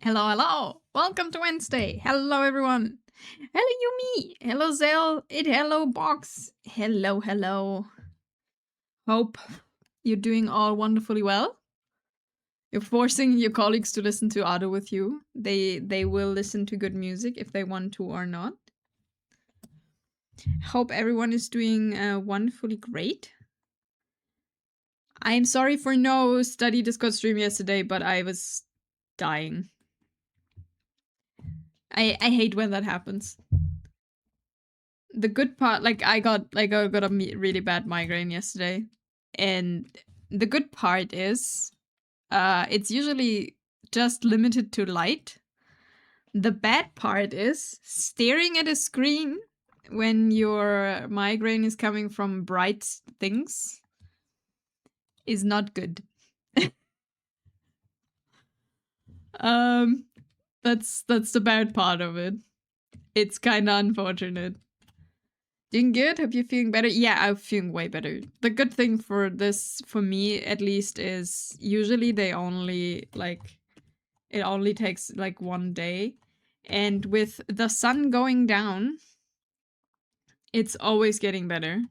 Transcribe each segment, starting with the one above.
Hello, hello. Welcome to Wednesday. Hello, everyone. Hello, Yumi. Hello, Zell. Hello, Box. Hello, hello. Hope you're doing all wonderfully well. You're forcing your colleagues to listen to Ado with you. They will listen to good music if they want to or not. Hope everyone is doing wonderfully great. I'm sorry for no study Discord stream yesterday, but I was dying. I hate when that happens. The good part, like I got a really bad migraine yesterday, and the good part is, it's usually just limited to light. The bad part is staring at a screen when your migraine is coming from bright things is not good. That's the bad part of it. It's kind of unfortunate. Doing good? Hope you're feeling better. Yeah, I'm feeling way better. The good thing for this, for me at least, is usually they only it only takes like one day. And with the sun going down, it's always getting better.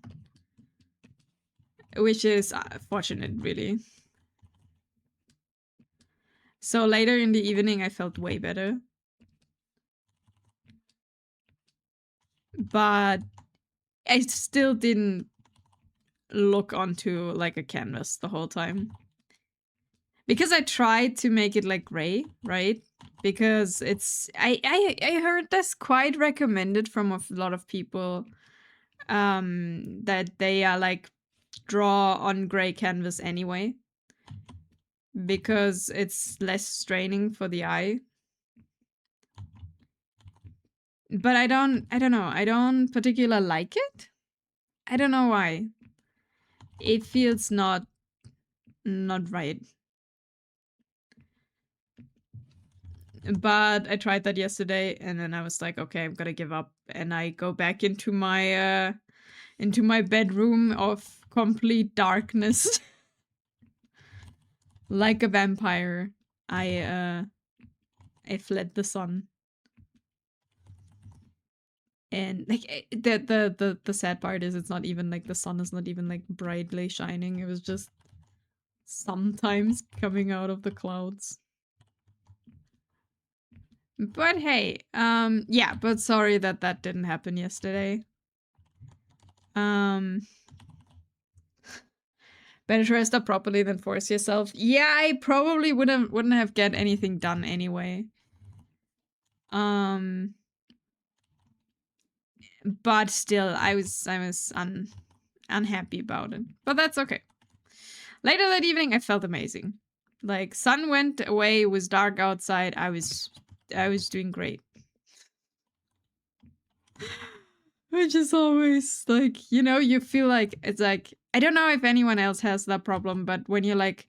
Which is fortunate, really. So later in the evening, I felt way better. But I still didn't look onto like a canvas the whole time. Because I tried to make it like gray, right? Because it's I heard that's quite recommended from a lot of people, that they are like draw on gray canvas anyway, because it's less straining for the eye. But I don't know. I don't particularly like it. I don't know why. It feels not right. But I tried that yesterday, and then I was like, okay, I'm gonna give up, and I go back into my bedroom of complete darkness. Like a vampire, I fled the sun. And like the sad part is, it's not even like the sun is not even like brightly shining. It was just sometimes coming out of the clouds. But hey, yeah, but sorry that didn't happen yesterday. Better to rest up properly than force yourself. Yeah, I probably wouldn't have get anything done anyway. But still, I was unhappy about it. But that's okay. Later that evening, I felt amazing. Like, sun went away, it was dark outside. I was doing great. Which is always like, you feel like it's like, I don't know if anyone else has that problem, but when you're like,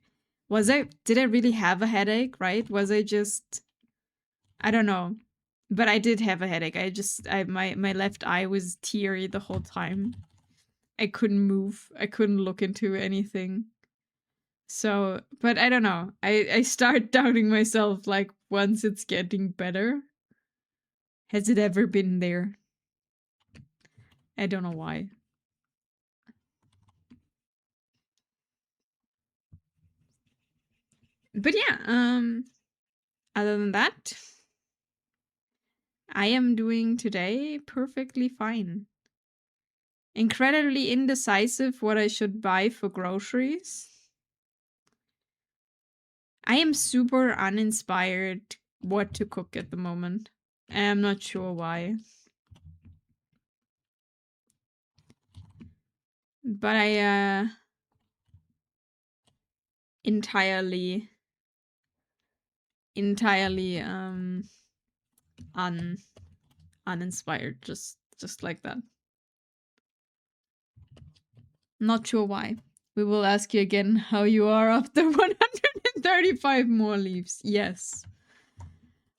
did I really have a headache, right? Was I just, I don't know. But I did have a headache. My left eye was teary the whole time. I couldn't move. I couldn't look into anything. So, but I don't know. I start doubting myself, like, once it's getting better. Has it ever been there? I don't know why. But yeah, other than that, I am doing today perfectly fine. Incredibly indecisive what I should buy for groceries. I am super uninspired what to cook at the moment. I'm not sure why. But I entirely uninspired, just like that. Not sure why. We will ask you again how you are after 135 more leaves. Yes.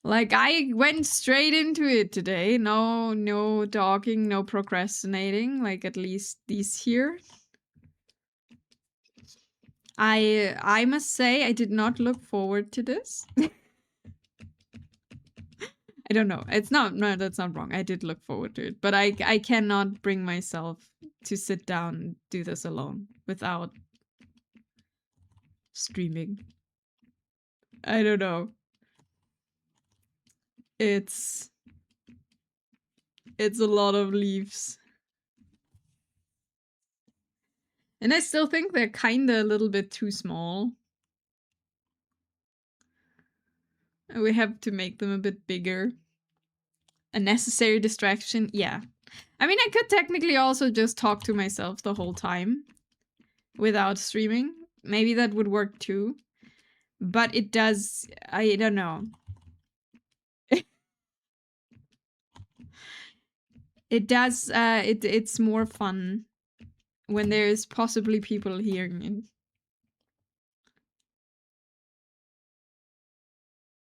Like, I went straight into it today. No talking, no procrastinating, like at least these here. I must say I did not look forward to this. I don't know. It's not, no, that's not wrong. I did look forward to it, but I cannot bring myself to sit down and do this alone without streaming. I don't know. It's a lot of leaves. And I still think they're kinda a little bit too small. We have to make them a bit bigger. A necessary distraction? Yeah. I mean, I could technically also just talk to myself the whole time without streaming. Maybe that would work too. But it does, I don't know. It does, it's more fun when there's possibly people hearing it.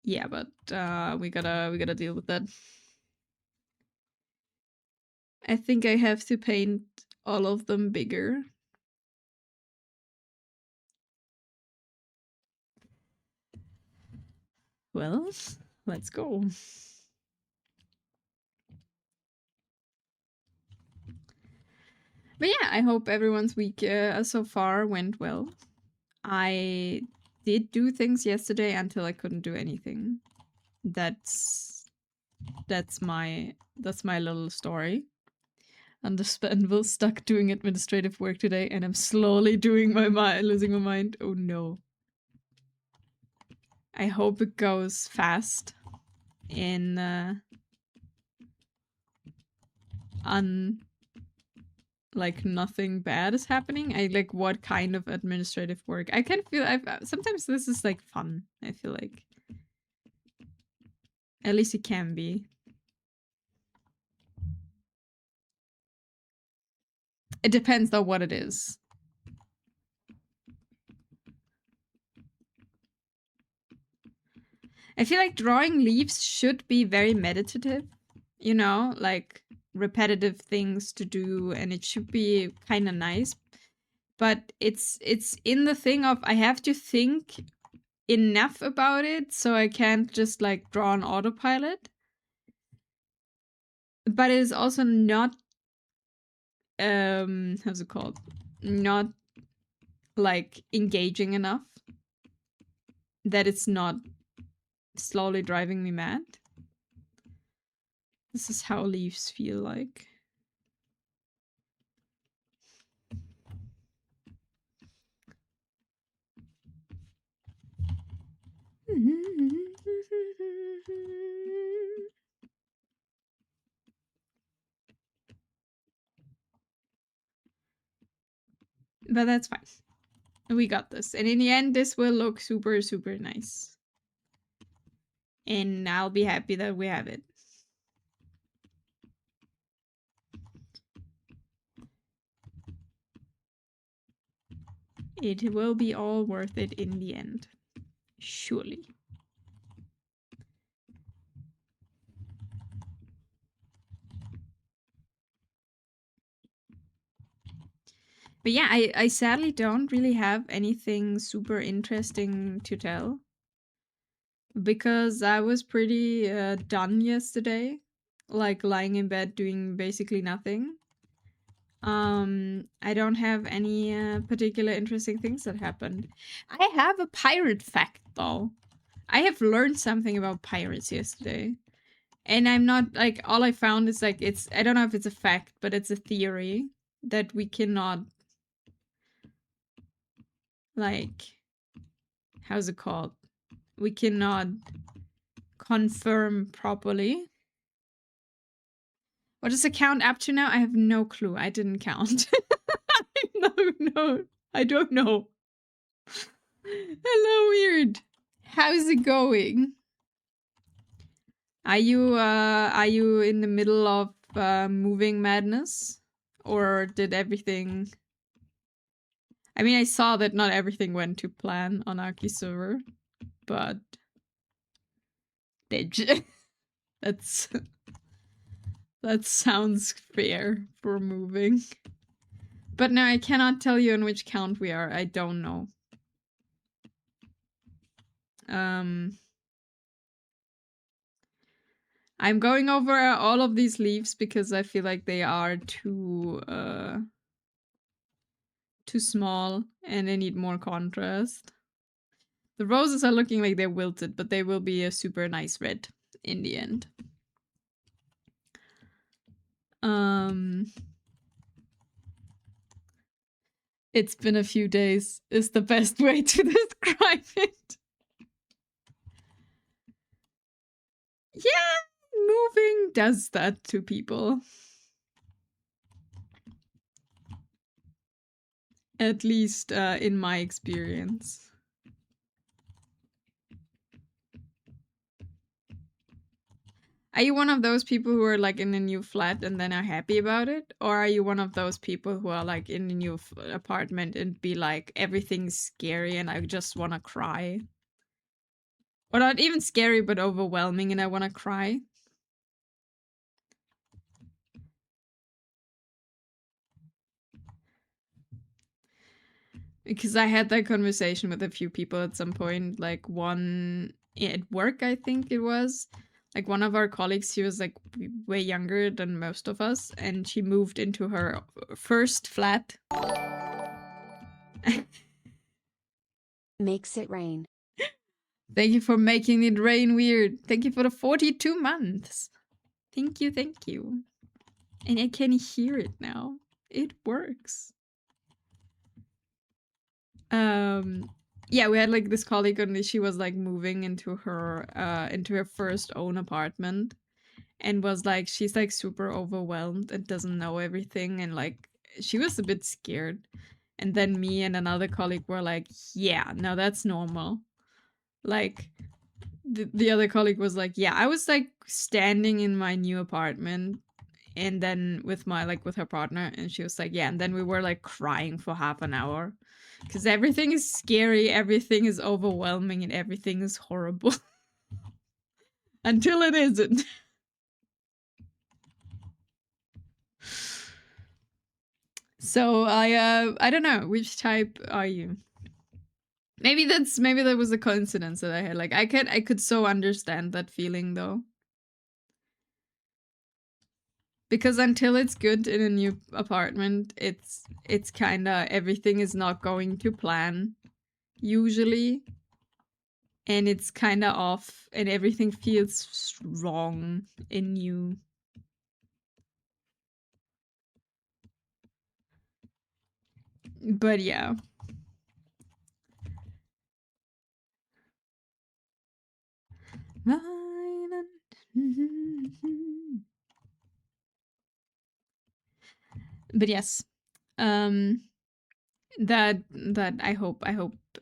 Yeah, but we gotta deal with that. I think I have to paint all of them bigger. Well, let's go. But yeah, I hope everyone's week so far went well. I did do things yesterday until I couldn't do anything. That's my little story. Understandable. Stuck doing administrative work today, and I'm slowly losing my mind. Oh no. I hope it goes fast. In like nothing bad is happening. I like what kind of administrative work. I can feel sometimes this is like fun. I feel like at least it can be. It depends on what it is. I feel like drawing leaves should be very meditative, you know, like repetitive things to do, and it should be kind of nice. But it's in the thing of I have to think enough about it so I can't just like draw on autopilot. But it is also not how's it called? Not like engaging enough that it's not slowly driving me mad. This is how leaves feel like. But that's fine. We got this. And in the end, this will look super, super nice. And I'll be happy that we have it. It will be all worth it in the end. Surely. But yeah, I sadly don't really have anything super interesting to tell. Because I was pretty done yesterday. Like lying in bed doing basically nothing. I don't have any particular interesting things that happened. I have a pirate fact though. I have learned something about pirates yesterday. And I'm not like all I found is like it's I don't know if it's a fact, but it's a theory that we cannot like how's it called? We cannot confirm properly. What is the count up to now? I have no clue. I didn't count. No, I don't know. Hello, weird. How's it going? Are you in the middle of moving madness? Or did everything... I mean, I saw that not everything went to plan on Aki's server, but... That's... That sounds fair for moving. But no, I cannot tell you on which count we are. I don't know. I'm going over all of these leaves because I feel like they are too small and they need more contrast. The roses are looking like they're wilted, but they will be a super nice red in the end. It's been a few days is the best way to describe it. Yeah, moving does that to people. At least in my experience. Are you one of those people who are like in a new flat and then are happy about it? Or are you one of those people who are like in a new apartment and be like, everything's scary and I just want to cry? Or not even scary, but overwhelming and I want to cry? Because I had that conversation with a few people at some point, like one at work, I think it was. Like one of our colleagues, she was like way younger than most of us, and she moved into her first flat. Makes it rain. Thank you for making it rain weird. Thank you for the 42 months. Thank you, thank you. And I can hear it now. It works. Yeah, we had like this colleague and she was like moving into her first own apartment and was like she's like super overwhelmed and doesn't know everything and like she was a bit scared. And then me and another colleague were like, yeah, no, that's normal. Like the other colleague was like, yeah, I was like standing in my new apartment and then with her partner and she was like, yeah, and then we were like crying for half an hour because everything is scary, everything is overwhelming, and everything is horrible. Until it isn't. So I don't know, which type are you? Maybe that was a coincidence that I had. Like I could so understand that feeling though. Because until it's good in a new apartment, it's kind of everything is not going to plan usually. And it's kind of off and everything feels wrong and new. But yeah. But yes. That I hope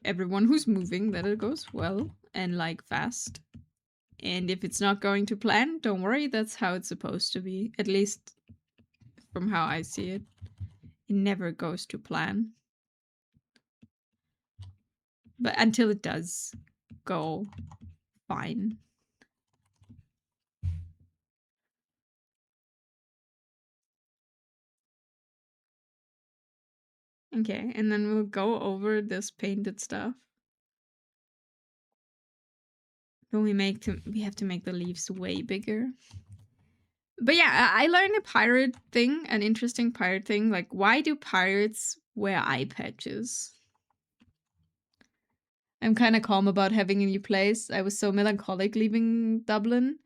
everyone who's moving that it goes well and like fast. And if it's not going to plan, don't worry, that's how it's supposed to be. At least from how I see it. It never goes to plan. But until it does go fine. Okay, and then we'll go over this painted stuff. Then we have to make the leaves way bigger. But yeah, I learned a pirate thing, an interesting pirate thing. Like, why do pirates wear eye patches? I'm kind of calm about having a new place. I was so melancholic leaving Dublin.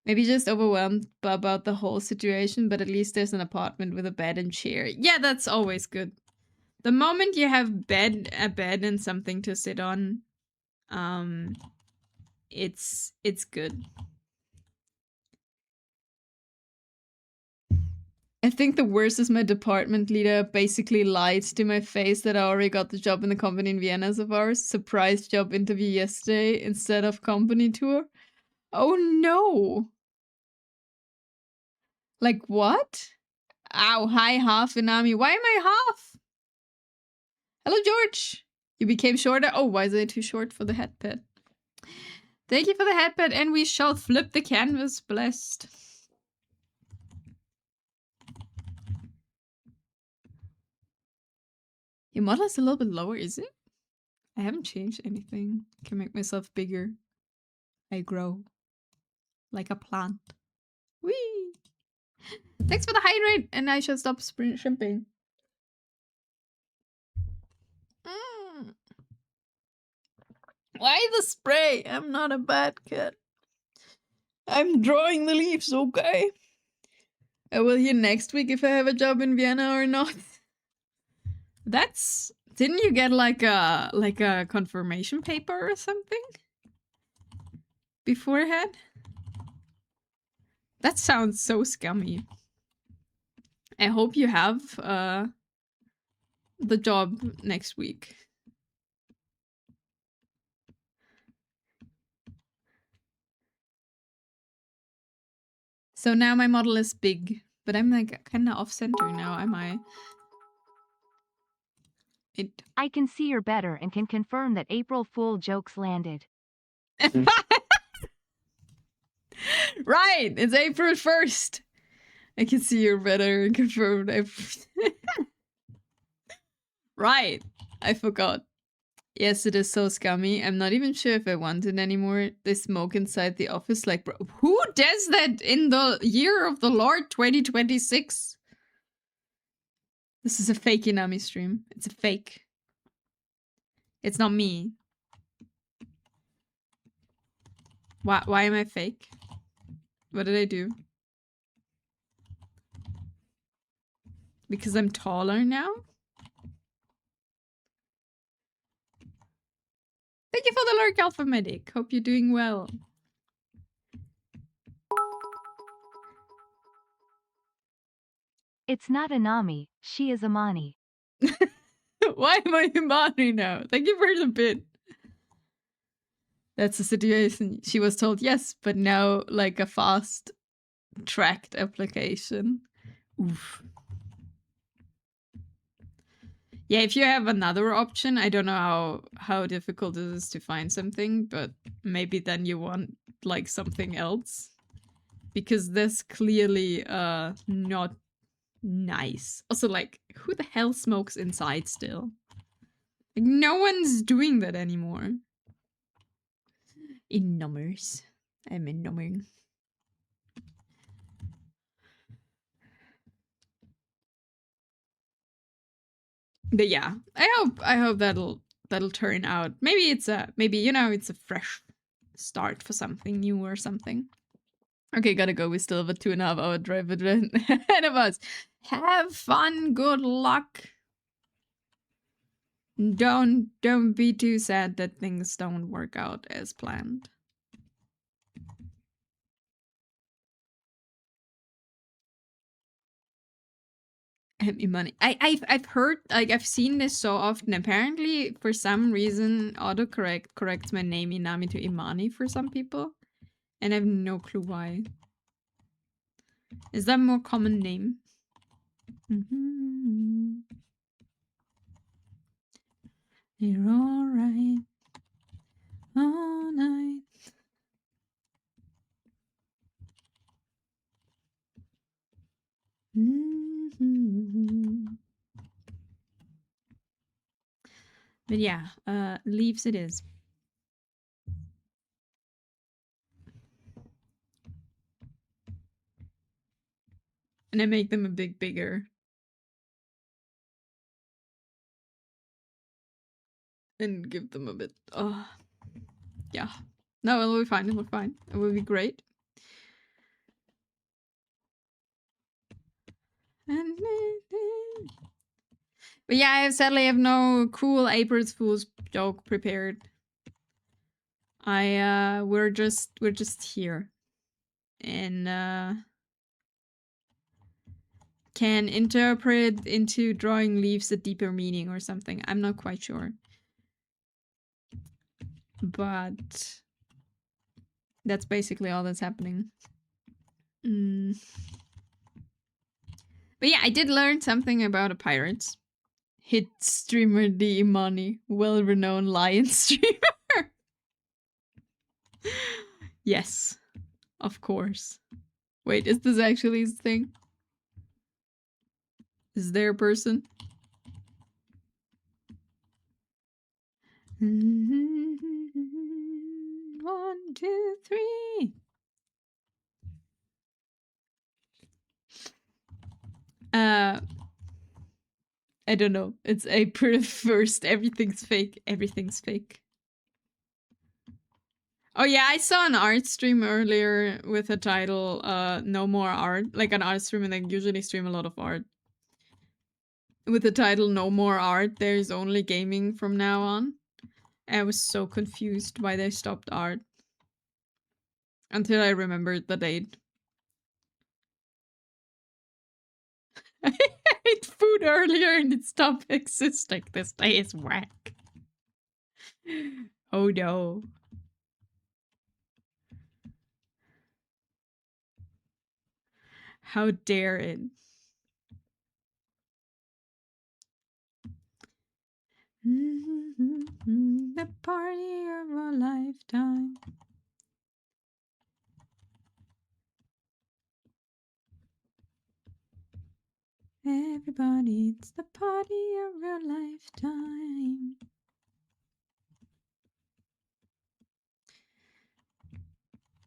Maybe just overwhelmed about the whole situation, but at least there's an apartment with a bed and chair. Yeah, that's always good. The moment you have a bed and something to sit on, it's good. I think the worst is my department leader basically lied to my face that I already got the job in the company in Vienna of ours. Surprise job interview yesterday instead of company tour. Oh no! Like what? Ow, hi half Inami. Why am I half? Hello George! You became shorter? Oh, why is it too short for the headpad? Thank you for the headpad and we shall flip the canvas. Blessed. Your model is a little bit lower, is it? I haven't changed anything. I can make myself bigger. I grow. Like a plant. Whee! Thanks for the hydrate, and I should stop shrimping. Why the spray? I'm not a bad kid. I'm drawing the leaves, okay? I will hear next week if I have a job in Vienna or not. That's... Didn't you get like a confirmation paper or something? Beforehand? That sounds so scummy. I hope you have the job next week. So now my model is big, but I'm like kind of off center now, am I? I can see you're better and can confirm that April Fool jokes landed. Right, it's April 1st. I can see you're better and confirm. Right, I forgot. Yes, it is so scummy. I'm not even sure if I want it anymore. They smoke inside the office. Like, bro, who does that in the year of the Lord 2026? This is a fake Inami stream. It's a fake. It's not me. Why am I fake? What did I do? Because I'm taller now? Thank you for the lurk, Alpha Medic. Hope you're doing well. It's not Anami, she is Amani. Why am I Imani now? Thank you for the bit. That's the situation. She was told yes, but now like a fast tracked application. Oof. Yeah, if you have another option, I don't know how difficult it is to find something, but maybe then you want like something else. Because this clearly not nice. Also, like, who the hell smokes inside still? Like, no one's doing that anymore. In numbers. I'm in numbering. But yeah, I hope that'll turn out. Maybe it's a it's a fresh start for something new or something. Okay, gotta go. We still have a 2.5 hour drive ahead of us. Have fun. Good luck. Don't be too sad that things don't work out as planned. Money. I've heard, like, I've seen this so often. Apparently, for some reason, autocorrect corrects my name Inami to Imani for some people, and I have no clue why. Is that a more common name? You're alright all night. But yeah, leaves it is. And I make them a bit bigger. And give them a bit, yeah. No, it'll be fine, it'll be fine. It will be great. But yeah, I sadly have no cool April's Fool's joke prepared. We're just here. And can interpret into drawing leaves a deeper meaning or something. I'm not quite sure. But that's basically all that's happening. But yeah, I did learn something about a pirates. Hit streamer the Imani, well-renowned lion streamer. Yes, of course. Wait, is this actually his thing? Is there a person? 1, 2, 3. Uh, I don't know. It's April 1st. Everything's fake. Everything's fake. Oh yeah, I saw an art stream earlier with a title, No More Art. Like an art stream, and I usually stream a lot of art. With the title No More Art, there's only gaming from now on. I was so confused why they stopped art. Until I remembered the date. I ate food earlier and it stopped existing. This day is whack. Oh no. How dare it? The party of a lifetime. Everybody, it's the party of your lifetime.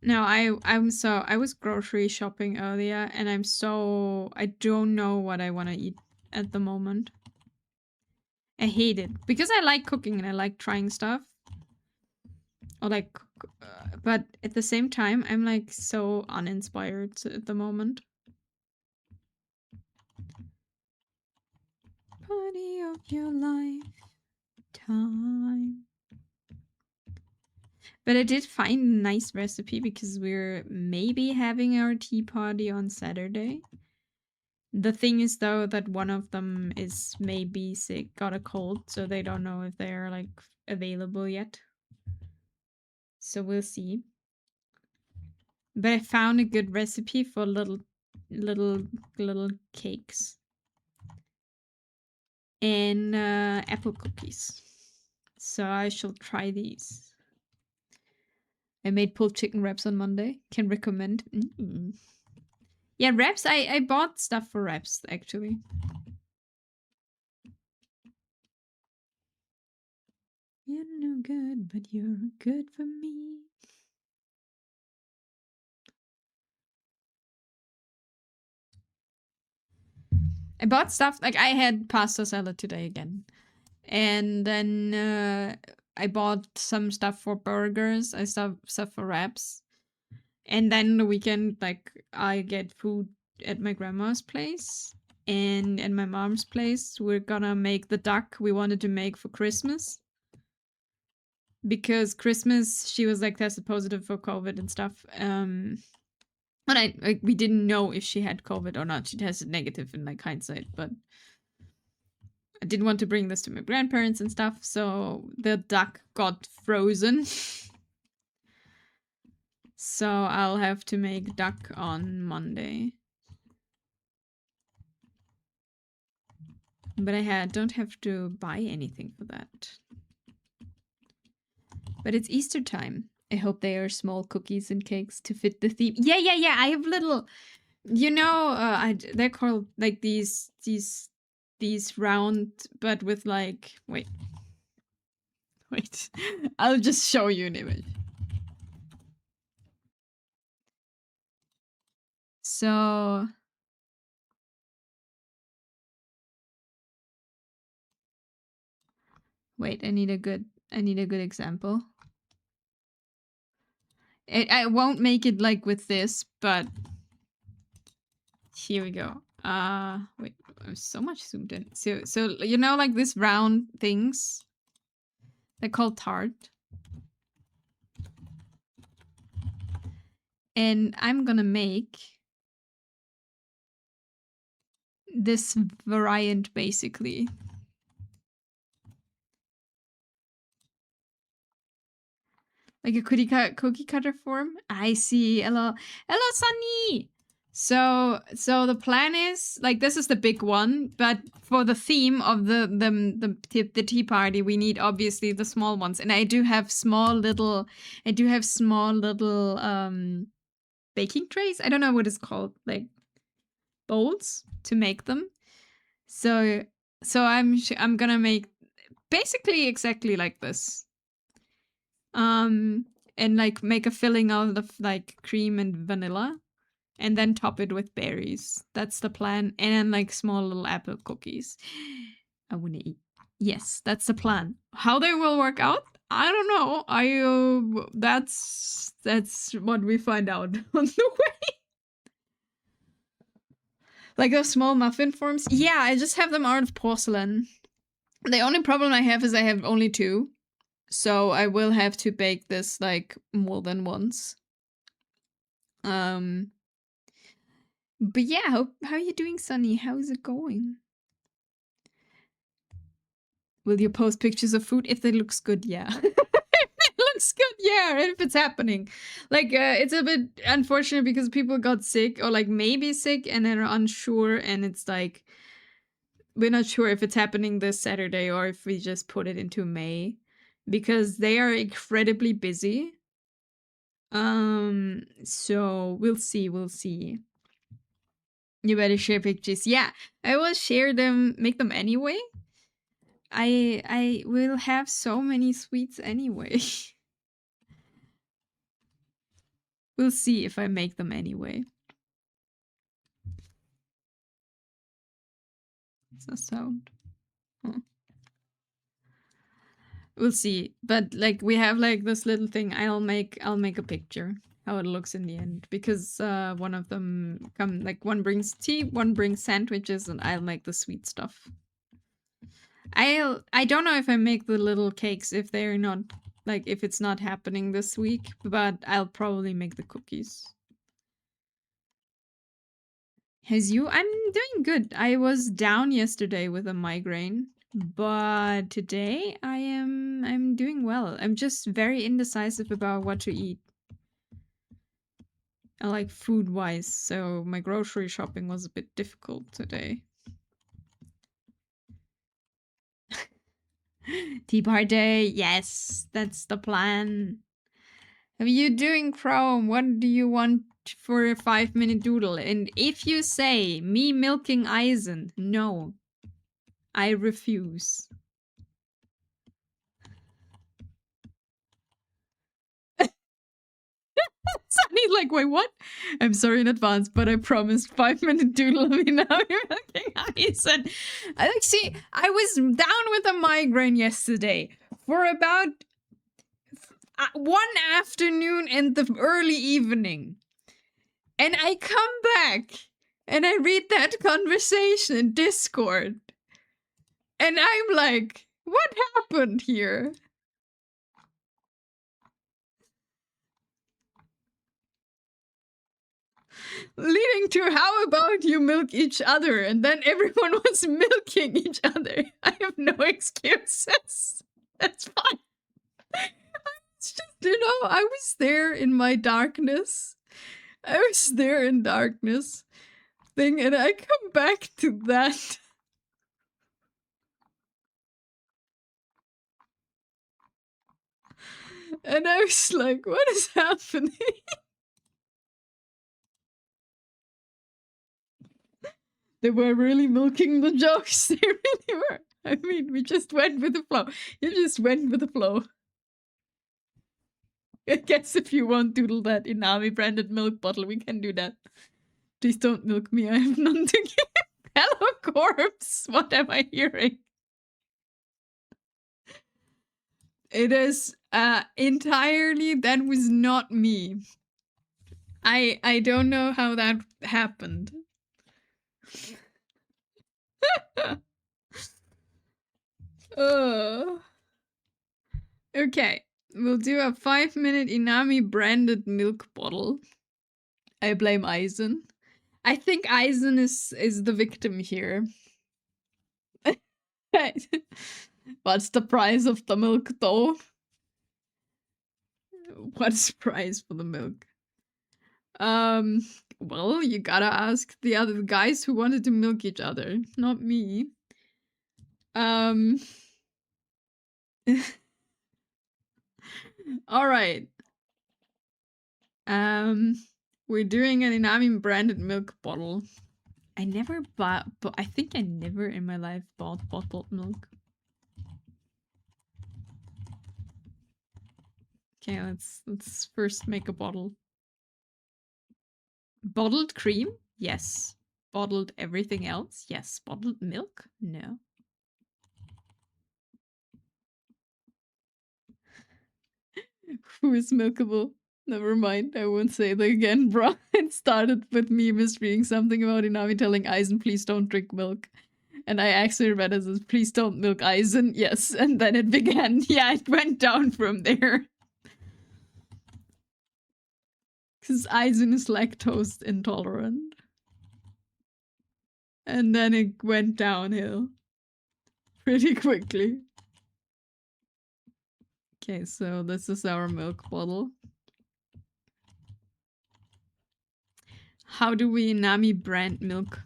No, I was grocery shopping earlier and I don't know what I want to eat at the moment. I hate it because I like cooking and I like trying stuff. Or like, but at the same time, I'm like so uninspired at the moment. Party of your lifetime. But I did find a nice recipe because we're maybe having our tea party on Saturday. The thing is though that one of them is maybe sick, got a cold, so they don't know if they're like available yet. So we'll see. But I found a good recipe for little cakes and apple cookies. So I shall try these. I made pulled chicken wraps on Monday. Can recommend. Yeah, wraps. I bought stuff for wraps actually. You're no good, but you're good for me. I bought stuff like I had pasta salad today again, and then I bought some stuff for burgers. I stuff for wraps, and then the weekend like I get food at my grandma's place and at my mom's place. We're gonna make the duck we wanted to make for Christmas. Because Christmas she was like tested positive for COVID and stuff. But we didn't know if she had COVID or not. She tested negative in like hindsight, but I didn't want to bring this to my grandparents and stuff, so the duck got frozen. So I'll have to make duck on Monday. But I don't have to buy anything for that. But it's Easter time. I hope they are small cookies and cakes to fit the theme. Yeah. I have little, they're called like these round, but with like, wait. I'll just show you an image. So wait, I need a good example. I won't make it like with this, but here we go. Wait, I'm so much zoomed in. So you know, like this round things, they're called tart. And I'm gonna make this variant basically. Like a cookie cutter form. I see. Hello, Sunny. So the plan is like this is the big one, but for the theme of the tea party, we need obviously the small ones. And I do have small little baking trays. I don't know what it's called, like bowls to make them. So I'm gonna make basically exactly like this. And like make a filling out of like cream and vanilla, and then top it with berries. That's the plan. And then like small little apple cookies. I want to eat. Yes, that's the plan. How they will work out, I don't know. That's what we find out on the way. Like those small muffin forms. Yeah, I just have them out of porcelain. The only problem I have is I have only 2. So I will have to bake this like more than once. Um but yeah, how are you doing, Sunny? How is it going? Will you post pictures of food if it looks good? Yeah. If it looks good, yeah, if it's happening. Like it's a bit unfortunate because people got sick or like maybe sick and then are unsure, and it's like we're not sure if it's happening this Saturday or if we just put it into May because they are incredibly busy. So we'll see. You better share pictures. Yeah, I will share them, make them anyway. I will have so many sweets anyway. We'll see if I make them anyway. It's a sound. Huh. We'll see. But like we have like this little thing. I'll make a picture how it looks in the end because one of them one brings tea, one brings sandwiches, and I'll make the sweet stuff. I don't know if I make the little cakes if they're not like if it's not happening this week, but I'll probably make the cookies. Has you? I'm doing good. I was down yesterday with a migraine, but today I'm doing well. I'm just very indecisive about what to eat. I like food wise, so my grocery shopping was a bit difficult today. Tea party, yes, that's the plan. How are you doing, Chrome? What do you want for a 5-minute doodle? And if you say me milking Eisen, no, I refuse. Sunny's like, wait, what? I'm sorry in advance, but I promised 5-minute doodle of me now. You're milking Eisen. See, I was down with a migraine yesterday for about one afternoon in the early evening. And I come back and I read that conversation in Discord. And I'm like, what happened here? Leading to how about you milk each other? And then everyone was milking each other. I have no excuses. That's fine. It's just, I was there in my darkness. I was there in darkness thing, and I come back to that. And I was like, what is happening? They were really milking the jokes. They really were. I mean, we just went with the flow. You just went with the flow. I guess if you want doodle that Inami branded milk bottle, we can do that. Please don't milk me. I have none to give. Hello, corpse. What am I hearing? It is entirely that was not me. I don't know how that happened. Okay, we'll do a 5-minute Inami branded milk bottle. I blame Eisen. I think Eisen is the victim here. What's the price of the milk though? What's the price for the milk? Well, you gotta ask the other guys who wanted to milk each other, not me. All right. We're doing an Inami branded milk bottle. I never bought, but I think I never in my life bought bottled milk. Okay, let's first make a bottle. Bottled cream? Yes. Bottled everything else? Yes. Bottled milk? No. Who is milkable? Never mind, I won't say that again, bro. It started with me misreading something about Inami telling Aizen, please don't drink milk. And I actually read it as, please don't milk Aizen. Yes, and then it began. Yeah, it went down from there. Because Aizen is lactose intolerant. And then it went downhill pretty quickly. Okay, so this is our milk bottle. How do we Nami brand milk?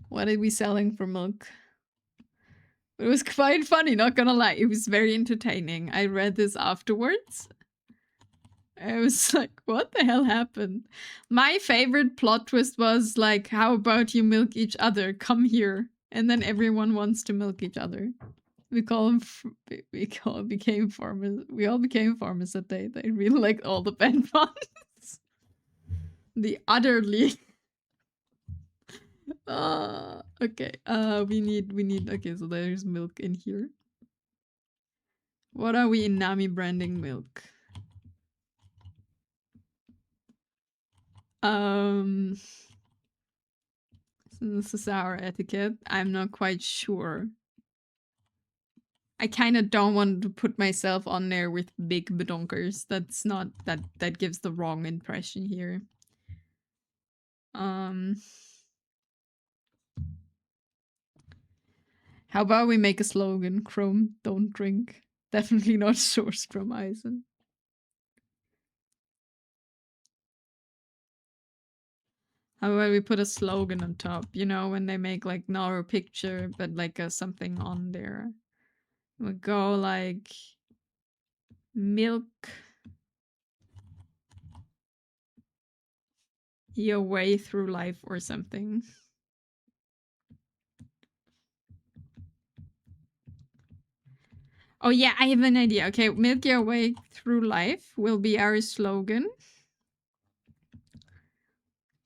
What are we selling for milk? It was quite funny, not gonna lie. It was very entertaining. I read this afterwards. I was like, what the hell happened? My favorite plot twist was like, how about you milk each other? Come here. And then everyone wants to milk each other. We became farmers. We all became farmers that day. They really liked all the band puns. The utterly. Okay. We need. Okay, so there's milk in here. What are we in Nami branding milk? So this is our etiquette. I'm not quite sure. I kind of don't want to put myself on there with big badonkers. That's not that gives the wrong impression here. How about we make a slogan? Chrome, don't drink. Definitely not sourced from Eisen. How about we put a slogan on top? You know, when they make like not a picture, but like a something on there. We go like milk your way through life or something. Oh yeah, I have an idea. Okay, milk your way through life will be our slogan.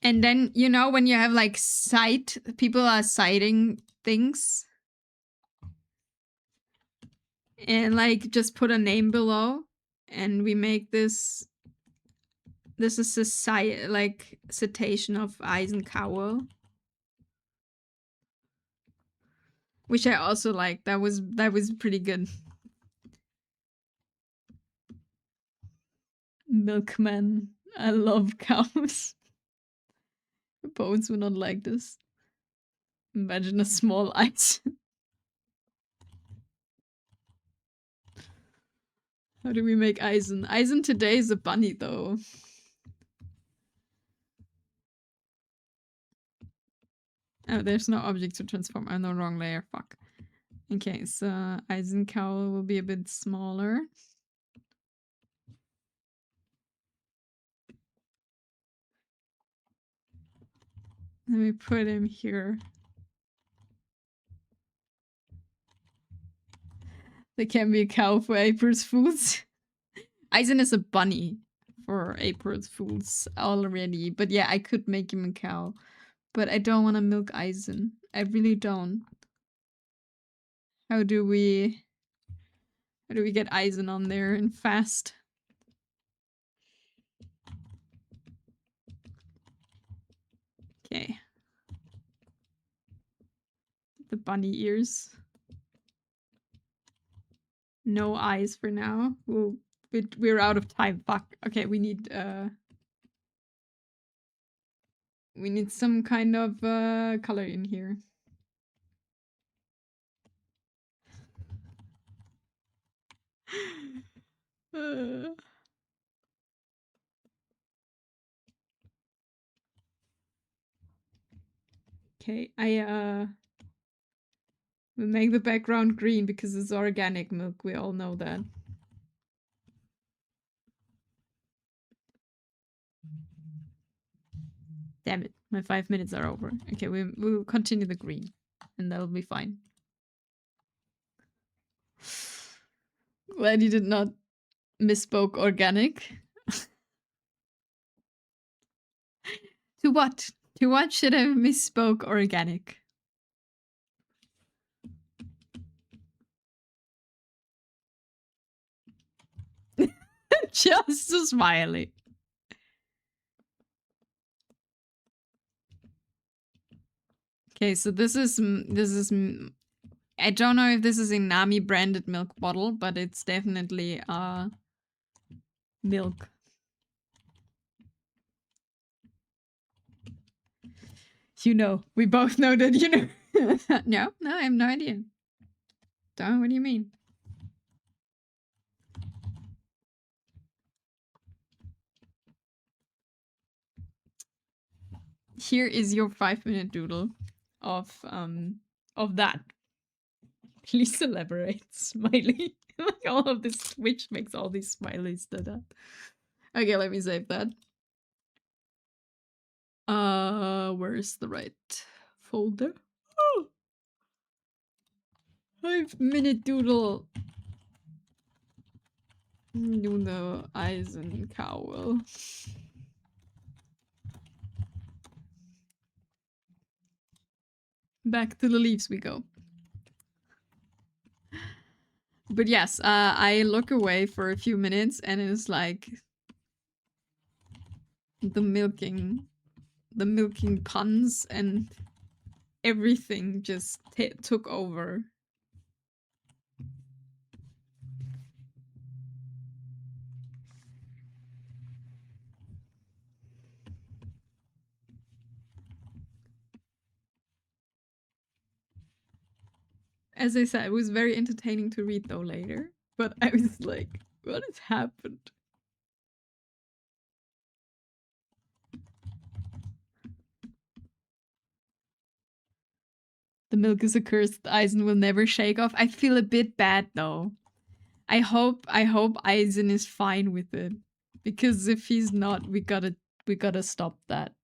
And then, you know, when you have like people are citing things. And like just put a name below. And we make this is a like citation of Eisenhower. Which I also like. That was pretty good. Milkman. I love cows. Bones would not like this. Imagine a small ice. How do we make Eisen? Eisen today is a bunny though. Oh, there's no object to transform. I'm the wrong layer. Fuck. Okay, so Eisencowl will be a bit smaller. Let me put him here. There can be a cow for April's Fools. Eisen is a bunny for April's Fools already. But yeah, I could make him a cow. But I don't want to milk Eisen. I really don't. How do we get Eisen on there and fast? Okay. The bunny ears. No eyes for now. We're out of time. Fuck. Okay, we need some kind of color in here. Okay, we make the background green because it's organic milk. We all know that. Damn it, my 5 minutes are over. Okay, we'll continue the green, and that'll be fine. Glad you did not misspoke organic. To what? To what should I misspoke organic? Just a smiley. Okay, so I don't know if this is a Nami branded milk bottle, but it's definitely milk. You know, we both know that you know. No, I have no idea. Don't. What do you mean? Here is your 5-minute doodle of that. Please elaborate, smiley. Like all of this Twitch makes all these smileys that Okay, let me save that. Where's the right folder? Oh, 5-minute doodle. Nuno Eisenkowel. Back to the leaves we go. But yes, I look away for a few minutes and it's like the milking puns and everything just took over. As I said, it was very entertaining to read though later, but I was like, what has happened? The milk is a curse that Eisen will never shake off. I feel a bit bad though. I hope Eisen is fine with it. Because if he's not, we gotta stop that.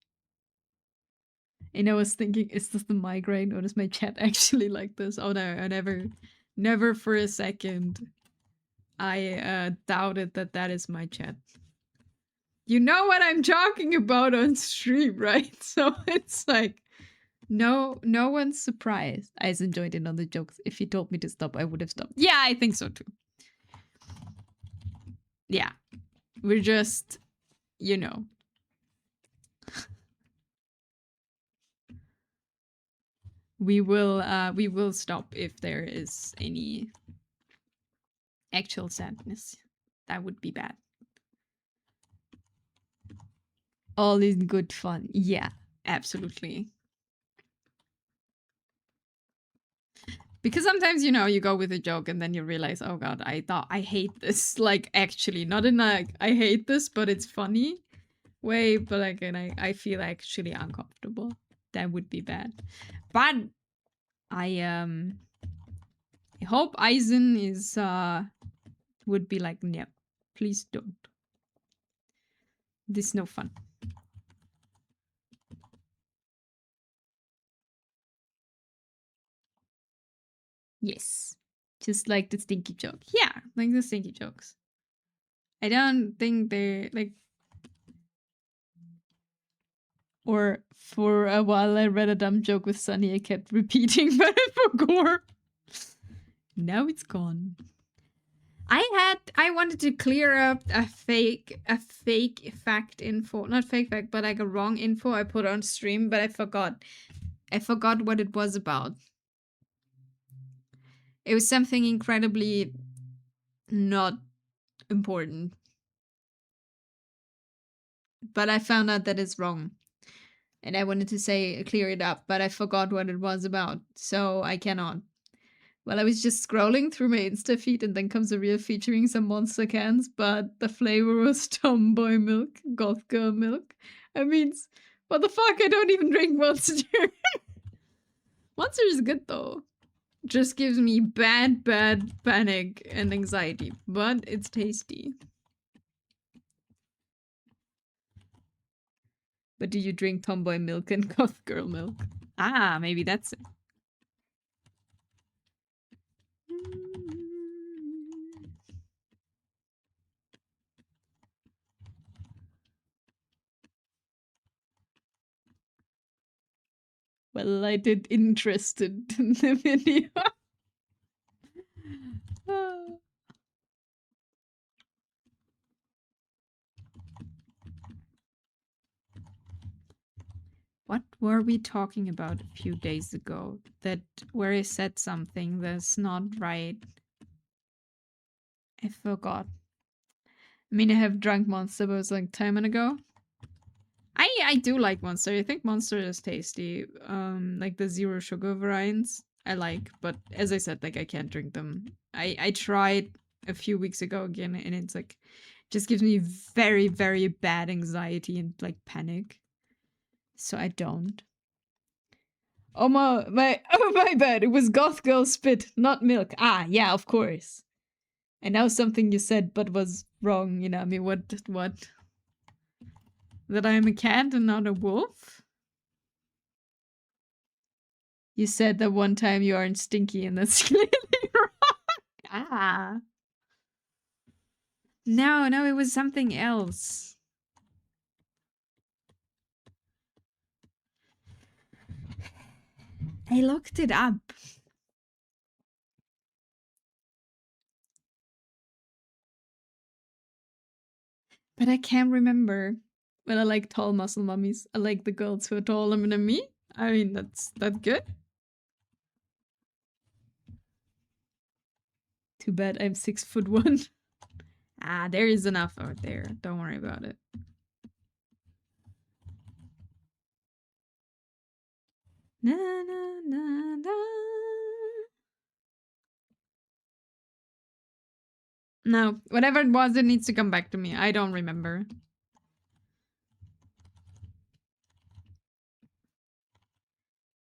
And I was thinking, is this the migraine or is my chat actually like this? Oh no, I never for a second I doubted that is my chat. You know what I'm talking about on stream, right? So it's like no one's surprised. I enjoyed it on the jokes. If he told me to stop, I would have stopped. Yeah, I think so too. Yeah. We're just, you know. We will stop if there is any actual sadness. That would be bad. All in good fun. Yeah, absolutely. Because sometimes, you know, you go with a joke and then you realize, oh god, I hate this. Like, actually, not in a, I hate this, but it's funny way, but like, and I feel actually uncomfortable. That would be bad. But I hope Eisen is, would be like, no, please don't. This is no fun. Yes. Just like the stinky joke. Yeah, like the stinky jokes. I don't think they're like. Or for a while, I read a dumb joke with Sunny. I kept repeating, but I forgot. Now it's gone. I wanted to clear up a fake fact info, not fake fact, but like a wrong info I put on stream, but I forgot. I forgot what it was about. It was something incredibly not important. But I found out that it's wrong. And I wanted to say clear it up, but I forgot what it was about, so I cannot. Well, I was just scrolling through my Insta feed and then comes a reel featuring some monster cans, but the flavor was tomboy milk, goth girl milk. I mean, what the fuck? I don't even drink Monster. Monster is good though. Just gives me bad panic and anxiety, but it's tasty. But do you drink tomboy milk and goth girl milk? Ah, maybe that's it. Well, I did interested in the video. What were we talking about a few days ago? That where I said something that's not right. I forgot. I mean, I have drunk Monster, but it was like time ago. I do like Monster. I think Monster is tasty. Like the zero sugar variants, I like. But as I said, like I can't drink them. I tried a few weeks ago again, and it's like just gives me very very bad anxiety and like panic. So I don't. Oh my oh my bad. It was goth girl spit, not milk. Ah, yeah, of course. And now something you said but was wrong, you know. I mean, what? That I am a cat and not a wolf? You said that one time you aren't stinky and that's clearly wrong. Ah. No, it was something else. I looked it up. But I can't remember. Well, I like tall muscle mummies. I like the girls who are taller than me. I mean, that's good. Too bad I'm 6'1". Ah, there is enough out there. Don't worry about it. Na na na na. No, whatever it was, it needs to come back to me. I don't remember.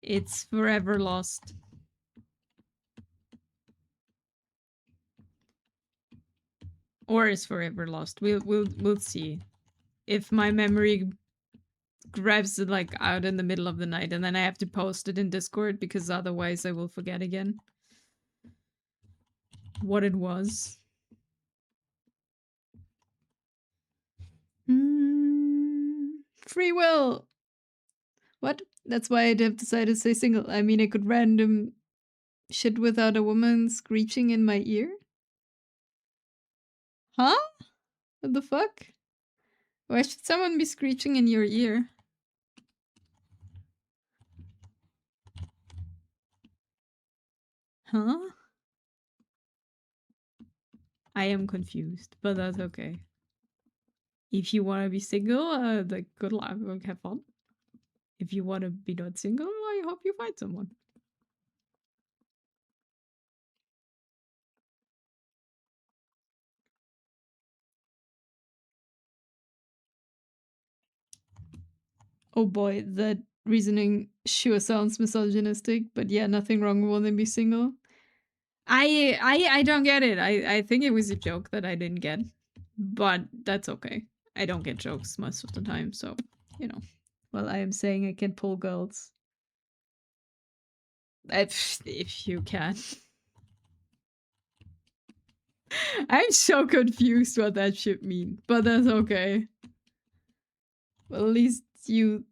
It's forever lost. Or is forever lost. We'll see. If my memory grabs it like out in the middle of the night and then I have to post it in Discord because otherwise I will forget again what it was. Free will. What? That's why I'd have decided to stay single. I mean, I could random shit without a woman screeching in my ear. Huh? What the fuck? Why should someone be screeching in your ear? Huh? I am confused, but that's okay. If you want to be single, like good luck, like have fun. If you want to be not single, I hope you find someone. Oh boy, that reasoning sure sounds misogynistic, but yeah, nothing wrong with wanting to be single. I don't get it. I think it was a joke that I didn't get, but that's okay. I don't get jokes most of the time, so you know. Well, I am saying I can pull girls. If you can. I'm so confused what that should mean, but that's okay. Well, at least you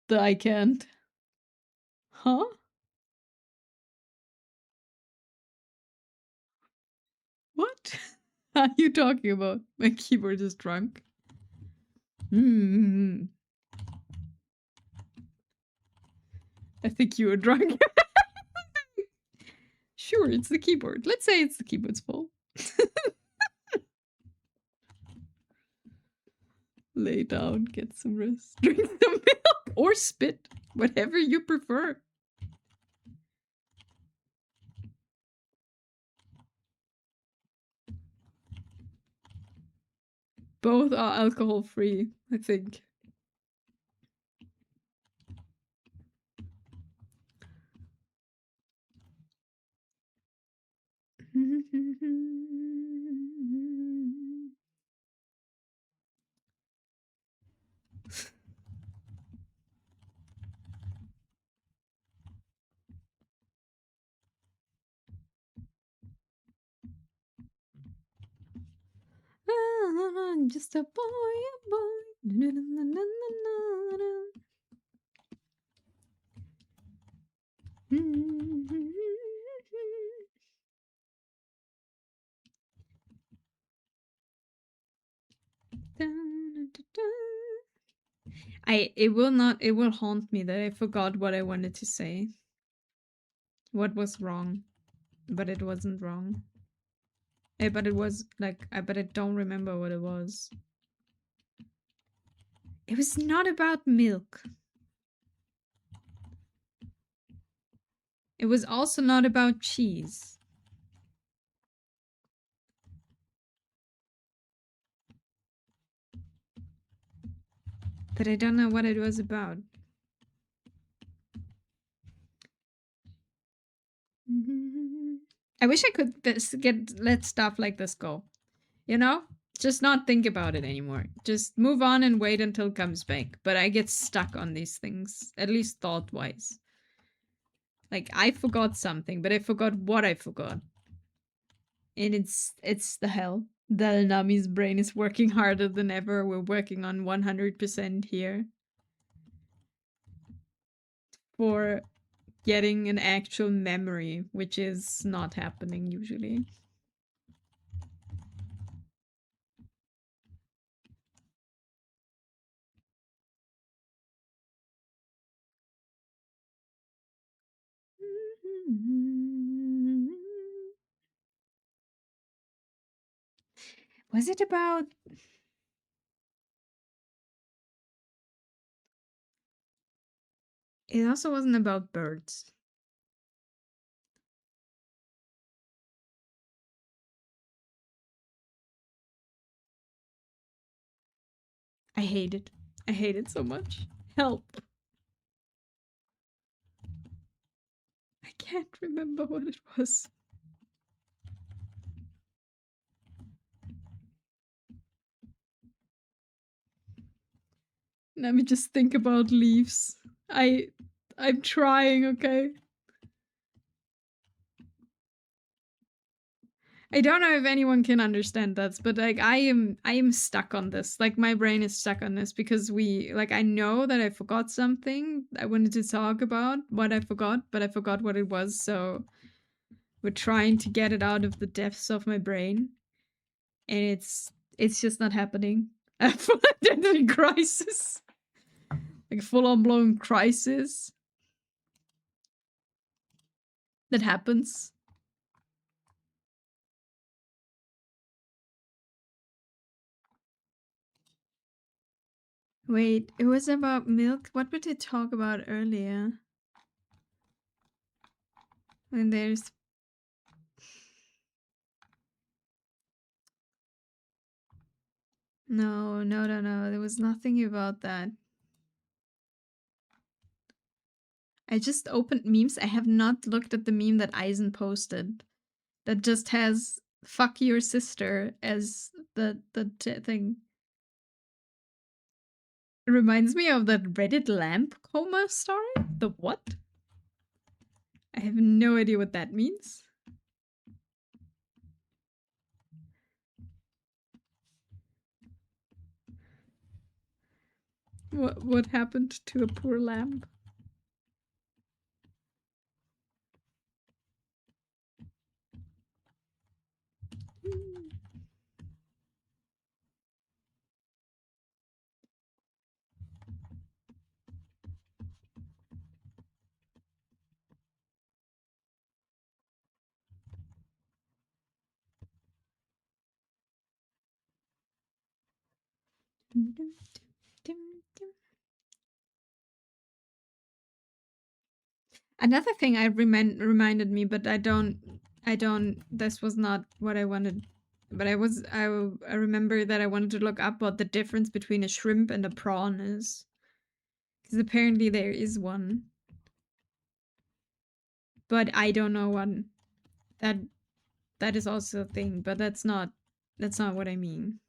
that I can't. Huh? What are you talking about? My keyboard is drunk. Hmm. I think you were drunk. Sure, it's the keyboard. Let's say it's the keyboard's fault. Lay down, get some rest, drink some milk, or spit, whatever you prefer. Both are alcohol free, I think. I'm just a boy, a boy. It will haunt me that I forgot what I wanted to say. What was wrong, but it wasn't wrong. But it was like, but I don't remember what it was. It was not about milk. It was also not about cheese. But I don't know what it was about. I wish I could let stuff like this go. You know? Just not think about it anymore. Just move on and wait until it comes back. But I get stuck on these things, at least thought wise. Like I forgot something, but I forgot what I forgot. And it's the hell. Nami's brain is working harder than ever. We're working on 100% here for getting an actual memory, which is not happening usually. Was it about? It also wasn't about birds. I hate it. I hate it so much. Help. I can't remember what it was. Let me just think about leaves. I'm trying, okay? I don't know if anyone can understand that, but like I am stuck on this. Like my brain is stuck on this because I know that I forgot something I wanted to talk about, what I forgot, but I forgot what it was, so we're trying to get it out of the depths of my brain. And it's just not happening. A full identity crisis. Like full on blown crisis that happens. Wait, it was about milk. What did they talk about earlier? When there's no. There was nothing about that. I just opened memes. I have not looked at the meme that Eisen posted. That just has "fuck your sister" as the thing. It reminds me of that Reddit lamp coma story. The what? I have no idea what that means. What happened to a poor lamb? Another thing reminded me, but I don't. This was not what I wanted. But I remember that I wanted to look up what the difference between a shrimp and a prawn is, because apparently there is one, but I don't know one. That that is also a thing, but that's not what I mean.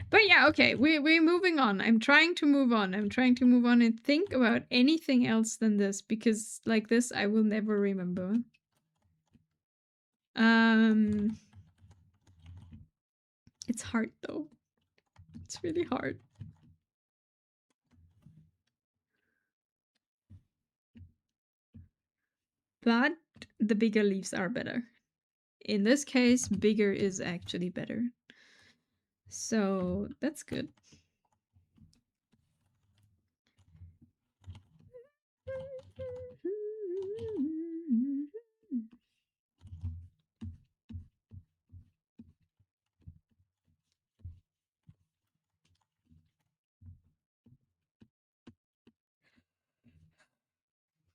But yeah, okay, we're moving on. I'm trying to move on. I'm trying to move on and think about anything else than this, because like this I will never remember. Um it's hard though. It's really hard. But the bigger leaves are better. In this case, bigger is actually better. So that's good.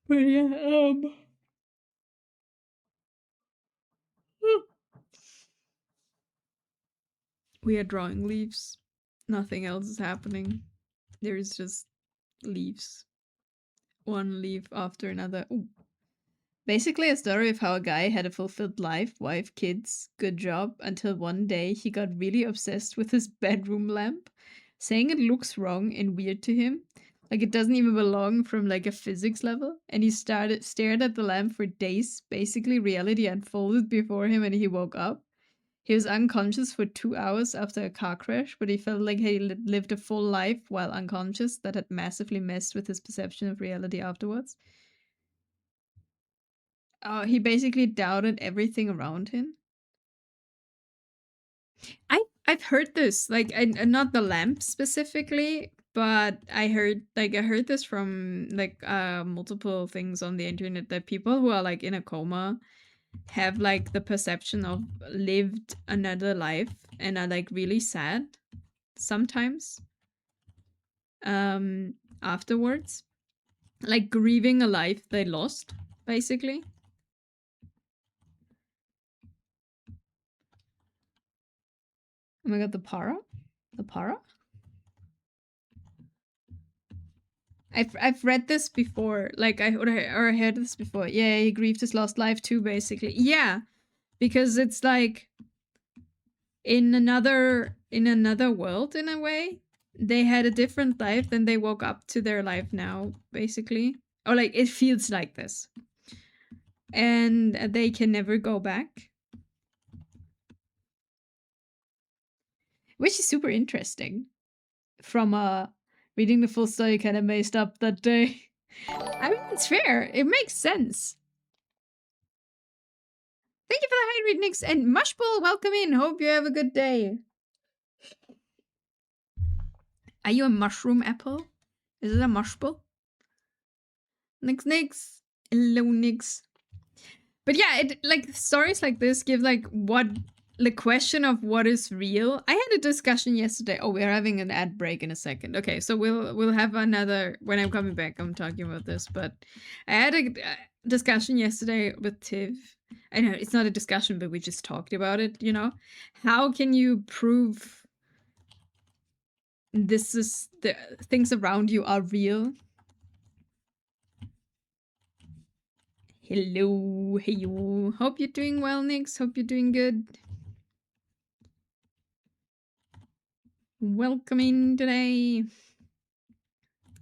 But yeah, we are drawing leaves. Nothing else is happening. There is just leaves. One leaf after another. Ooh. Basically, a story of how a guy had a fulfilled life, wife, kids, good job, until one day he got really obsessed with his bedroom lamp, saying it looks wrong and weird to him, like it doesn't even belong from like a physics level. And he started stared at the lamp for days. Basically, reality unfolded before him, and he woke up. He was unconscious for 2 hours after a car crash, but he felt like he lived a full life while unconscious that had massively messed with his perception of reality afterwards. He basically doubted everything around him. I've heard this, like not the lamp specifically, but I heard this from like multiple things on the internet, that people who are like in a coma have like the perception of lived another life and are like really sad sometimes um afterwards, like grieving a life they lost basically. Oh my god, the para. I've read this before, like or I heard this before. Yeah, he grieved his lost life too, basically. Yeah, because it's like in another world in a way. They had a different life, then they woke up to their life now, basically. Or like it feels like this, and they can never go back, which is super interesting. From reading the full story, kind of messed up that day. I mean, it's fair. It makes sense. Thank you for the high read, Nix. And Mushbull, welcome in. Hope you have a good day. Are you a mushroom apple? Is it a mushbull? Nix, Nix. Hello, Nix. But yeah, it like stories like this give like what the question of what is real. I had a discussion yesterday. Oh, we're having an ad break in a second. Okay, so we'll have another when I'm coming back. I'm talking about this, but I had a discussion yesterday with Tiv. I know it's not a discussion, but we just talked about it. You know, how can you prove this is the things around you are real? Hello, hey you. Hope you're doing well, Nix. Hope you're doing good. Welcome in today.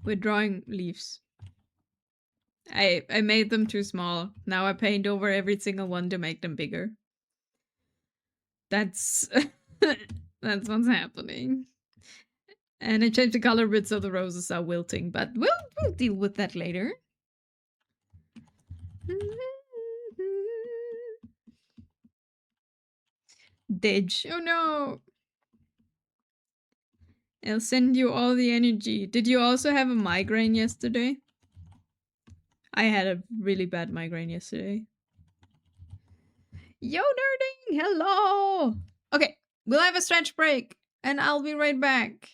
We're drawing leaves. I made them too small. Now I paint over every single one to make them bigger. That's that's what's happening. And I changed the color a bit so the roses are wilting, but we'll deal with that later. Didge. Oh no. I'll send you all the energy. Did you also have a migraine yesterday? I had a really bad migraine yesterday. Yo, nerding! Hello! Okay, we'll have a stretch break, and I'll be right back.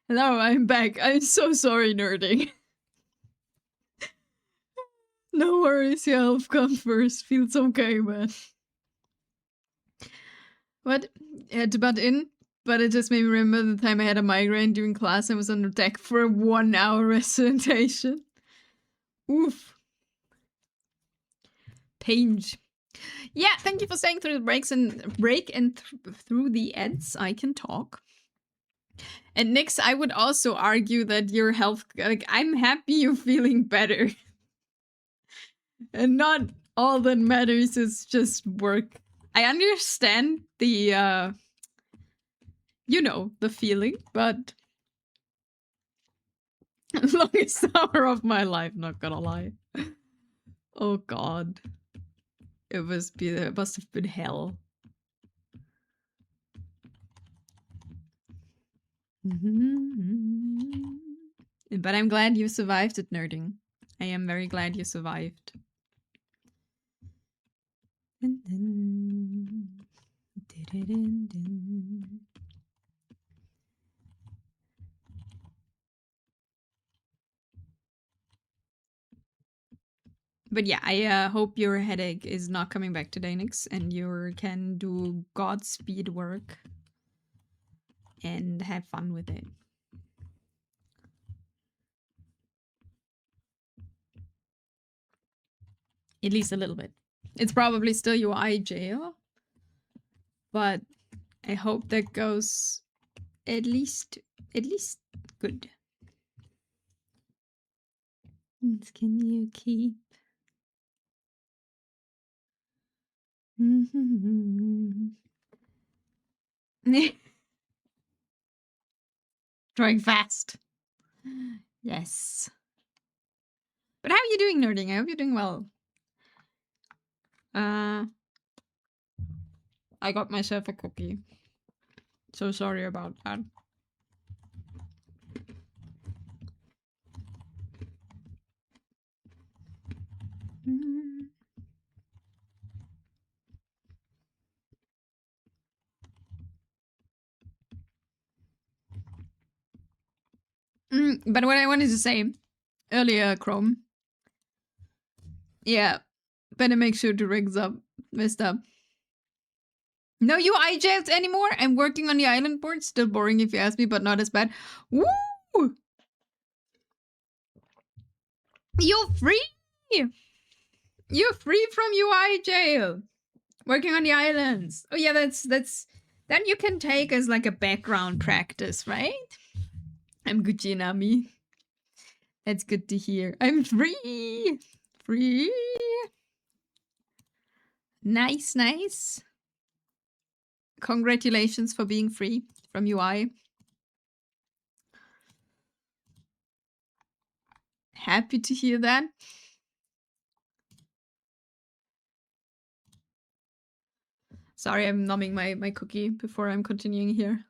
Hello, I'm back. I'm so sorry, nerding. No worries, your health comes first. Feels okay, man. What? I had to butt in, but it just made me remember the time I had a migraine during class and was on deck for a 1-hour recitation. Oof. Pain. Yeah, thank you for staying through the break and through the ads. I can talk. And Nix, I would also argue that your health, like, I'm happy you're feeling better. And not all that matters is just work. I understand the, the feeling, but longest hour of my life, not gonna lie. Oh god. It must have been hell. But I'm glad you survived it, nerding. I am very glad you survived. But yeah, I hope your headache is not coming back today, Nix, and you can do Godspeed work and have fun with it. At least a little bit. It's probably still UI jail, but I hope that goes at least good. Can you keep? Drawing fast. Yes. But how are you doing, nerding? I hope you're doing well. I got myself a cookie. So sorry about that. But what I wanted to say earlier, Chrome. Yeah, better make sure to rigs up, messed up. No UI jails anymore. I'm working on the island board. Still boring if you ask me, but not as bad. Woo! You're free! You're free from UI jail. Working on the islands. Oh yeah, that's then you can take as like a background practice, right? I'm Gucci Nami. That's good to hear. I'm free. Free. Nice, nice. Congratulations for being free from UI. Happy to hear that. Sorry, I'm numbing my cookie before I'm continuing here.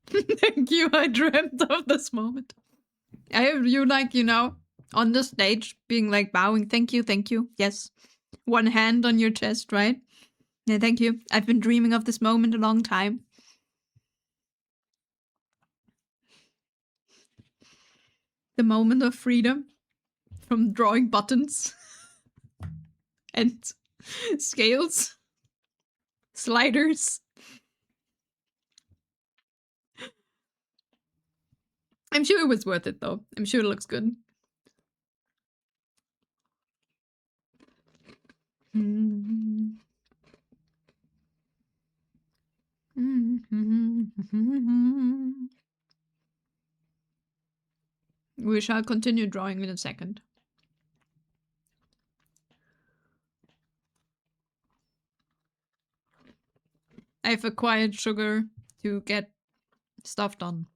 Thank you. I dreamt of this moment. I have you on the stage being like bowing. Thank you, thank you. Yes. One hand on your chest, right? Yeah, thank you. I've been dreaming of this moment a long time. The moment of freedom from drawing buttons and scales, sliders. I'm sure it was worth it though. I'm sure it looks good. We shall continue drawing in a second. I've acquired sugar to get stuff done.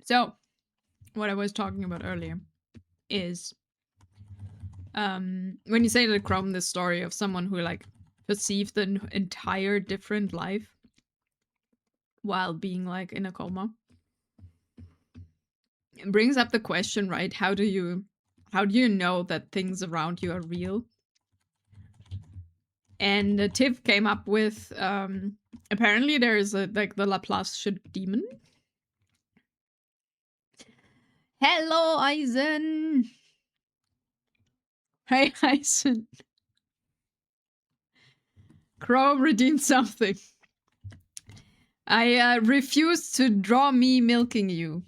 So, what I was talking about earlier is when you say to Chrome the story of someone who like perceived an entire different life while being like in a coma, it brings up the question, right? How do you know that things around you are real? And Tiff came up with apparently there is a like the Laplace demon. Hello, Eisen. Hey, Eisen. Crow redeemed something. I refuse to draw me milking you.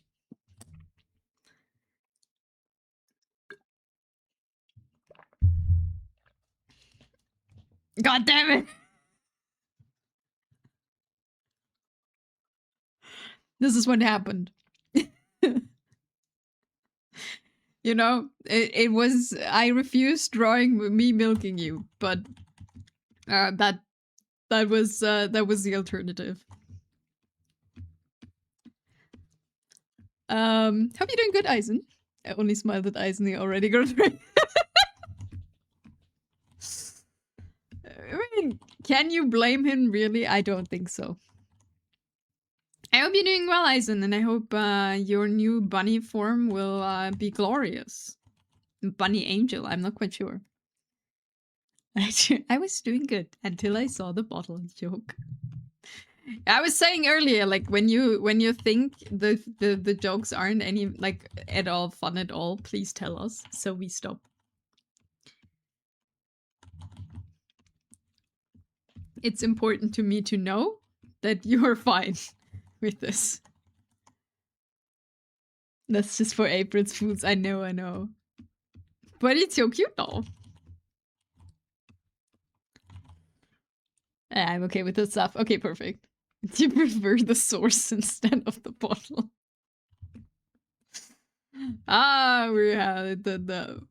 God damn it. This is what happened. You know, it was I refused drawing me milking you, but that was the alternative. Hope you're doing good, Eisen. I only smiled at Eisen. He already got it. I mean, can you blame him? Really, I don't think so. I hope you're doing well, Eisen, and I hope your new bunny form will be glorious. Bunny angel, I'm not quite sure. I was doing good until I saw the bottle joke. I was saying earlier, like when you think the jokes aren't any like at all fun at all, please tell us so we stop. It's important to me to know that you're fine with this. That's just for April's Fools. I know. But it's so cute though. I'm okay with this stuff. Okay, perfect. Do you prefer the source instead of the bottle? Ah, we had the.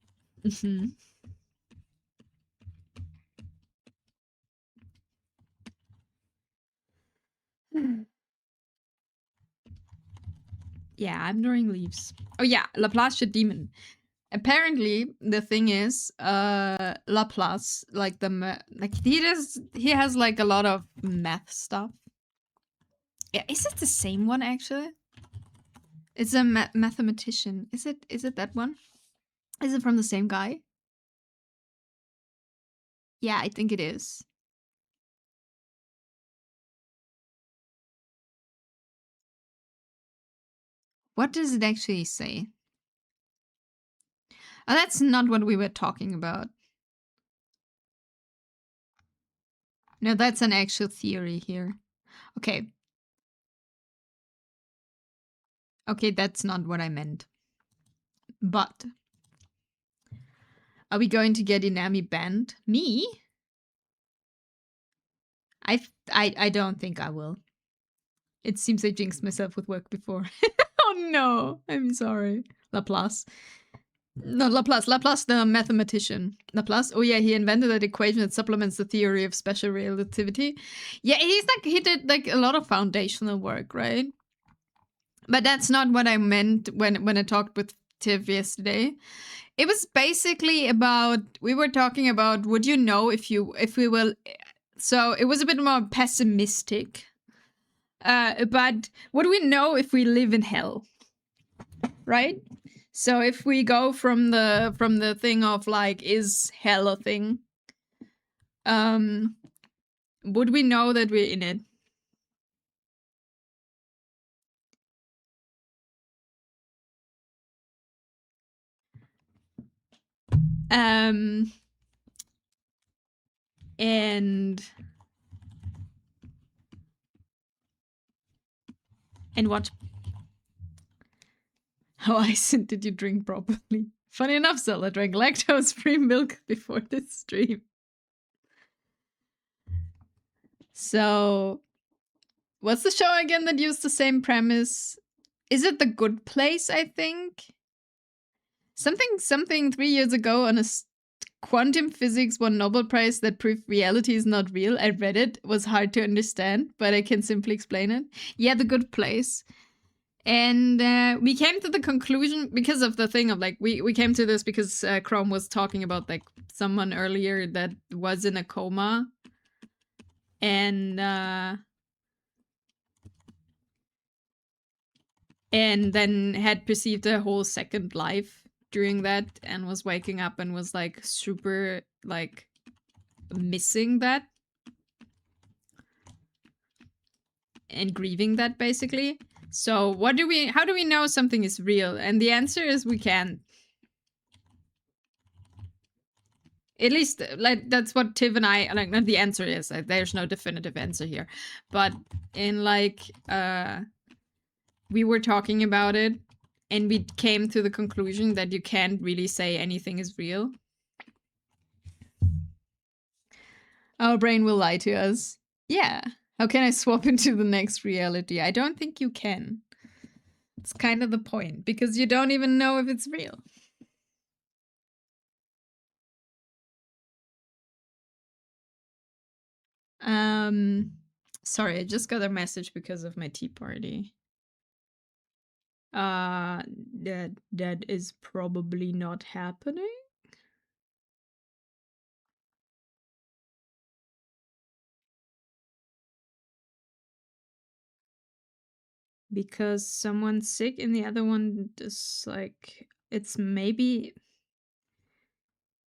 Yeah, I'm drawing leaves. Oh yeah, Laplace demon. Apparently, the thing is, Laplace, like he has like a lot of math stuff. Yeah, is it the same one actually? It's a mathematician. Is it that one? Is it from the same guy? Yeah, I think it is. What does it actually say? Oh, that's not what we were talking about. No, that's an actual theory here. Okay. Okay, that's not what I meant. But are we going to get Inami banned? Me? I don't think I will. It seems I jinxed myself with work before. Oh no, I'm sorry. Laplace. Not Laplace. Laplace, the mathematician. Laplace. Oh yeah, he invented that equation that supplements the theory of special relativity. Yeah, he did like a lot of foundational work, right? But that's not what I meant when I talked with Tiff yesterday. It was basically about we were talking about would you know if we will. So it was a bit more pessimistic. But would we know if we live in hell? Right? So if we go from the thing of like is hell a thing? Would we know that we're in it? And what? How Ison did you drink properly? Funny enough, Zella drank lactose-free milk before this stream. So, what's the show again that used the same premise? Is it The Good Place, I think? Something 3 years ago on a quantum physics won Nobel Prize that proved reality is not real. I read it. It was hard to understand, but I can simply explain it. Yeah, The Good Place. And we came to the conclusion because of the thing of like we came to this because Chrome was talking about like someone earlier that was in a coma and then had perceived a whole second life during that and was waking up and was like super like missing that and grieving that basically. So how do we know something is real? And the answer is we can't. At least like that's what Tiv and I like. Not the answer is like, there's no definitive answer here, but in like we were talking about it and we came to the conclusion that you can't really say anything is real. Our brain will lie to us. Yeah. How can I swap into the next reality? I don't think you can. It's kind of the point because you don't even know if it's real. Sorry, I just got a message because of my tea party. That is probably not happening. Because someone's sick and the other one is like, it's maybe a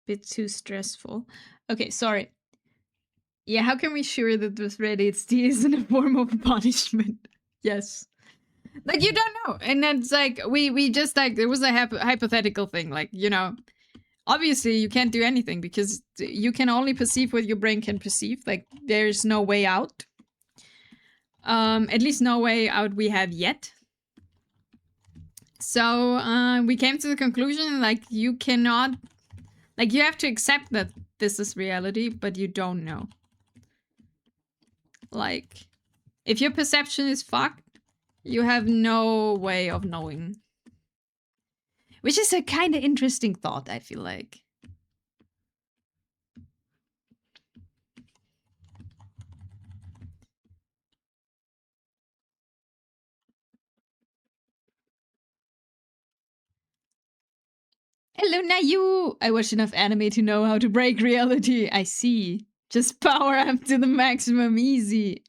bit too stressful. Okay, sorry. Yeah, how can we sure that this red ADHD isn't a form of punishment? Yes. Like, you don't know. And it's like, we just like, there was a hypothetical thing. Like, you know, obviously you can't do anything because you can only perceive what your brain can perceive. Like, there's no way out. At least no way out we have yet. So we came to the conclusion, like, you cannot, like, you have to accept that this is reality, but you don't know. Like, if your perception is fucked, you have no way of knowing. Which is a kind of interesting thought, I feel like. Hello, Nayu! I watch enough anime to know how to break reality. I see. Just power up to the maximum, easy.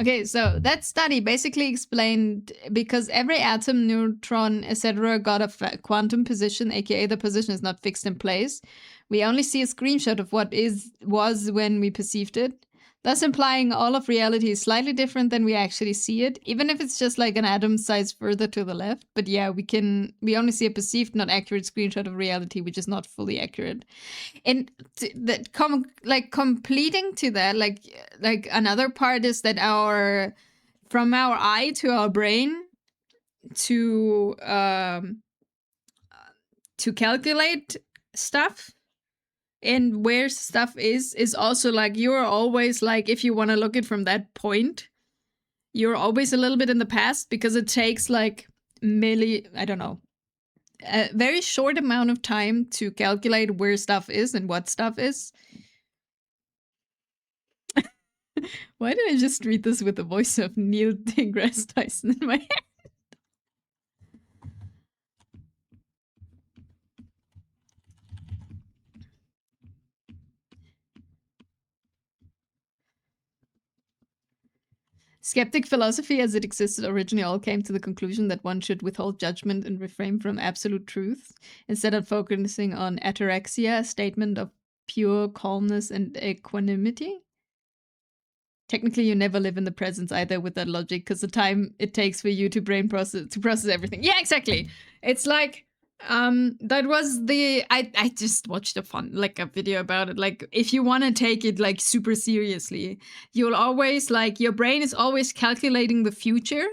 Okay, so that study basically explained because every atom, neutron, etc. got a quantum position, aka the position is not fixed in place. We only see a screenshot of what was when we perceived it, thus implying all of reality is slightly different than we actually see it, even if it's just like an atom size further to the left. But yeah, we only see a perceived, not accurate screenshot of reality, which is not fully accurate. And that completing to that, like another part is that from our eye to our brain to calculate stuff and where stuff is also like, you're always like, if you want to look it from that point, you're always a little bit in the past because it takes like I don't know, a very short amount of time to calculate where stuff is and what stuff is. Why did I just read this with the voice of Neil deGrasse Tyson in my head? Skeptic philosophy as it existed originally all came to the conclusion that one should withhold judgment and refrain from absolute truth, instead of focusing on ataraxia, a statement of pure calmness and equanimity. Technically, you never live in the present either with that logic, because the time it takes for you to process everything. Yeah, exactly. It's like that was I just watched a video about it. Like, if you want to take it like super seriously, you'll always like, your brain is always calculating the future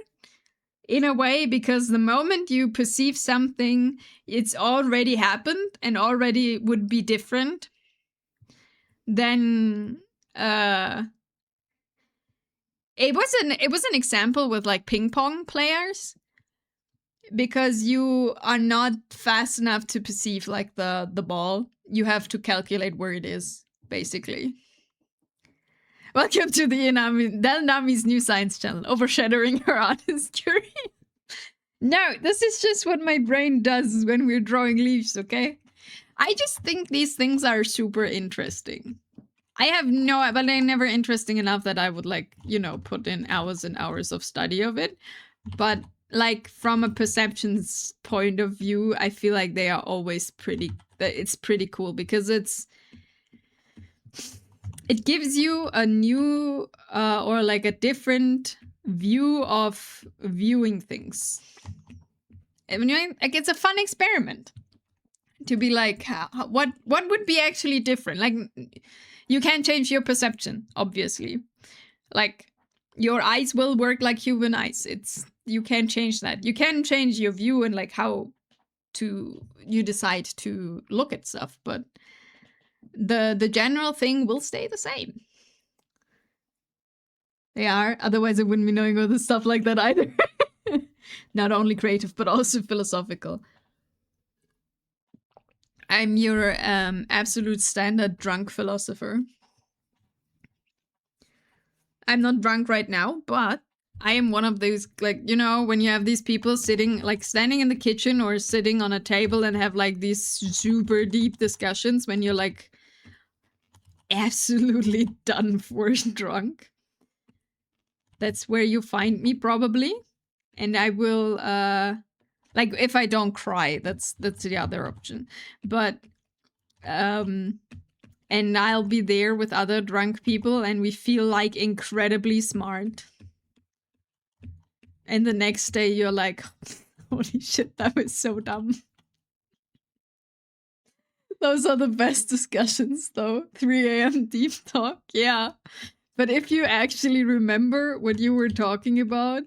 in a way, because the moment you perceive something, it's already happened and already would be different. Then it was an example with like ping pong players, because you are not fast enough to perceive like the ball. You have to calculate where it is, basically. Welcome to the Nami's new science channel, overshadowing her honest journey. No, this is just what my brain does when we're drawing leaves, okay? I just think these things are super interesting. I have no, but they're never interesting enough that I would like, put in hours and hours of study of it. But like from a perceptions point of view, I feel like they are always it's pretty cool because it gives you a new or like a different view of viewing things. And like it's a fun experiment to be like, what would be actually different? Like, you can change your perception, obviously. Like, your eyes will work like human eyes. You can change that. You can change your view and like how you decide to look at stuff, but the general thing will stay the same. They are. Otherwise, I wouldn't be knowing all this stuff like that either. Not only creative, but also philosophical. I'm your absolute standard drunk philosopher. I'm not drunk right now, but I am one of those, like, when you have these people sitting, like, standing in the kitchen or sitting on a table and have, like, these super deep discussions when you're, like, absolutely done for drunk. That's where you find me, probably. And I will, like, if I don't cry, that's the other option. But, and I'll be there with other drunk people and we feel, like, incredibly smart. And the next day you're like, holy shit, that was so dumb. Those are the best discussions, though. 3 a.m. deep talk, yeah. But if you actually remember what you were talking about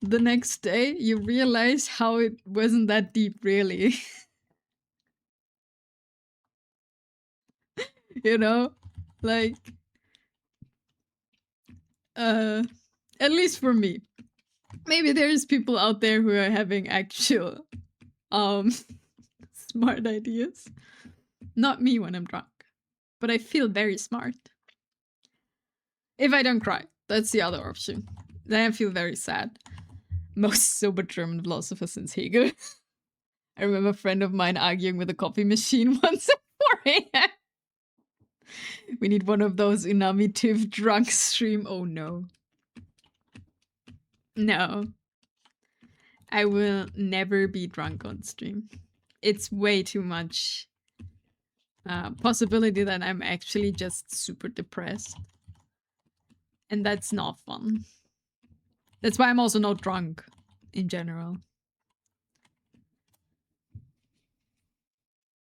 the next day, you realize how it wasn't that deep, really. Like, at least for me. Maybe there's people out there who are having actual, smart ideas. Not me when I'm drunk. But I feel very smart. If I don't cry, that's the other option. Then I feel very sad. Most sober German philosopher since Hegel. I remember a friend of mine arguing with a coffee machine once at 4 a.m. We need one of those innovative drunk stream. Oh no. No. I will never be drunk on stream. It's way too much possibility that I'm actually just super depressed. And that's not fun. That's why I'm also not drunk in general.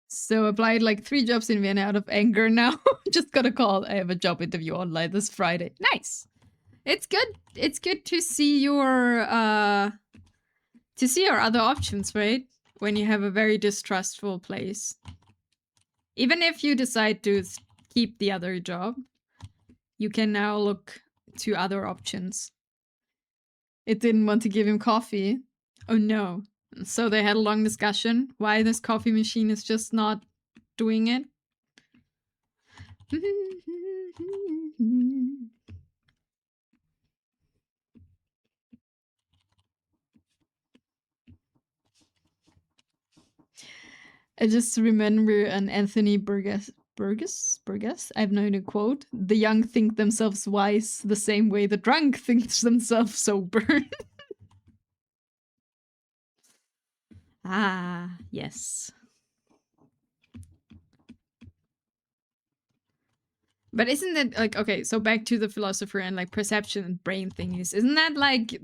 So applied like 3 jobs in Vienna out of anger now. Just got a call. I have a job interview online this Friday. Nice. It's good. It's good to see your other options, right? When you have a very distrustful place. Even if you decide to keep the other job, you can now look to other options. It didn't want to give him coffee. Oh no. So they had a long discussion why this coffee machine is just not doing it. I just remember an Anthony Burgess, I have no idea quote. The young think themselves wise the same way the drunk thinks themselves sober. Ah, yes. But isn't that like, okay, so back to the philosopher and like perception and brain thingies. Isn't that like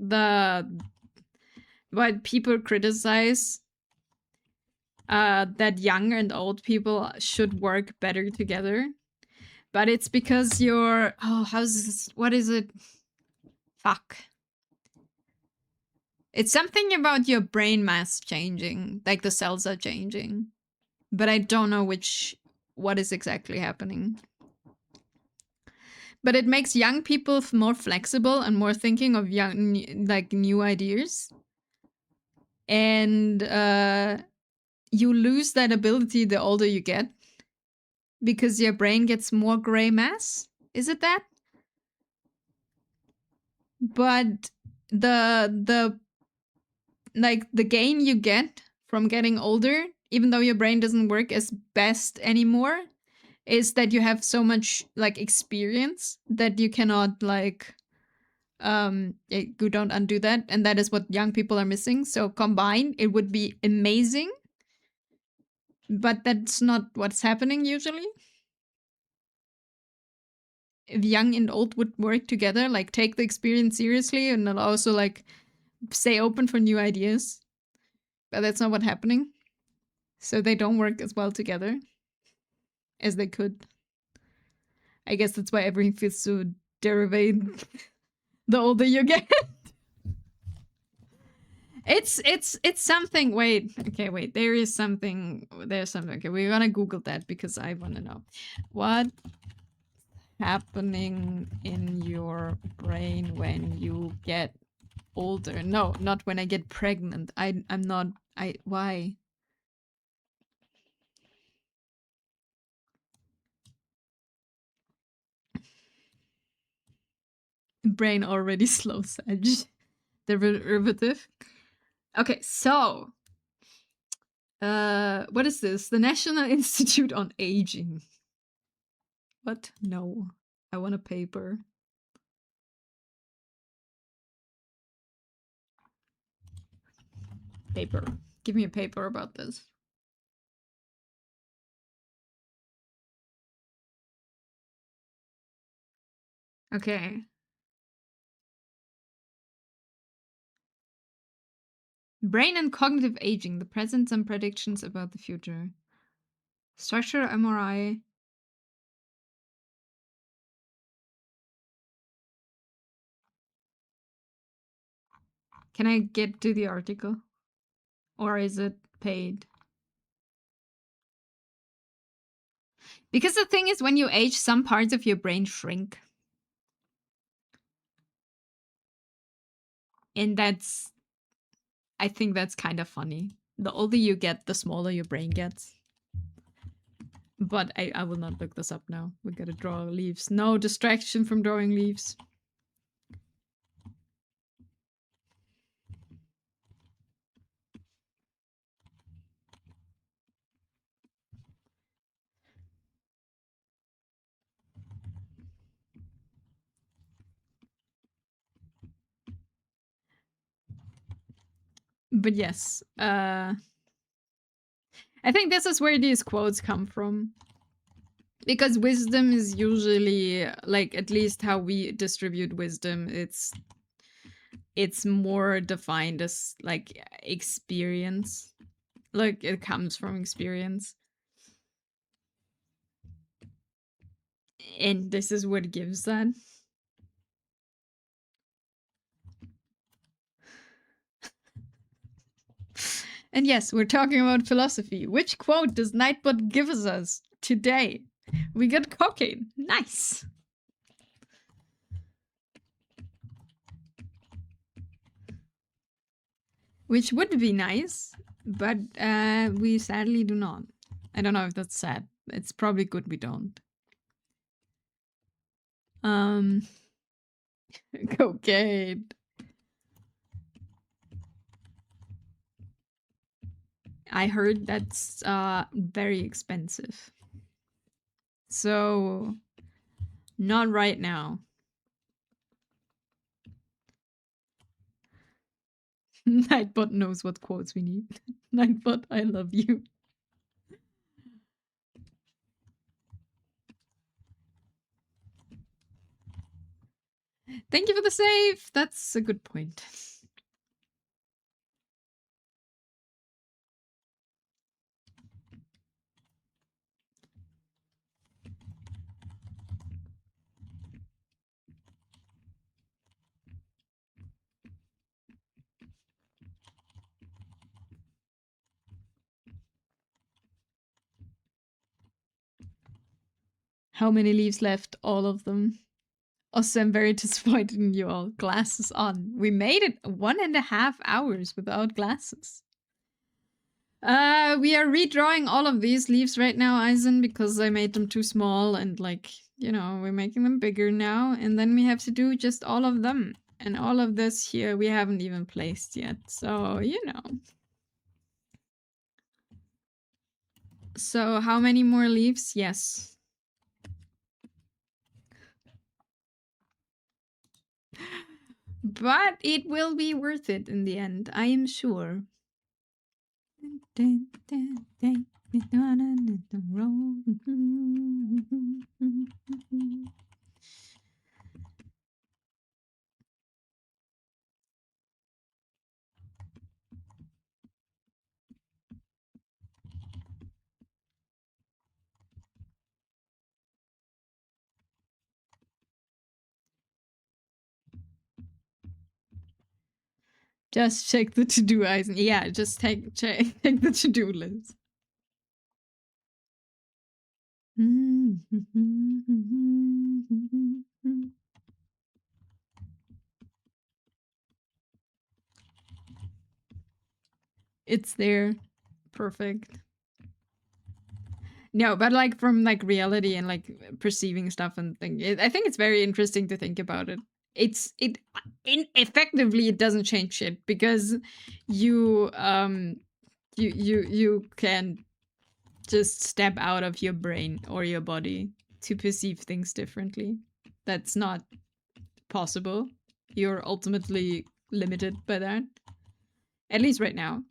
what people criticize? That young and old people should work better together. But it's because what is it? Fuck. It's something about your brain mass changing, like the cells are changing. But I don't know what is exactly happening. But it makes young people more flexible and more thinking of new ideas. And you lose that ability the older you get because your brain gets more gray mass. Is it that? But the like the gain you get from getting older, even though your brain doesn't work as best anymore, is that you have so much like experience that you cannot like you don't undo that, and that is what young people are missing. So combined, it would be amazing, but that's not what's happening usually. If young and old would work together, like take the experience seriously and then also like stay open for new ideas, but that's not what's happening. So they don't work as well together as they could. I guess that's why everything feels so derivative the older you get. It's something. Wait, okay, wait. There's something. Okay, we're gonna Google that because I want to know what happening in your brain when you get older. No, not when I get pregnant. I'm not. Why? Brain already slows edge. Derivative. Okay, so what is this? The National Institute on Aging. What? No. I want a paper. Paper. Give me a paper about this. Okay. Brain and cognitive aging, the present and predictions about the future. Structural MRI. Can I get to the article? Or is it paid? Because the thing is, when you age, some parts of your brain shrink. And I think that's kind of funny. The older you get, the smaller your brain gets. But I will not look this up now. We gotta draw leaves. No distraction from drawing leaves. But yes, I think this is where these quotes come from. Because wisdom is usually, like, at least how we distribute wisdom, it's more defined as like experience. Like it comes from experience. And this is what gives that. And yes, we're talking about philosophy. Which quote does Nightbot give us today? We got cocaine. Nice. Which would be nice, but we sadly do not. I don't know if that's sad. It's probably good we don't. Cocaine. I heard that's very expensive. So, not right now. Nightbot knows what quotes we need. Nightbot, I love you. Thank you for the save. That's a good point. How many leaves left? All of them. Also, I'm very disappointed in you all. Glasses on. We made it 1.5 hours without glasses. We are redrawing all of these leaves right now, Eisen, because I made them too small and like, you know, we're making them bigger now. And then we have to do just all of them. And all of this here we haven't even placed yet. So, you know. So how many more leaves? Yes. But it will be worth it in the end, I am sure. Just check the to-do items. Yeah, just take the to-do list. It's there. Perfect. No, but like from like reality and like perceiving stuff and I think it's very interesting to think about it. Effectively it doesn't change shit because you can just step out of your brain or your body to perceive things differently. That's not possible. You're ultimately limited by that. At least right now.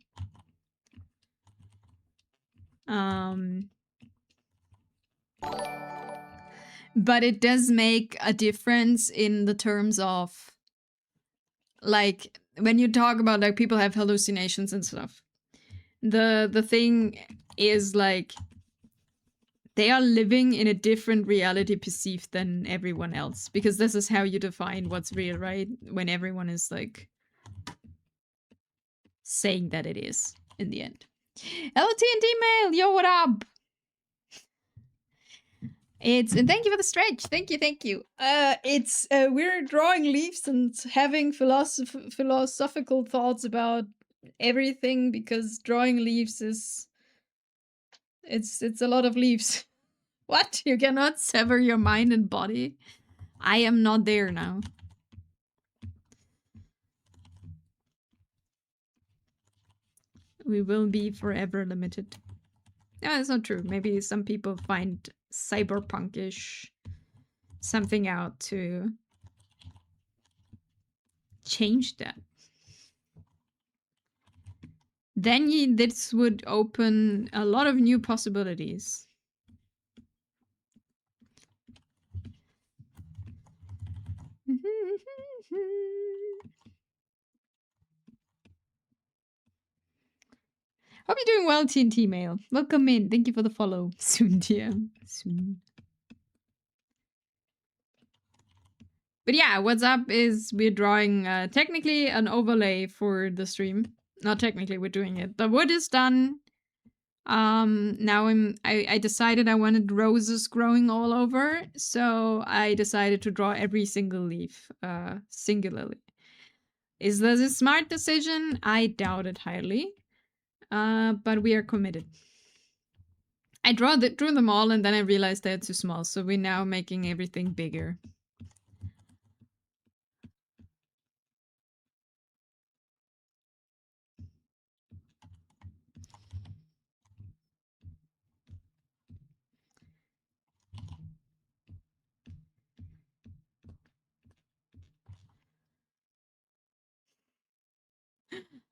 But it does make a difference in the terms of like when you talk about like people have hallucinations and stuff. The thing is like they are living in a different reality perceived than everyone else because this is how you define what's real, right? When everyone is like saying that it is in the end. LTND mail, yo, what up? And thank you for the stretch. Thank you. It's we're drawing leaves and having philosophical thoughts about everything because drawing leaves is it's a lot of leaves. What? You cannot sever your mind and body? I am not there now. We will be forever limited. No, that's not true. Maybe some people find cyberpunkish something out to change that. Then this would open a lot of new possibilities. Hope you're doing well, TNT Mail. Welcome in. Thank you for the follow. Soon, DM. Soon. But yeah, what's up is we're drawing technically an overlay for the stream. Not technically, we're doing it. The wood is done. Now I decided I wanted roses growing all over, so I decided to draw every single leaf singularly. Is this a smart decision? I doubt it highly. But we are committed. I drew them all and then I realized they're too small, so we're now making everything bigger.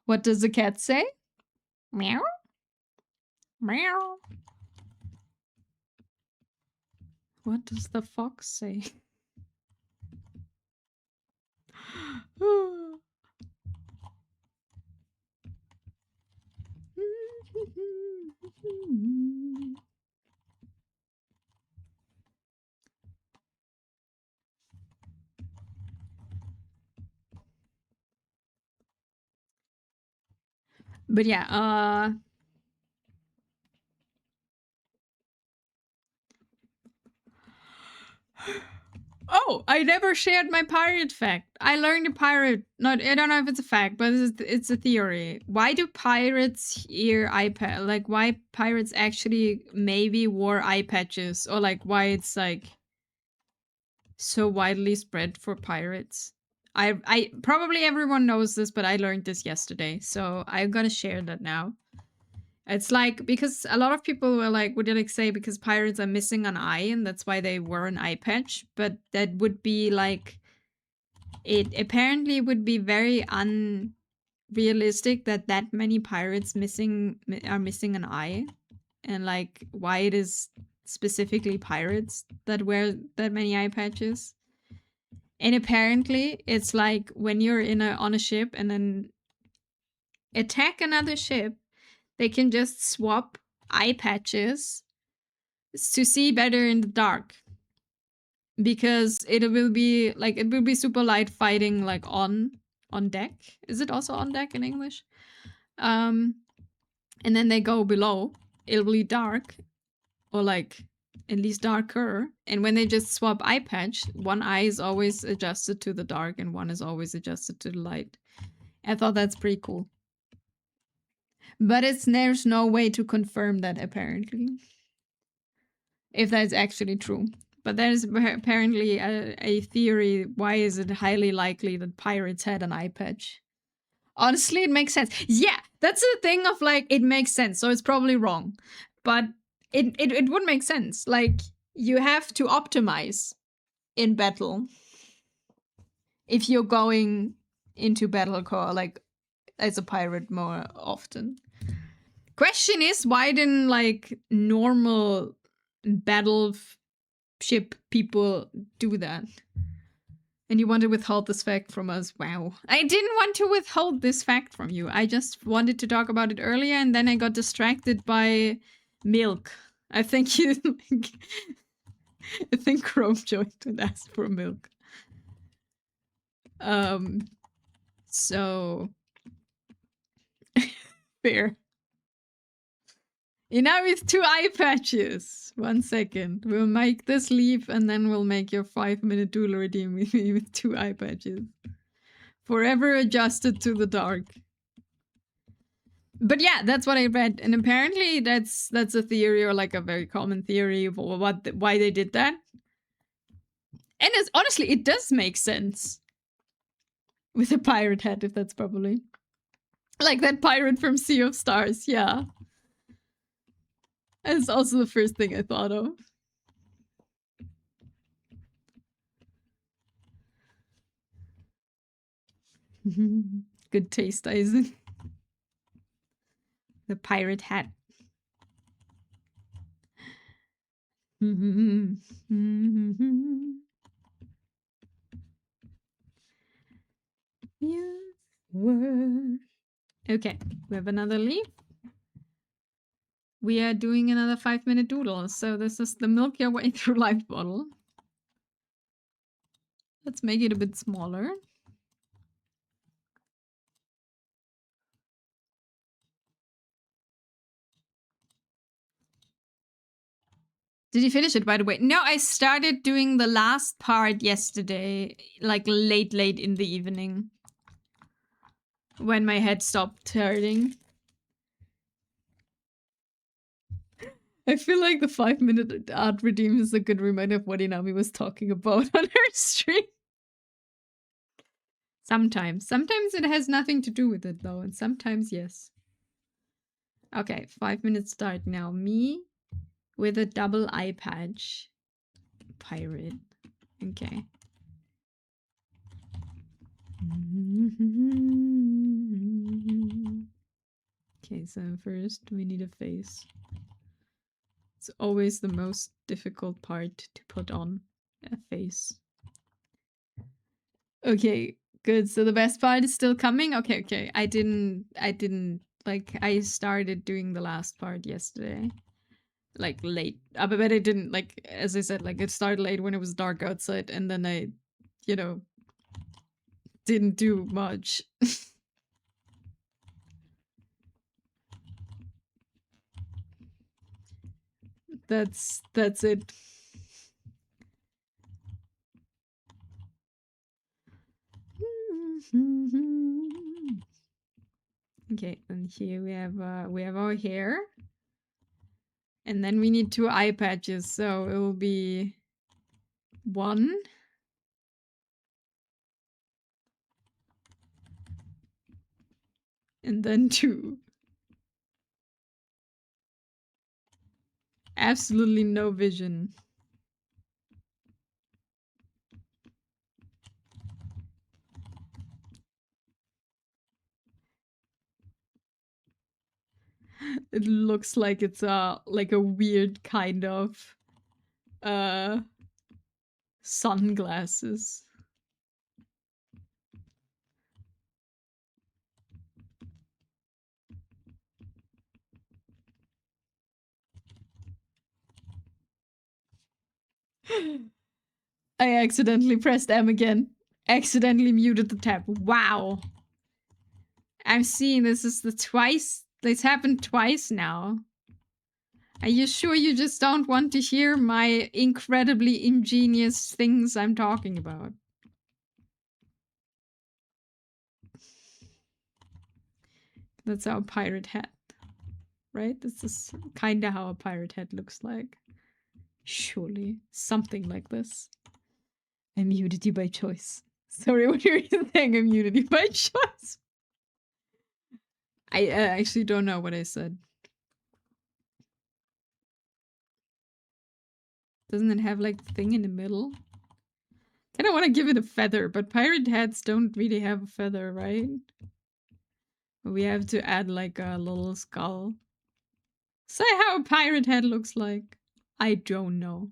What does the cat say? Meow? Meow. What does the fox say? But yeah, oh, I never shared my pirate fact. I learned a pirate. Not, I don't know if it's a fact, but it's a theory. Why do pirates hear eye patch? Like, why pirates actually maybe wore eye patches, or like why it's like so widely spread for pirates? I probably everyone knows this, but I learned this yesterday, so I'm gonna share that now. It's like because a lot of people were like, would you like say because pirates are missing an eye and that's why they wear an eye patch? But that would be like it apparently would be very unrealistic that many pirates are missing an eye, and like why it is specifically pirates that wear that many eye patches. And apparently, it's like when you're on a ship and then attack another ship, they can just swap eye patches to see better in the dark. Because it will be super light fighting like on deck. Is it also on deck in English? Um, and then they go below. It'll be dark, or like at least darker. And when they just swap eye patch, one eye is always adjusted to the dark and one is always adjusted to the light. I thought that's pretty cool. But there's no way to confirm that apparently. If that's actually true. But there's apparently a theory. Why is it highly likely that pirates had an eye patch? Honestly, it makes sense. Yeah, that's the thing of like, it makes sense. So it's probably wrong. But it would make sense. Like, you have to optimize in battle if you're going into battle core, like, as a pirate more often. Question is, why didn't, like, normal battleship people do that? And you want to withhold this fact from us? Wow. I didn't want to withhold this fact from you. I just wanted to talk about it earlier, and then I got distracted by milk. I think you... I think Chrome joined and asked for milk. So... Fair. You know, with 2 eye patches. 1 second. We'll make this leaf and then we'll make your 5-minute doodle redeem with me with 2 eye patches. Forever adjusted to the dark. But yeah, that's what I read. And apparently that's a theory, or like a very common theory of why they did that. And honestly, it does make sense. With a pirate hat, if that's probably. Like that pirate from Sea of Stars, yeah. That's also the first thing I thought of. Good taste, Isaac. The pirate hat. You were. Okay, we have another leaf. We are doing another 5-minute doodle. So this is the milk your way through life bottle. Let's make it a bit smaller. Did you finish it, by the way? No, I started doing the last part yesterday, like late in the evening. When my head stopped hurting. I feel like the 5-minute art redeem is a good reminder of what Inami was talking about on her stream. Sometimes. Sometimes it has nothing to do with it, though, and sometimes yes. Okay, 5 minutes start now. Me with a double eye patch. Pirate. Okay. Okay, so first we need a face. It's always the most difficult part to put on a face. Okay, good. So the best part is still coming? Okay. I didn't like, I started doing the last part yesterday. Like late. But I didn't, like, as I said, like it started late when it was dark outside, and then I, you know, didn't do much. That's it. Okay, and here we have our hair. And then we need 2 eye patches, so it will be 1 And then 2. Absolutely no vision. It looks like it's like a weird kind of sunglasses. I accidentally pressed M again. Accidentally muted the tab. Wow. I'm seeing this is the twice. This happened twice now. Are you sure you just don't want to hear my incredibly ingenious things I'm talking about? That's our pirate hat, right? This is kind of how a pirate hat looks like. Surely. Something like this. I muted you by choice. Sorry, what are you saying? I muted you by choice. I actually don't know what I said. Doesn't it have like the thing in the middle? I don't want to give it a feather, but pirate hats don't really have a feather, right? We have to add like a little skull. Say how a pirate hat looks like. I don't know.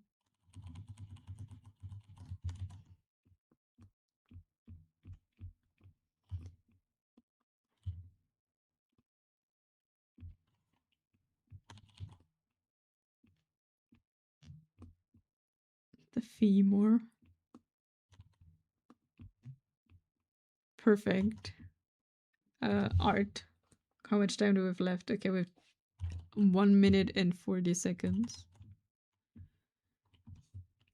The femur. Perfect. Art. How much time do we have left? Okay, we have 1 minute and 40 seconds.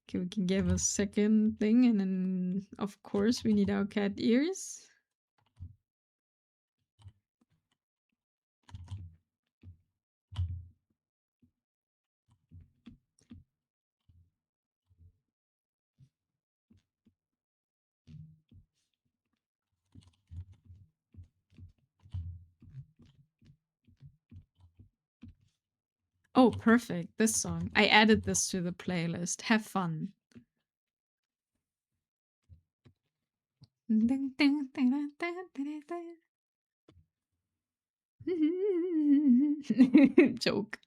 Okay, we can give a second thing, and then of course we need our cat ears. Oh, perfect. This song. I added this to the playlist. Have fun. Joke.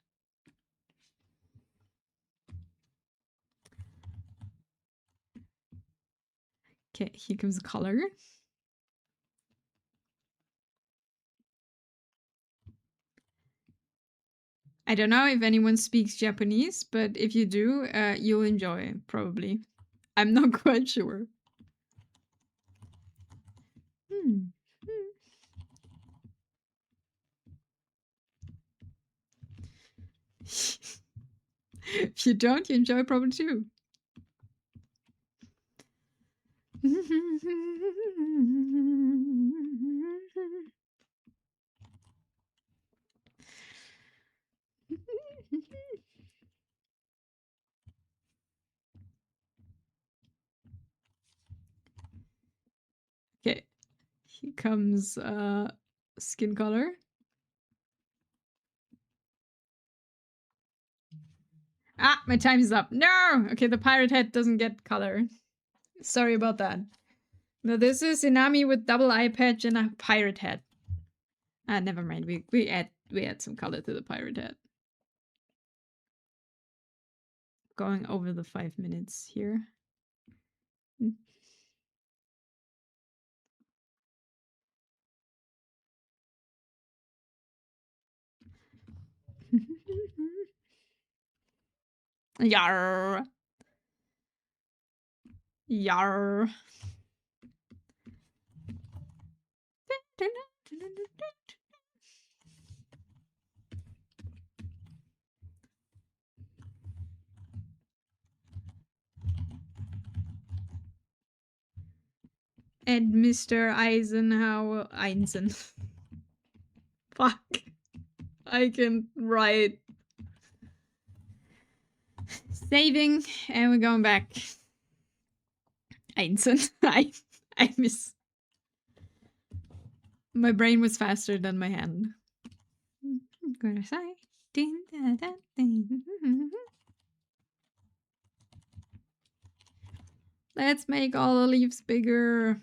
Okay, here comes the color. I don't know if anyone speaks Japanese, but if you do, you'll enjoy, probably. I'm not quite sure. If you don't, you enjoy probably too. Okay, here comes skin color. Ah, my time is up. No! Okay, the pirate hat doesn't get color. Sorry about that. No, this is Inami with double eye patch and a pirate hat. Ah, never mind. We add some color to the pirate hat. Going over the 5 minutes here. Yar. Yar. And Mr. Eisenhower Einsen. Fuck. I can write. Saving, and we're going back. Einsen. I miss. My brain was faster than my hand. Gonna say. Let's make all the leaves bigger.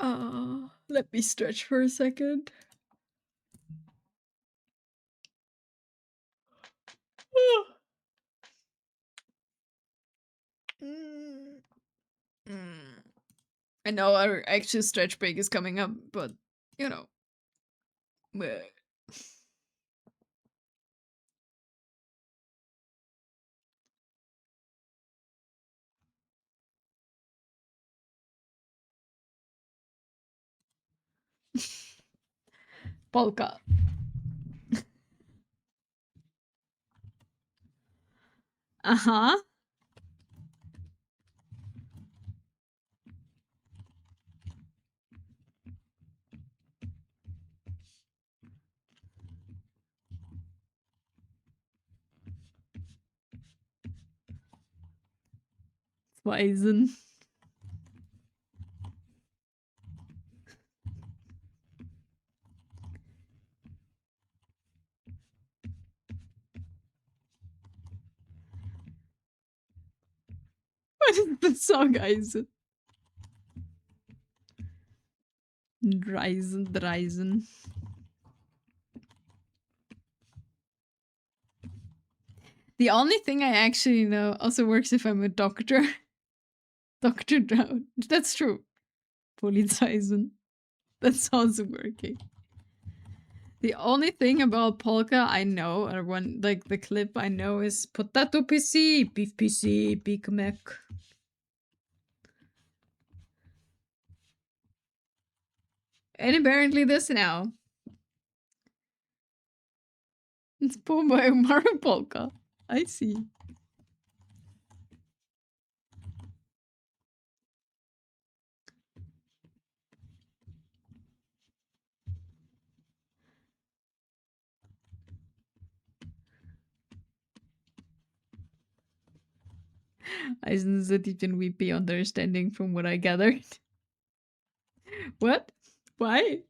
Oh, let me stretch for a second. I know our actual stretch break is coming up, but you know. Bleh. Polka. Uh-huh. Weisen. What is the song, Eisen? Dreisen. The only thing I actually know also works if I'm a doctor. Dr. Drown. That's true. Polizeisen. That's also working. The only thing about polka I know, or one like the clip I know, is potato PC, beef PC, Big Mac. And apparently this now. It's poem by Mario Polka. I see. Eisen is a deep and weepy understanding from what I gathered. What? Why?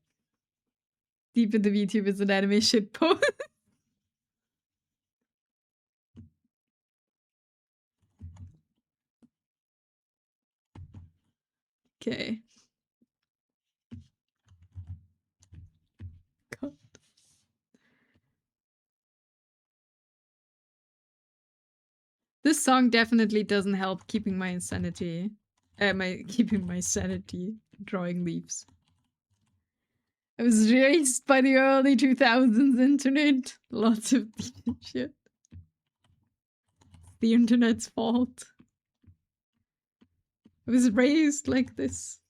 Deep in the VTube is an anime shitpost. Okay. God. This song definitely doesn't help keeping my insanity. Keeping my sanity drawing leaves. I was raised by the early 2000s internet. Lots of shit. The internet's fault. I was raised like this.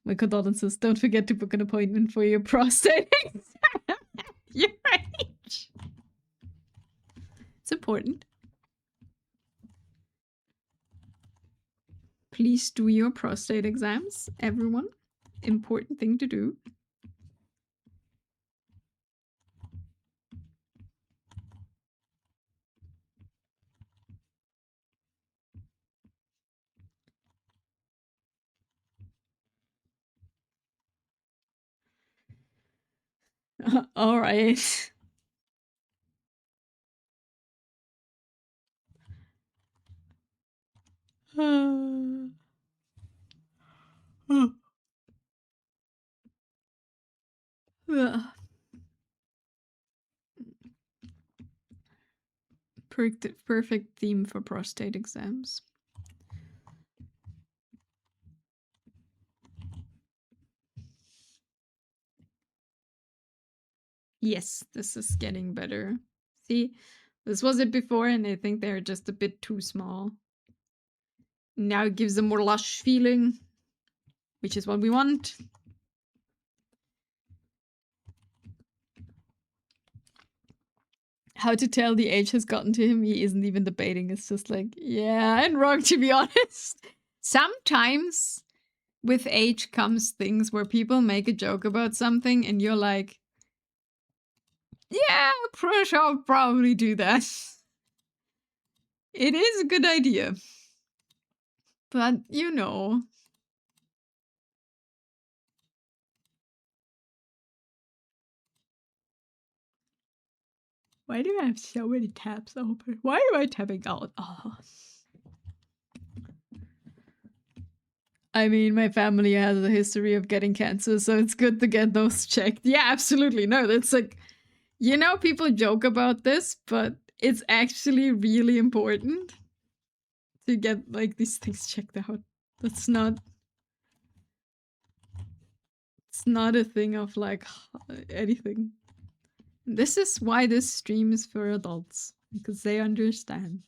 My condolences. Don't forget to book an appointment for your prostate exam at your age. It's important. Please do your prostate exams, everyone. Important thing to do. All right. Perfect theme for prostate exams. Yes, this is getting better. See, this was it before, and I think they're just a bit too small. Now it gives a more lush feeling, which is what we want. how to tell the age has gotten to him. He isn't even debating. It's just like, yeah, and wrong, to be honest. Sometimes with age comes things where people make a joke about something and you're like, yeah, I'll probably do that. It is a good idea. But, you know. Why do I have so many tabs open? Why am I tapping out? Oh. I mean, my family has a history of getting cancer, so it's good to get those checked. Yeah, absolutely. No, that's like, you know, people joke about this, but it's actually really important to get like these things checked out. That's not, it's not a thing of like anything. This is why this stream is for adults, because they understand.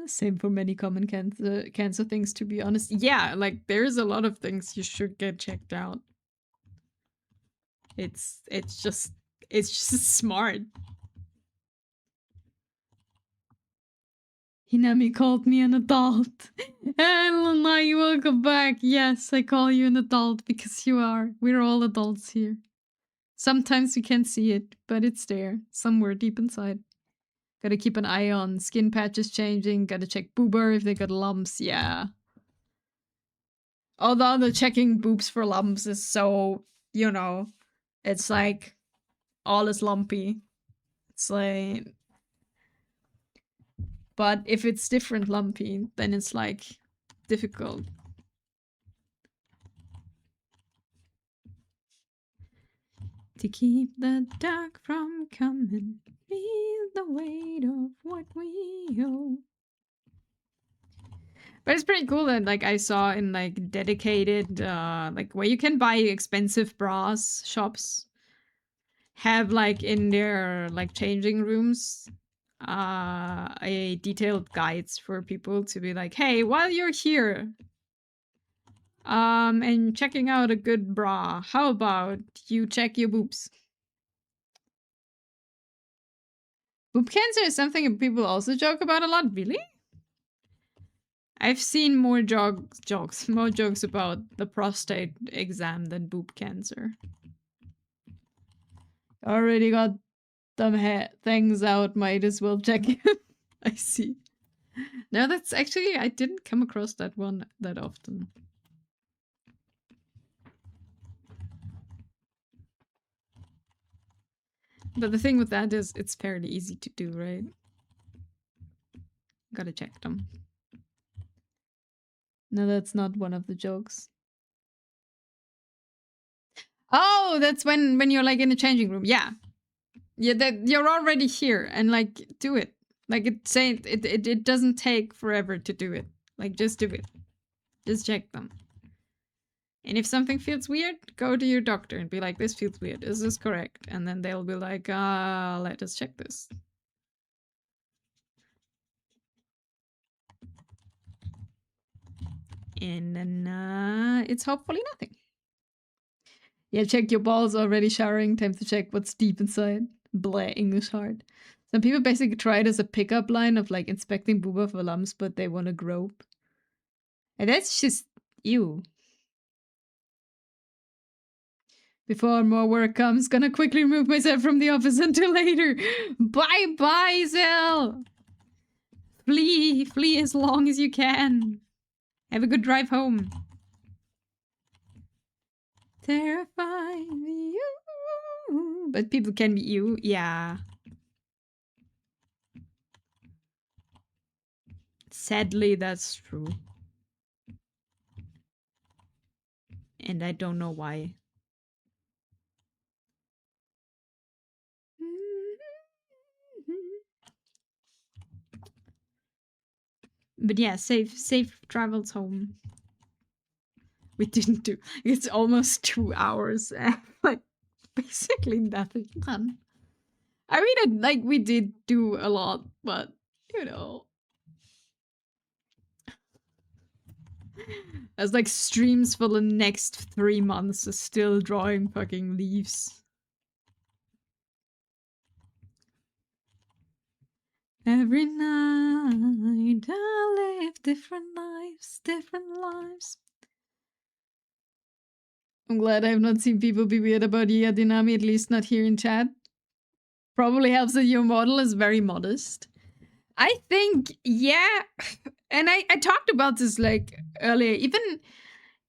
Same for many common cancer things, to be honest. Yeah, like there's a lot of things you should get checked out. It's just smart. Hinami called me an adult. And Lanai, welcome back. Yes, I call you an adult because you are. We're all adults here. Sometimes we can't see it, but it's there, somewhere deep inside. Gotta keep an eye on skin patches changing, gotta check boober if they got lumps, yeah. Although the checking boobs for lumps is so, you know, it's like all is lumpy. It's like, but if it's different lumpy, then it's like difficult. To keep the dark from coming, feel the weight of what we owe. But it's pretty cool that like I saw in like dedicated like where you can buy expensive bras shops have like in their like changing rooms a detailed guides for people to be like, hey, while you're here and checking out a good bra, how about you check your boobs? Boob cancer is something people also joke about a lot, really? I've seen more more jokes about the prostate exam than boob cancer. Already got them things out, might as well check it. I see. No, that's actually, I didn't come across that one that often. But the thing with that is it's fairly easy to do, right? Gotta check them. No, that's not one of the jokes. Oh, that's when you're like in the changing room. Yeah. Yeah, that you're already here and like do it. Like it doesn't take forever to do it. Like just do it. Just check them. And if something feels weird, go to your doctor and be like, this feels weird. Is this correct? And then they'll be like, let us check this. And then it's hopefully nothing. Yeah, check your balls already showering. Time to check what's deep inside. Blah, English hard. Some people basically try it as a pickup line of like inspecting booba for lumps, but they want to grope. And that's just ew. Before more work comes, gonna quickly remove myself from the office until later. Bye bye, Zell. Flee as long as you can. Have a good drive home. Terrifying you. But people can be you, yeah. Sadly, that's true. And I don't know why. But yeah, safe travels home. We didn't do. It's almost 2 hours. Like basically nothing done. I mean, like we did do a lot, but you know, as like streams for the next 3 months is still drawing fucking leaves. Every night I live different lives, different lives. I'm glad I've not seen people be weird about Yadinami, at least not here in chat. Probably helps that your model is very modest. I think, yeah. And I talked about this like earlier,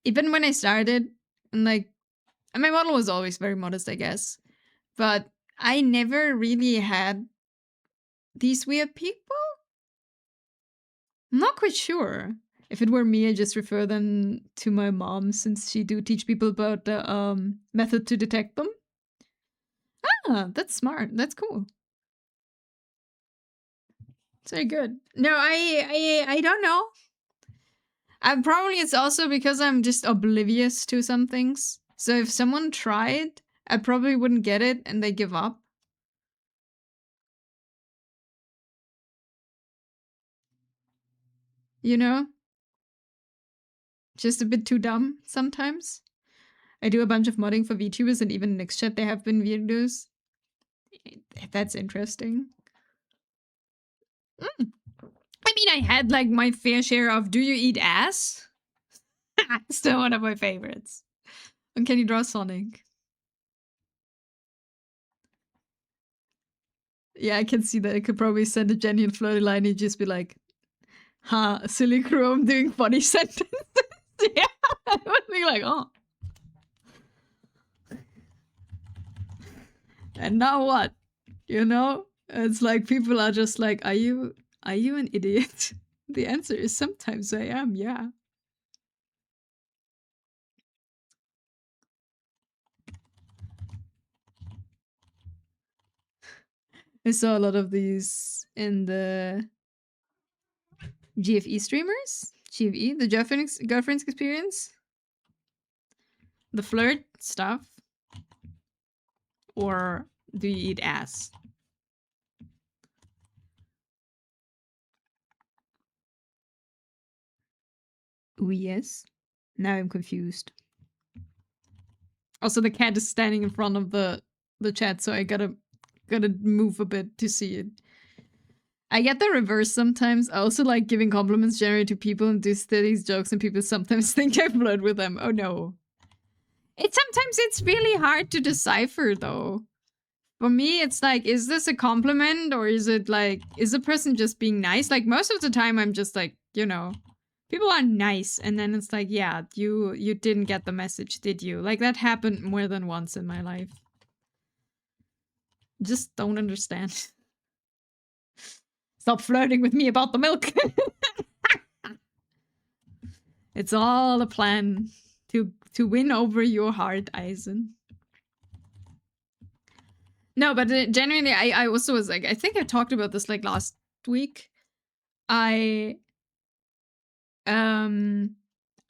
even when I started, and like my model was always very modest, I guess. But I never really had these weird people. I'm not quite sure. If it were me, I just refer them to my mom since she do teach people about the method to detect them. Ah, that's smart. That's cool. It's very good. No, I don't know. I'm probably it's also because I'm just oblivious to some things. So if someone tried, I probably wouldn't get it and they give up. You know? Just a bit too dumb sometimes. I do a bunch of modding for VTubers and even next chat there have been videos. That's interesting. Mm. I mean, I had like my fair share of do you eat ass? Still one of my favorites. And can you draw Sonic? Yeah, I can see that. I could probably send a genuine flirty line and just be like, ha, silly Chrome doing funny sentences. Yeah, I would be like, oh. And now what? You know? It's like people are just like, are you an idiot? The answer is sometimes I am, yeah. I saw a lot of these in the GFE streamers. GFE, the girlfriend's experience. The flirt stuff. Or do you eat ass? Oh, yes. Now I'm confused. Also, the cat is standing in front of the chat, so I gotta move a bit to see it. I get the reverse sometimes. I also like giving compliments generally to people and do these jokes, and people sometimes think I flirt with them. Oh no. Sometimes it's really hard to decipher though. For me, it's like, is this a compliment or is it like, is the person just being nice? Like most of the time, I'm just like, you know, people are nice, and then it's like, yeah, you didn't get the message, did you? Like that happened more than once in my life. Just don't understand. Stop flirting with me about the milk. It's all a plan to win over your heart, Eisen. No, but genuinely, I also was like, I think I talked about this like last week. I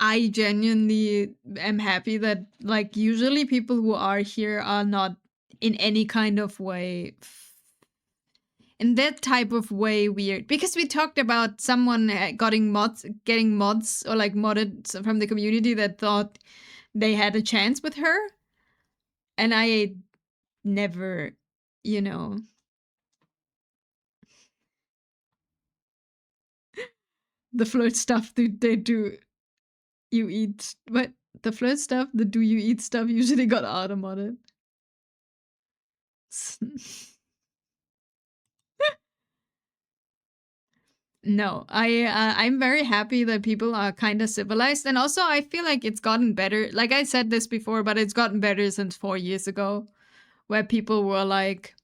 genuinely am happy that like usually people who are here are not in any kind of way in that type of way weird, because we talked about someone getting mods or like modded from the community that thought they had a chance with her, and I never, you know, the flirt stuff they do you eat, but the flirt stuff, the do you eat stuff usually got auto modded. No, I'm very happy that people are kind of civilized, and also I feel like it's gotten better. Like I said this before, but it's gotten better since 4 years ago, where people were like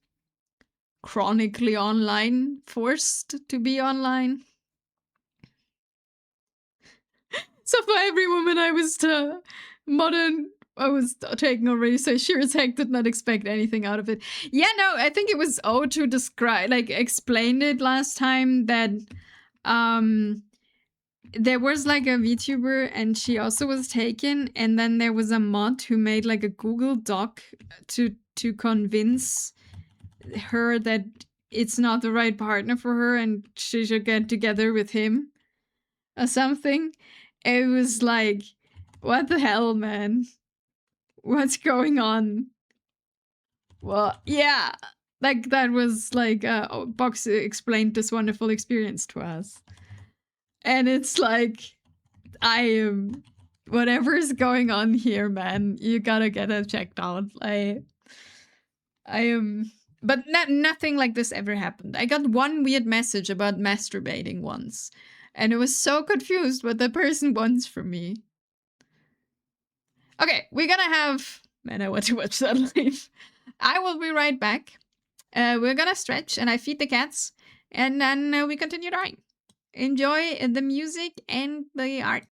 chronically online, forced to be online. So for every woman I was I was taking already, so sure as heck did not expect anything out of it. Yeah, no, I think it was O to describe, like, explained it last time that there was like a VTuber and she also was taken, and then there was a mod who made like a Google Doc to convince her that it's not the right partner for her and she should get together with him or something. It was like, what the hell, man? What's going on? Well, yeah, like that was like Box explained this wonderful experience to us, and it's like I am whatever is going on here, man. You gotta get it checked out. I am, but nothing like this ever happened. I got one weird message about masturbating once, and I was so confused what the person wants from me. Okay, we're gonna have. Man, I want to watch that live. I will be right back. We're gonna stretch, and I feed the cats, and then we continue drawing. Enjoy the music and the art.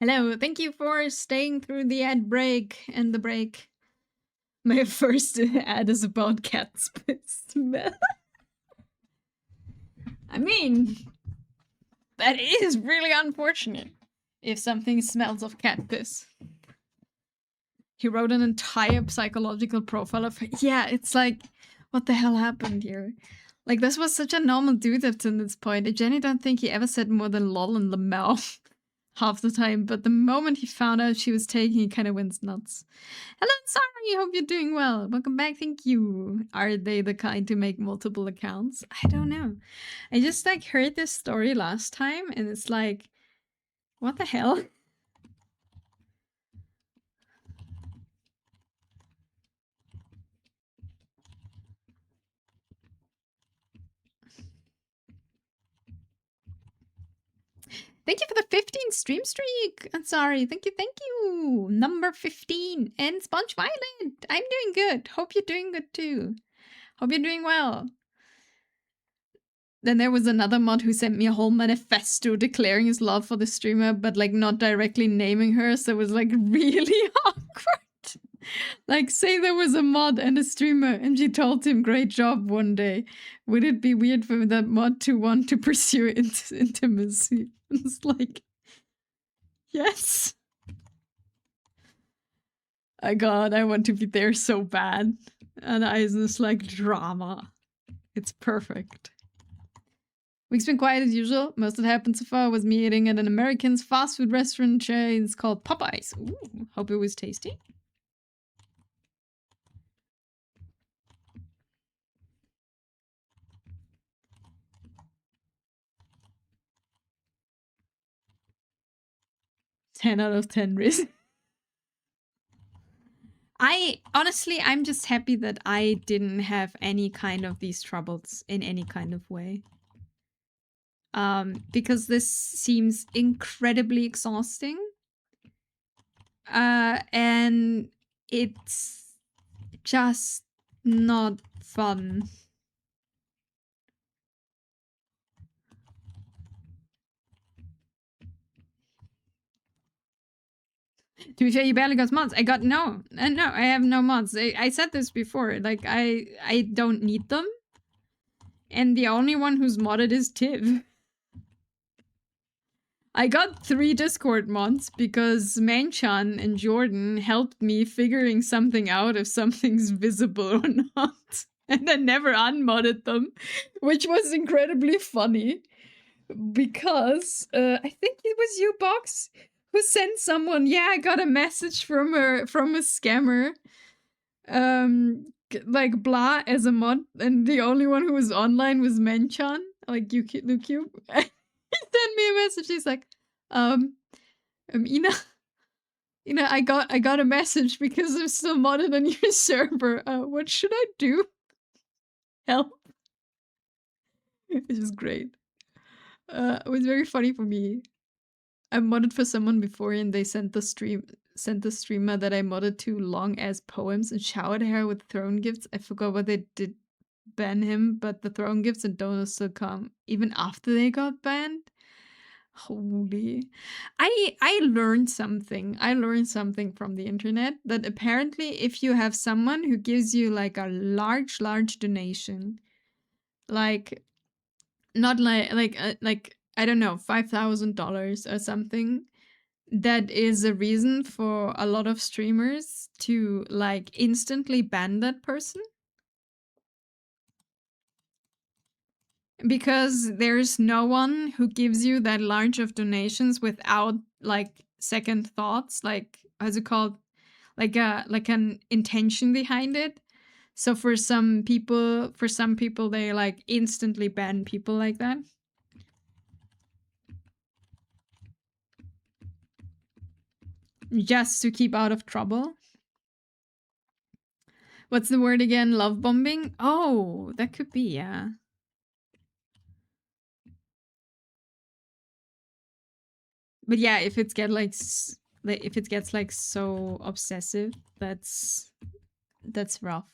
Hello, thank you for staying through the ad break and the break. My first ad is about cat smell. I mean, that is really unfortunate if something smells of cat piss. He wrote an entire psychological profile of her. Yeah, it's like, what the hell happened here? Like, this was such a normal dude up to this point. I genuinely don't think he ever said more than lol in the mouth half the time, but the moment he found out she was taking, he kind of went nuts. Hello, sorry, hope you're doing well. Welcome back, thank you. Are they the kind to make multiple accounts? I don't know. I just like heard this story last time, and it's like, what the hell? Thank you for the 15 stream streak. I'm sorry. Thank you. Number 15. And Sponge Violet. I'm doing good. Hope you're doing good too. Hope you're doing well. Then there was another mod who sent me a whole manifesto declaring his love for the streamer, but like not directly naming her, so it was like really awkward. Like, say there was a mod and a streamer, and she told him, great job one day. Would it be weird for that mod to want to pursue intimacy? It's like, yes. Oh god, I want to be there so bad. And I just like drama. It's perfect. Week's been quiet as usual. Most that happened so far was me eating at an American's fast food restaurant chain. It's called Popeyes. Ooh, hope it was tasty. Ten out of 10 risk. I'm just happy that I didn't have any kind of these troubles in any kind of way. Because this seems incredibly exhausting. And it's just not fun. To be fair, you barely got mods. I got no, I have no mods. I said this before. Like I don't need them, and the only one who's modded is Tiv. I got 3 Discord mods because Manchan and Jordan helped me figuring something out if something's visible or not, and I never unmodded them, which was incredibly funny because I think it was you, Box, who sent someone, yeah, I got a message from a scammer, like blah as a mod, and the only one who was online was Menchan, like Luke. He sent me a message. He's like, Ina, I got a message because I'm still modded on your server. What should I do? Help. Which is great. It was very funny for me. I modded for someone before, and they sent the streamer that I modded to long ass poems and showered her with throne gifts. I forgot what they did ban him, but the throne gifts and donuts still come even after they got banned. Holy. I learned something. I learned something from the internet that apparently if you have someone who gives you like a large donation, like not like I don't know, $5,000 or something, that is a reason for a lot of streamers to like instantly ban that person. Because there's no one who gives you that large of donations without like second thoughts, like how's it called? Like an intention behind it. So for some people they like instantly ban people like that. Just to keep out of trouble. What's the word again? Love bombing? Oh, that could be, yeah. But yeah, if it gets like so obsessive, that's rough.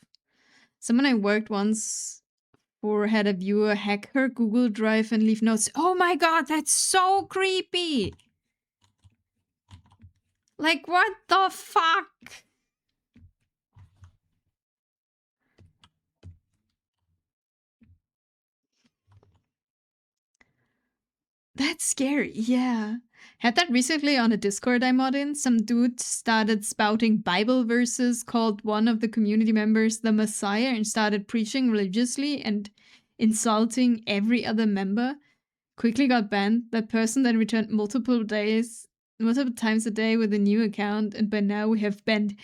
Someone I worked once for had a viewer hack her Google Drive and leave notes. Oh my god, that's so creepy! Like, what the fuck? That's scary. Yeah. Had that recently on a Discord I'm mod in. Some dude started spouting Bible verses, called one of the community members the Messiah, and started preaching religiously and insulting every other member. Quickly got banned. That person then returned multiple times a day with a new account, and by now we have banned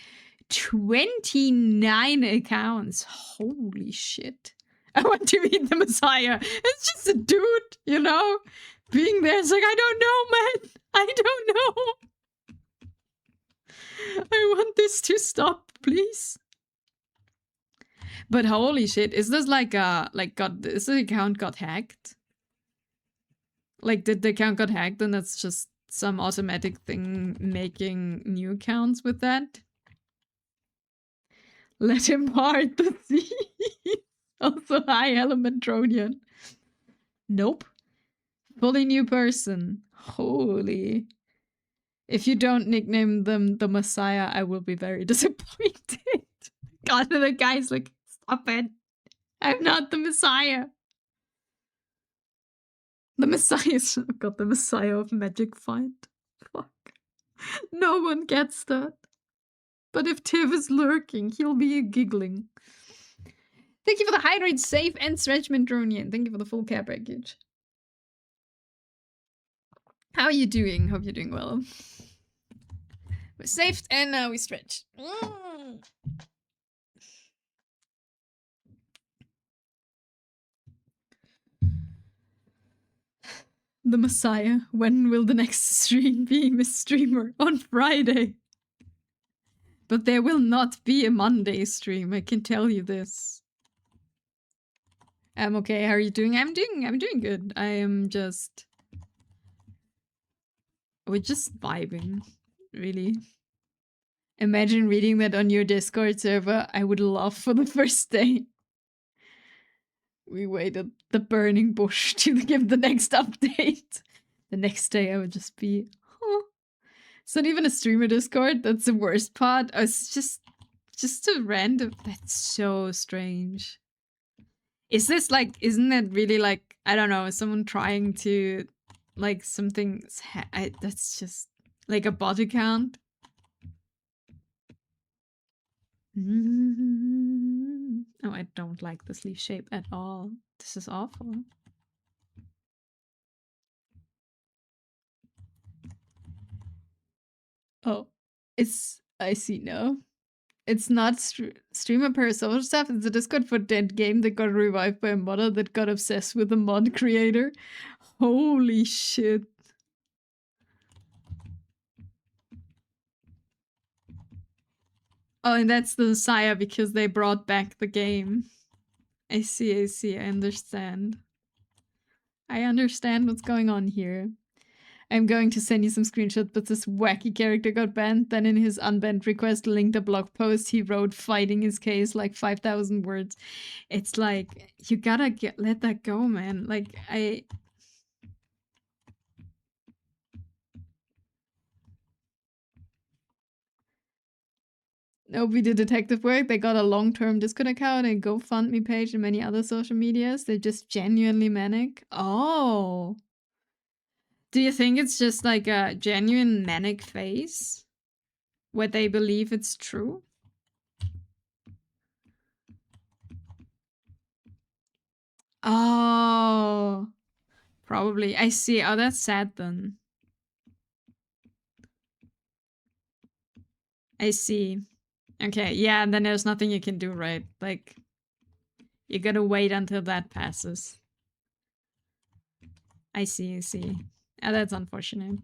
29 accounts. Holy shit. I want to meet the Messiah. It's just a dude, you know? Being there, it's like, I don't know, man. I don't know. I want this to stop, please. But holy shit, is this like is the account got hacked? Like, did the account got hacked and that's just some automatic thing making new accounts with that? Let him part the sea. Also, hi, Elementronian. Nope. Fully new person. Holy. If you don't nickname them the Messiah, I will be very disappointed. God, the guy's like, stop it. I'm not the Messiah. The Messiah is, oh God, the Messiah of Magic Find. Fuck. No one gets that. But if Tiv is lurking, he'll be giggling. Thank you for the hydrate, safe, and stretch, Mendronian. Thank you for the full care package. How are you doing? Hope you're doing well. We're saved and now we stretch. The Messiah. When will the next stream be, Miss Streamer? On Friday. But there will not be a Monday stream, I can tell you this. I'm okay. How are you doing? I'm doing good. I am just... We're just vibing, really. Imagine reading that on your Discord server. I would love for the first day. We waited the burning bush to give the next update. The next day I would just be, huh. It's not even a streamer Discord. That's the worst part. It's just a random. That's so strange. Is this like, isn't it really like, I don't know, someone trying to, like, something, that's just like a bot account? Oh, I don't like the sleeve shape at all. This is awful. Oh, I see now. It's not streamer per social stuff. It's a Discord for dead game that got revived by a modder that got obsessed with the mod creator. Holy shit. Oh, and that's the Messiah because they brought back the game. I see, I understand. I understand what's going on here. I'm going to send you some screenshots, but this wacky character got banned. Then in his unbanned request linked a blog post he wrote fighting his case, like 5,000 words. It's like, you gotta let that go, man. Like, we did detective work. They got a long-term Discord account, a GoFundMe page, and many other social medias. They're just genuinely manic. Oh. Do you think it's just like a genuine manic phase? Where they believe it's true? Oh. Probably. I see. Oh, that's sad then. I see. Okay, yeah, and then there's nothing you can do, right? Like, you gotta wait until that passes. I see. Oh, that's unfortunate.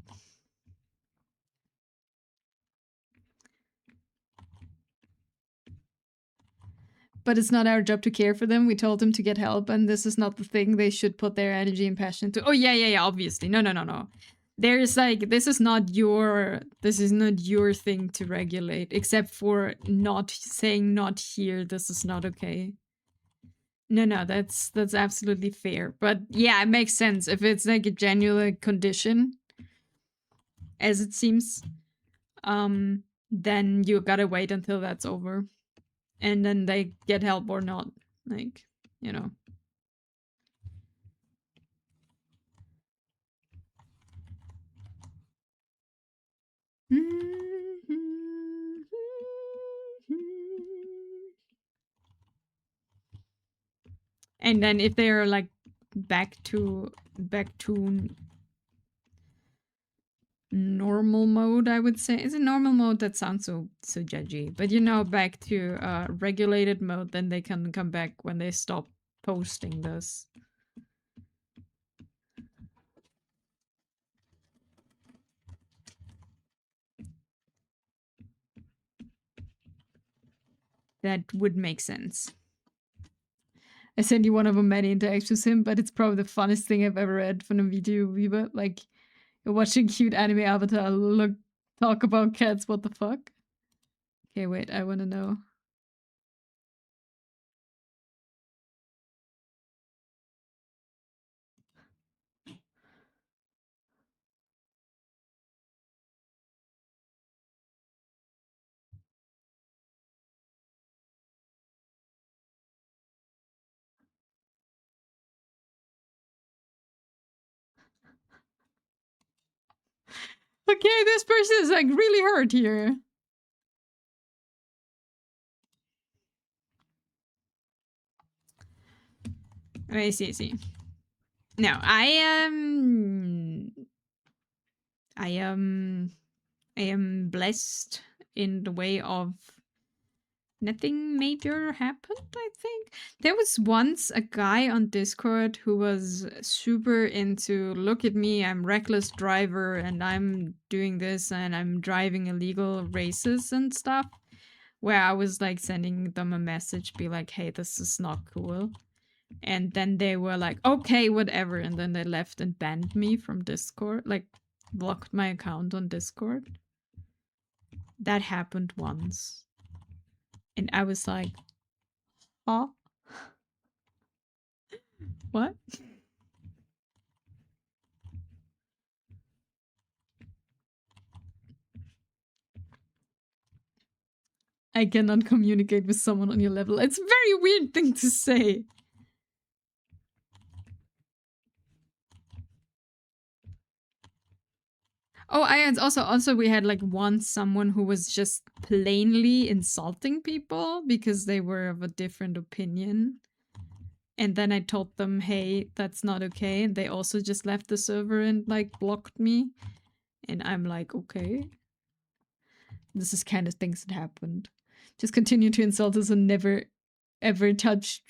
But it's not our job to care for them. We told them to get help, and this is not the thing they should put their energy and passion into. Oh, yeah, obviously. No. There's like, this is not your thing to regulate, except for not saying not here, this is not okay. No, that's absolutely fair. But yeah, it makes sense if it's like a genuine condition, as it seems. then you gotta wait until that's over, and then they get help or not. Like, you know. And then if they're like back to normal mode, I would say. Is it normal mode? That sounds so judgy. But you know, back to regulated mode, then they can come back when they stop posting this. That would make sense. I sent you one of the many interactions with him, but it's probably the funniest thing I've ever read from a video viewer. Like, you're watching cute anime avatar talk about cats, what the fuck? Okay, wait, I wanna know. Okay, this person is like really hurt here. I see. No, I am blessed in the way of nothing major happened, I think. There was once a guy on Discord who was super into, look at me, I'm reckless driver and I'm doing this and I'm driving illegal races and stuff, where I was like sending them a message, be like, hey, this is not cool. And then they were like, okay, whatever. And then they left and banned me from Discord, like blocked my account on Discord. That happened once. And I was like, huh? What? I cannot communicate with someone on your level. It's a very weird thing to say. Oh, I also we had like once someone who was just plainly insulting people because they were of a different opinion. And then I told them, hey, that's not okay. And they also just left the server and like blocked me. And I'm like, okay. This is kind of things that happened. Just continue to insult us and never ever touch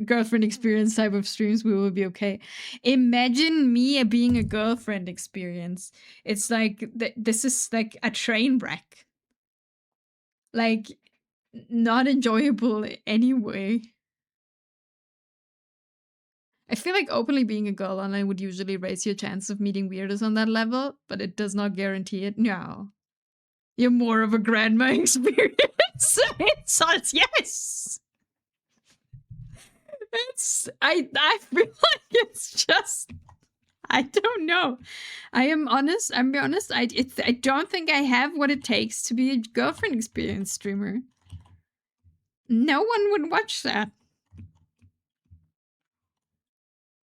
girlfriend experience type of streams. We will be okay. Imagine me being a girlfriend experience. It's like, this is like a train wreck. Like, not enjoyable anyway. I feel like openly being a girl online would usually raise your chance of meeting weirdos on that level, but it does not guarantee it. No. You're more of a grandma experience. Insults, yes. I feel like it's just, I don't know. I'm be honest, I don't think I have what it takes to be a girlfriend experience streamer. No one would watch that.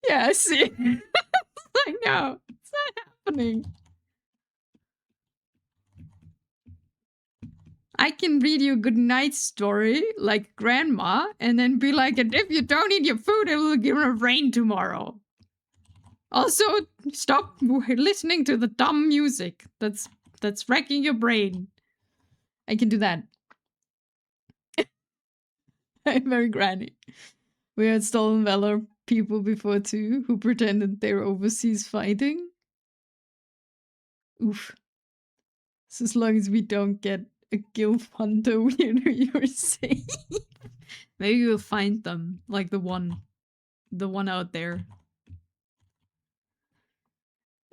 Yeah, see. I know. It's not happening. I can read you a good night story like grandma and then be like, and if you don't eat your food, it will rain tomorrow. Also, stop listening to the dumb music. That's wrecking your brain. I can do that. I'm very granny. We had stolen valor people before too, who pretended they were overseas fighting. Oof. So as long as we don't get a guild hunter, you're safe. Maybe we'll find them, like the one out there.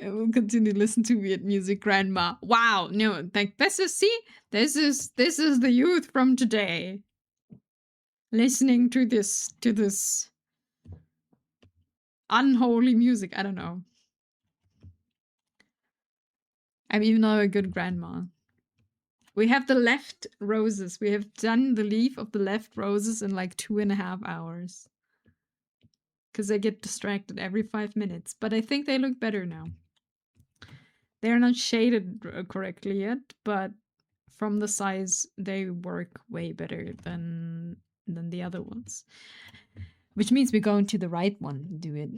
I will continue to listen to weird music, grandma. Wow, no, like this is the youth from today. Listening to this unholy music. I don't know. I'm even not a good grandma. We have the left roses. We have done the leaf of the left roses in like 2.5 hours. Because I get distracted every 5 minutes. But I think they look better now. They're not shaded correctly yet, but from the size, they work way better than the other ones. Which means we're going to the right one to do it.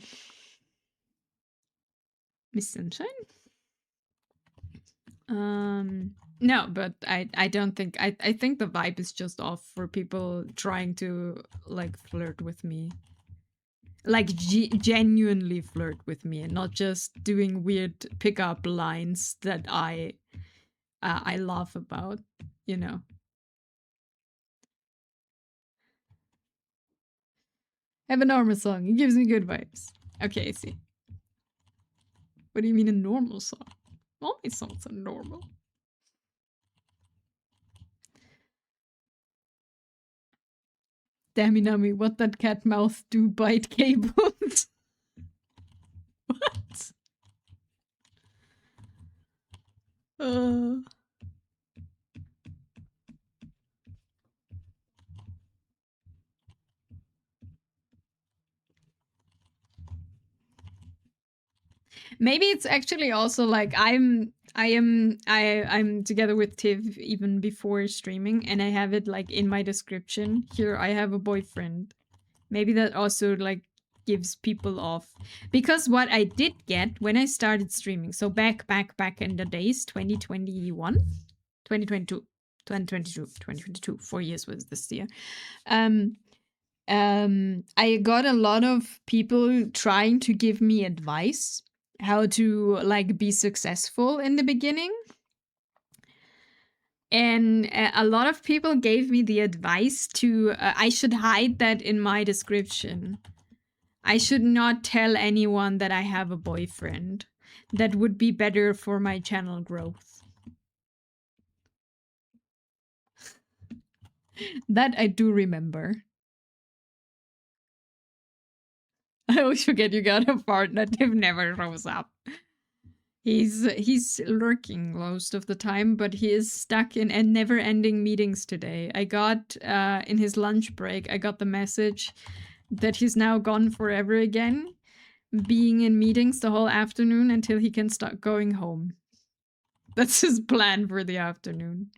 Miss Sunshine? No, but I don't think I think the vibe is just off for people trying to like flirt with me. Like genuinely flirt with me and not just doing weird pickup lines that I laugh about, you know. Have a normal song. It gives me good vibes. Okay, I see. What do you mean a normal song? All my songs are normal. Dammy nummy, what that cat mouth do bite cables? What? Uh, maybe it's actually also like I'm together with Tiv even before streaming, and I have it like in my description. Here I have a boyfriend. Maybe that also like gives people off, because what I did get when I started streaming, so back in the days, 2021, 2022, 2022, 4 years was this year. I got a lot of people trying to give me advice how to like be successful in the beginning. And a lot of people gave me the advice to I should hide that in my description. I should not tell anyone that I have a boyfriend. That would be better for my channel growth. That I do remember. I always forget you got a partner that never shows up. He's lurking most of the time, but he is stuck in never-ending meetings today. I got in his lunch break, I got the message that he's now gone forever again, being in meetings the whole afternoon until he can start going home. That's his plan for the afternoon.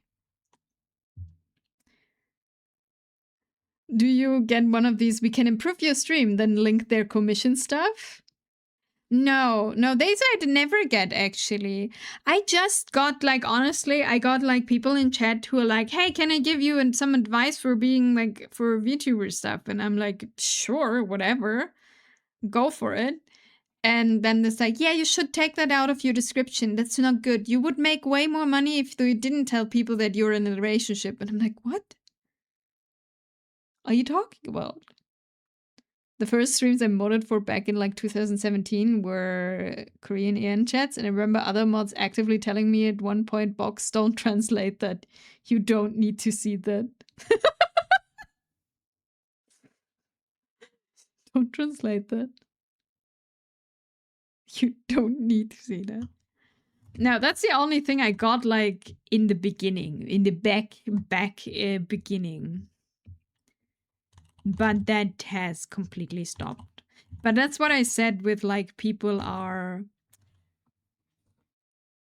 Do you get one of these? We can improve your stream, then link their commission stuff? No, they said never get actually. I just got like, honestly, I got like people in chat who are like, hey, can I give you some advice for being like for VTuber stuff? And I'm like, sure, whatever, go for it. And then it's like, yeah, you should take that out of your description. That's not good. You would make way more money if you didn't tell people that you're in a relationship. And I'm like, what are you talking about? The first streams I modded for back in like 2017 were Korean EN chats, and I remember other mods actively telling me at one point, Box, don't translate that. You don't need to see that. Don't translate that. You don't need to see that. Now, that's the only thing I got like in the beginning, in the back beginning. But that has completely stopped. But that's what I said with like people are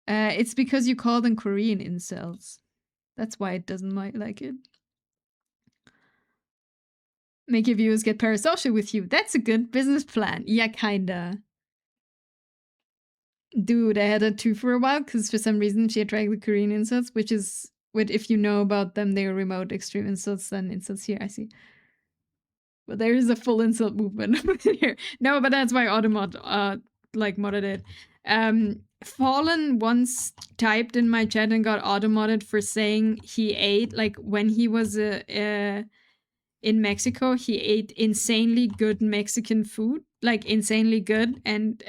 it's because you call them Korean incels. That's why it doesn't like it. Make your viewers get parasocial with you. That's a good business plan. Yeah, kinda. Dude, I had that too for a while because for some reason she attracted Korean incels, which is what if you know about them, they are remote extreme incels, then incels here, I see. But there is a full insult movement here. No, but that's why Automod like modded it. Fallen once typed in my chat and got automodded for saying he ate like when he was in Mexico, he ate insanely good Mexican food, like insanely good, and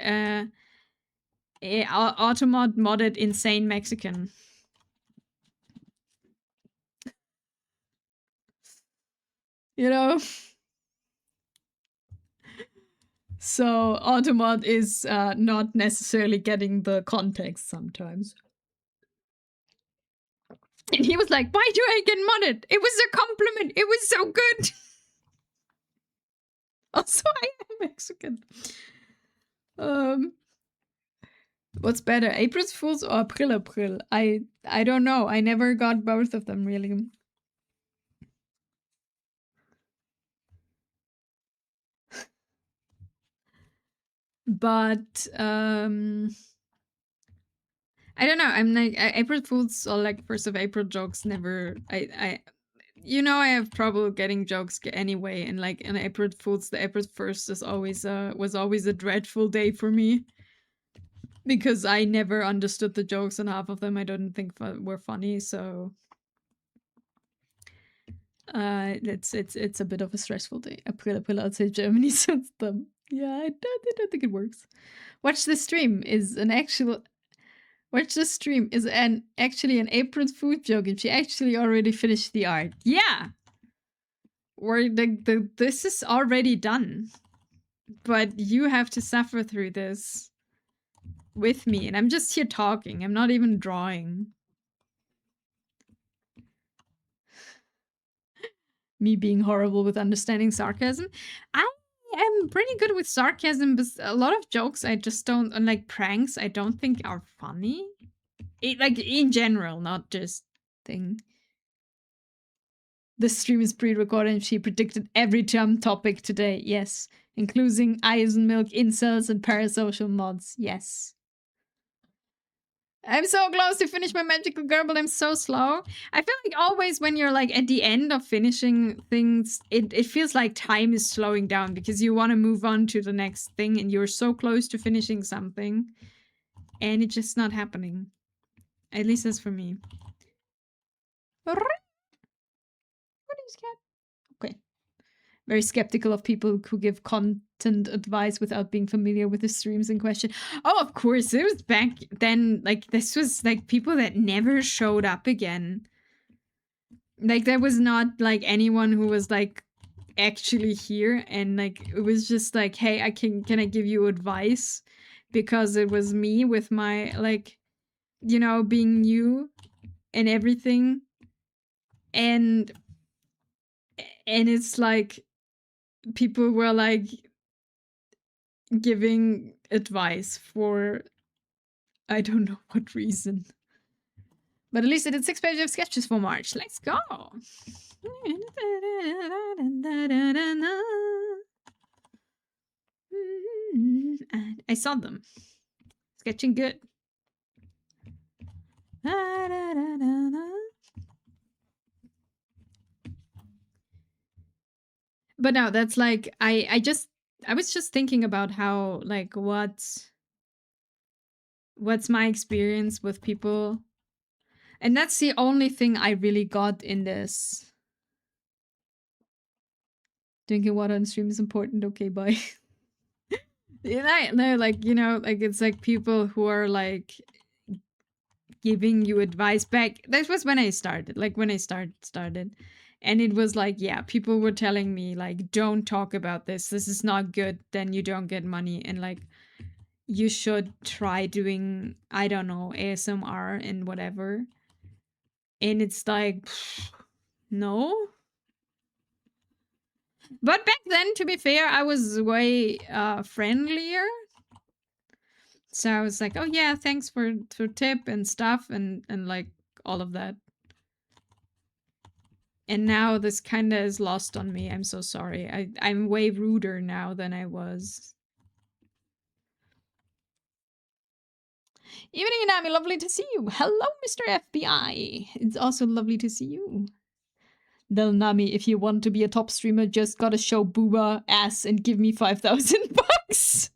Automod modded insane Mexican. You know. So Automod is not necessarily getting the context sometimes. And he was like, why do I get modded? It was a compliment. It was so good. Also, I am Mexican. What's better, April Fools or April? I don't know. I never got both of them really. But I don't know. I'm like April Fools or like 1st of April jokes never. I I have trouble getting jokes anyway, and like in April Fools, the April 1st is always was always a dreadful day for me because I never understood the jokes, and half of them I don't think were funny. So it's a bit of a stressful day. April outside Germany sounds dumb. Yeah, I don't think it works. Watch the stream is an actual. Watch the stream is actually an April food joke, and she actually already finished the art. Yeah, or this is already done, but you have to suffer through this with me, and I'm just here talking. I'm not even drawing. Me being horrible with understanding sarcasm. I am pretty good with sarcasm, but a lot of jokes I just don't, unlike pranks, I don't think are funny. Like in general, not just thing. The stream is pre-recorded and she predicted every jump topic today. Yes. Including ice and milk, incels, and parasocial mods. Yes. I'm so close to finish my magical girl, but I'm so slow. I feel like always when you're like at the end of finishing things, it feels like time is slowing down because you want to move on to the next thing and you're so close to finishing something and it's just not happening. At least that's for me. What is cat? Okay. Very skeptical of people who give content advice without being familiar with the streams in question. Oh, of course. It was back then. Like, this was like people that never showed up again. Like, there was not like anyone who was like actually here. And like, it was just like, hey, can I give you advice? Because it was me with my, like, being new and everything. And it's like, people were like giving advice for I don't know what reason. But at least I did 6 pages of sketches for March. Let's go. And I saw them. Sketching good. But no, that's like I was just thinking about how like what's my experience with people. And that's the only thing I really got in this. Drinking water on stream is important. Okay, bye. No, like, like it's like people who are like giving you advice back. That was when I started, like when I started. And it was like, yeah, people were telling me like, don't talk about this. This is not good. Then you don't get money. And like, you should try doing, I don't know, ASMR and whatever. And it's like, no. But back then, to be fair, I was way friendlier. So I was like, oh yeah, thanks for tip and stuff and like all of that. And now this kind of is lost on me. I'm so sorry. I'm way ruder now than I was. Evening, Inami. Lovely to see you. Hello, Mr. FBI. It's also lovely to see you. Del Nami, if you want to be a top streamer, just gotta show booba ass and give me 5,000 bucks.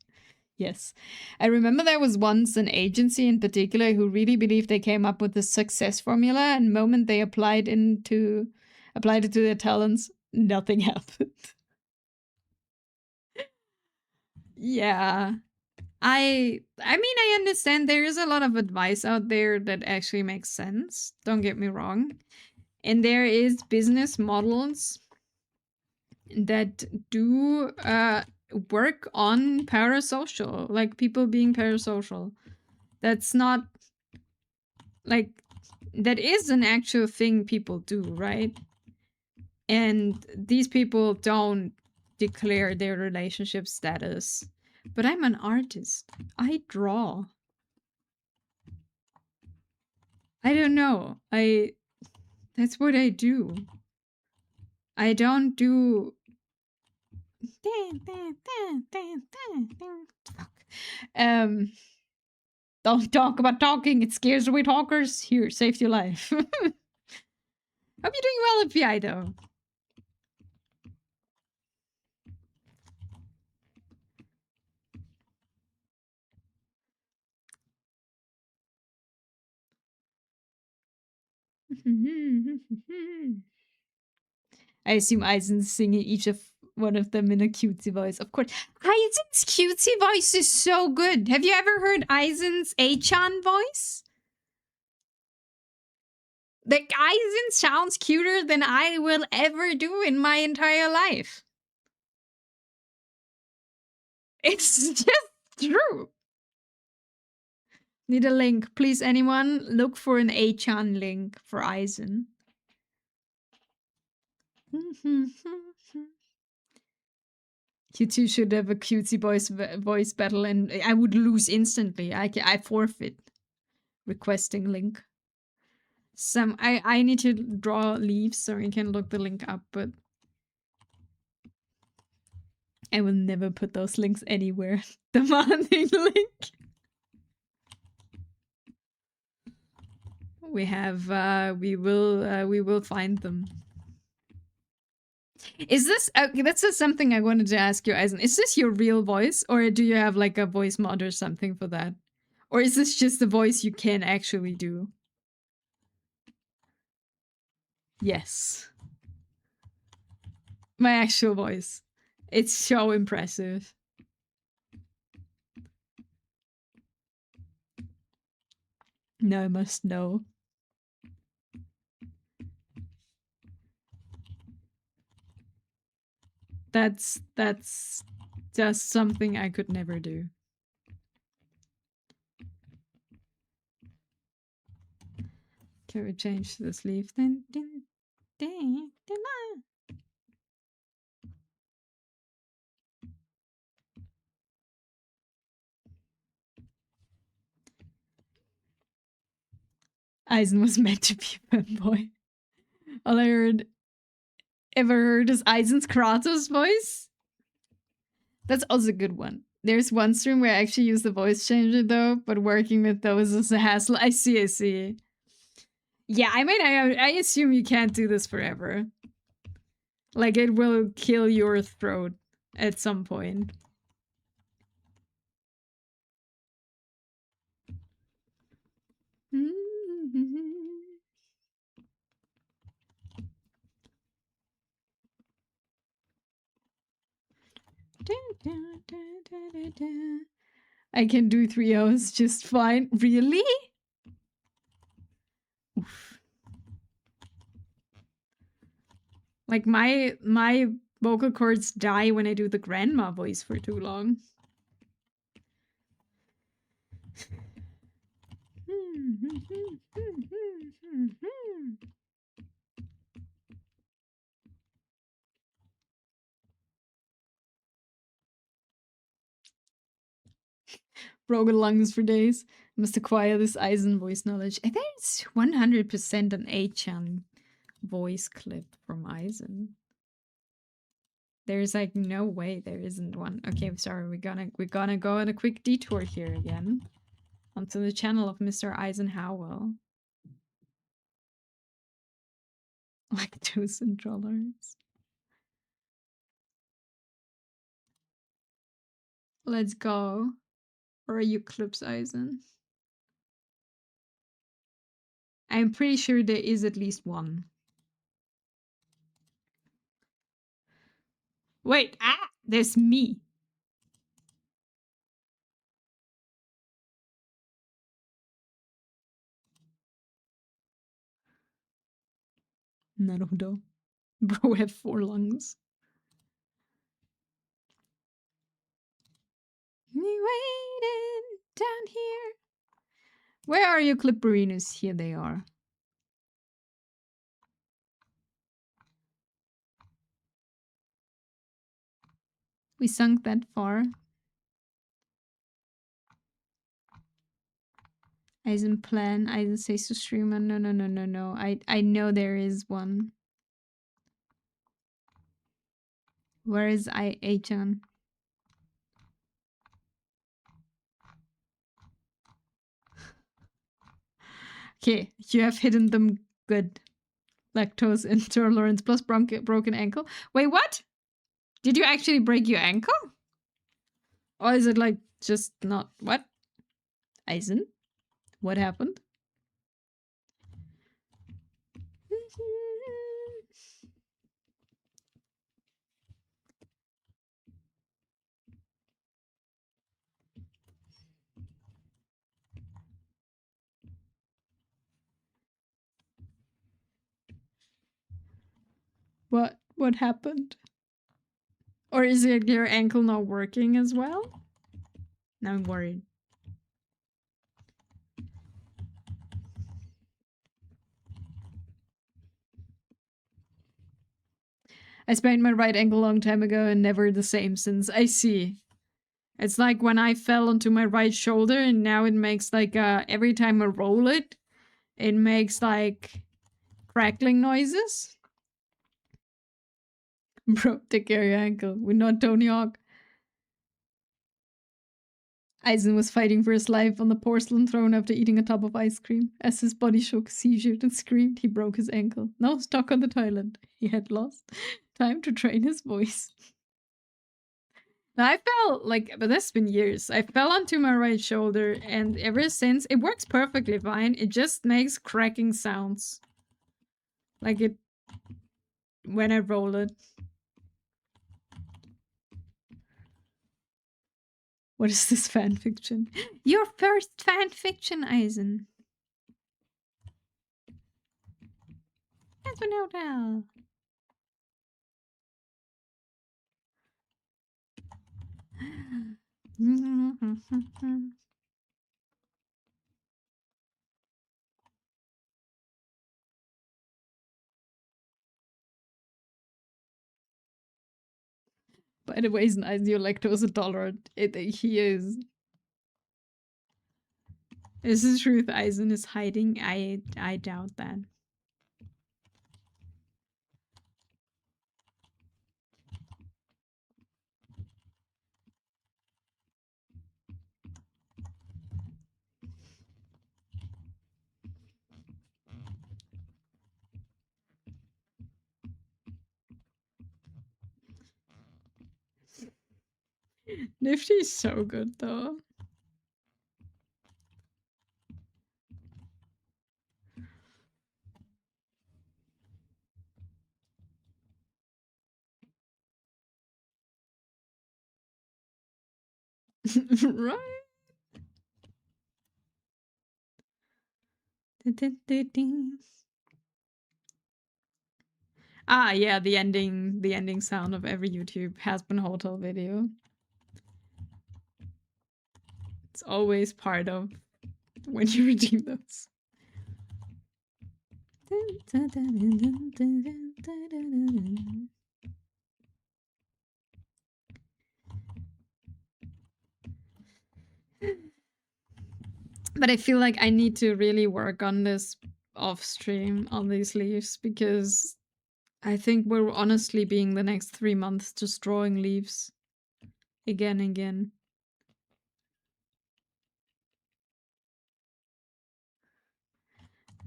Yes. I remember there was once an agency in particular who really believed they came up with the success formula, and the moment they applied it to their talents, nothing happened. Yeah. I mean, I understand there is a lot of advice out there that actually makes sense. Don't get me wrong. And there is business models that do work on parasocial, like people being parasocial. That's not like that is an actual thing people do, right? And these people don't declare their relationship status. But I'm an artist. I draw. I don't know. That's what I do. I don't do fuck. Don't talk about talking. It scares away talkers. Here, saved your life. Hope you're doing well at PI though. I assume Eisen's singing each of one of them in a cutesy voice. Of course. Eisen's cutesy voice is so good. Have you ever heard Eisen's Achan voice? Like, Eisen sounds cuter than I will ever do in my entire life. It's just true. Need a link. Please, anyone, look for an Achan link for Eisen. You two should have a cutesy voice battle, and I would lose instantly. I forfeit. Requesting link. I need to draw leaves so I can look the link up, but I will never put those links anywhere. Demanding link. We have we will find them. Is this that's just something I wanted to ask you, Eisen. Is this your real voice, or do you have like a voice mod or something for that? Or is this just the voice you can actually do? Yes. My actual voice. It's so impressive. No, I must know. That's just something I could never do. Can we change this leaf? Eisen was meant to be a fanboy. All I ever heard is Eisen's Kratos voice. That's also a good one. There's one stream where I actually use the voice changer though, but working with those is a hassle. I see. Yeah, I mean, I assume you can't do this forever. Like, it will kill your throat at some point. I can do 3 hours just fine. Really? Oof. Like, my vocal cords die when I do the grandma voice for too long. Broken lungs for days. Must acquire this Eisen voice knowledge. I think it's 100% an Achan voice clip from Eisen. There's like no way there isn't one. Okay, I'm sorry. We're gonna go on a quick detour here again onto the channel of Mr. Eisenhower. Lactose intolerance. Let's go. Or are you Clips Eisen? I'm pretty sure there is at least one. Wait, there's me. Naruto. Bro had 4 lungs. Me waiting down here. Where are you, Clipperinos? Here they are. We sunk that far. Eisen plan. Eisen says to streamer. No. I know there is one. Where is Aiton? Okay, you have hidden them good. Lactose intolerance plus broken ankle. Wait, what? Did you actually break your ankle? Or is it like just not what? Eisen? What happened? What happened? Or is it your ankle not working as well? Now I'm worried. I sprained my right ankle a long time ago and never the same since. I see. It's like when I fell onto my right shoulder and now it makes like every time I roll it, it makes like crackling noises. Bro, take care of your ankle. We're not Tony Hawk. Eisen was fighting for his life on the porcelain throne after eating a tub of ice cream. As his body shook, seized, and screamed, he broke his ankle. Now stuck on the toilet. He had lost time to train his voice. I fell like, but that's been years. I fell onto my right shoulder, and ever since, it works perfectly fine. It just makes cracking sounds. Like it when I roll it. What is this fan fiction? Your first fan fiction, Eisen. That's an hotel. By the way, isn't Eisen your lactose intolerant? He is. Is the truth Eisen is hiding? I doubt that. Nifty's so good though. Right? Ah, yeah, the ending sound of every YouTube has been hotel video. It's always part of when you redeem those. But I feel like I need to really work on this off stream on these leaves because I think we're honestly being the next 3 months just drawing leaves again and again.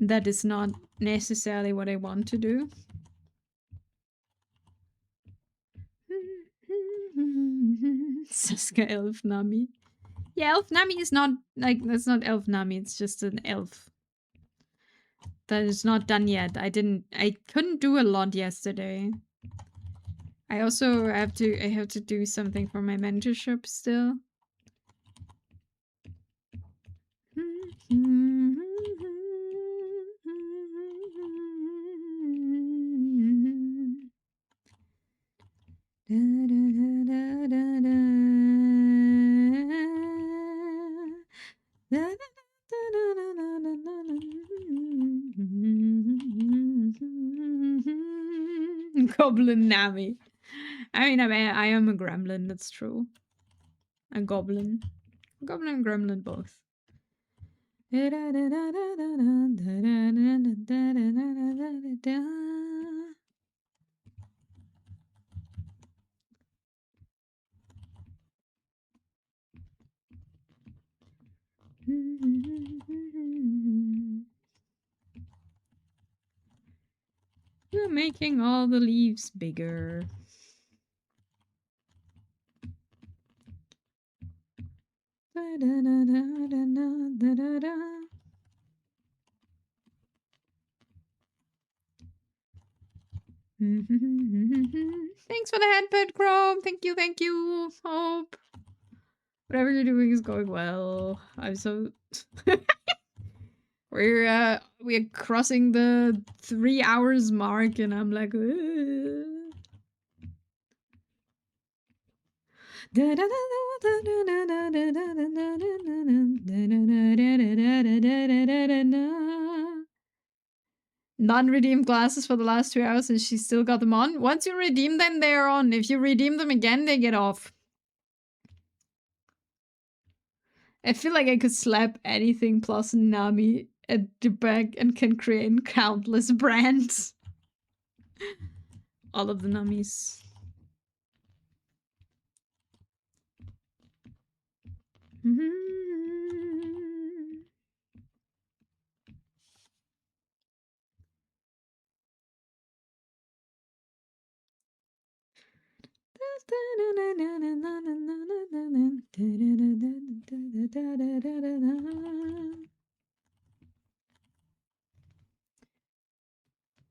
That is not necessarily what I want to do. Saska Elf Nami. Yeah, Elf Nami is not like that's not Elf Nami, it's just an elf. That is not done yet. I couldn't do a lot yesterday. I also have to do something for my mentorship still. Goblin Nami. I am a gremlin, that's true. A goblin. Goblin and gremlin both. We're making all the leaves bigger. Thanks for the headband, Chrome. Thank you, thank you. Hope whatever you're doing is going well. I'm so we're crossing the 3 hours mark, and I'm like. Non-redeemed glasses for the last 2 hours and she still got them on. Once you redeem them, they're on. If you redeem them again, they get off. I feel like I could slap anything plus Nami at the back and can create countless brands. All of the Namis.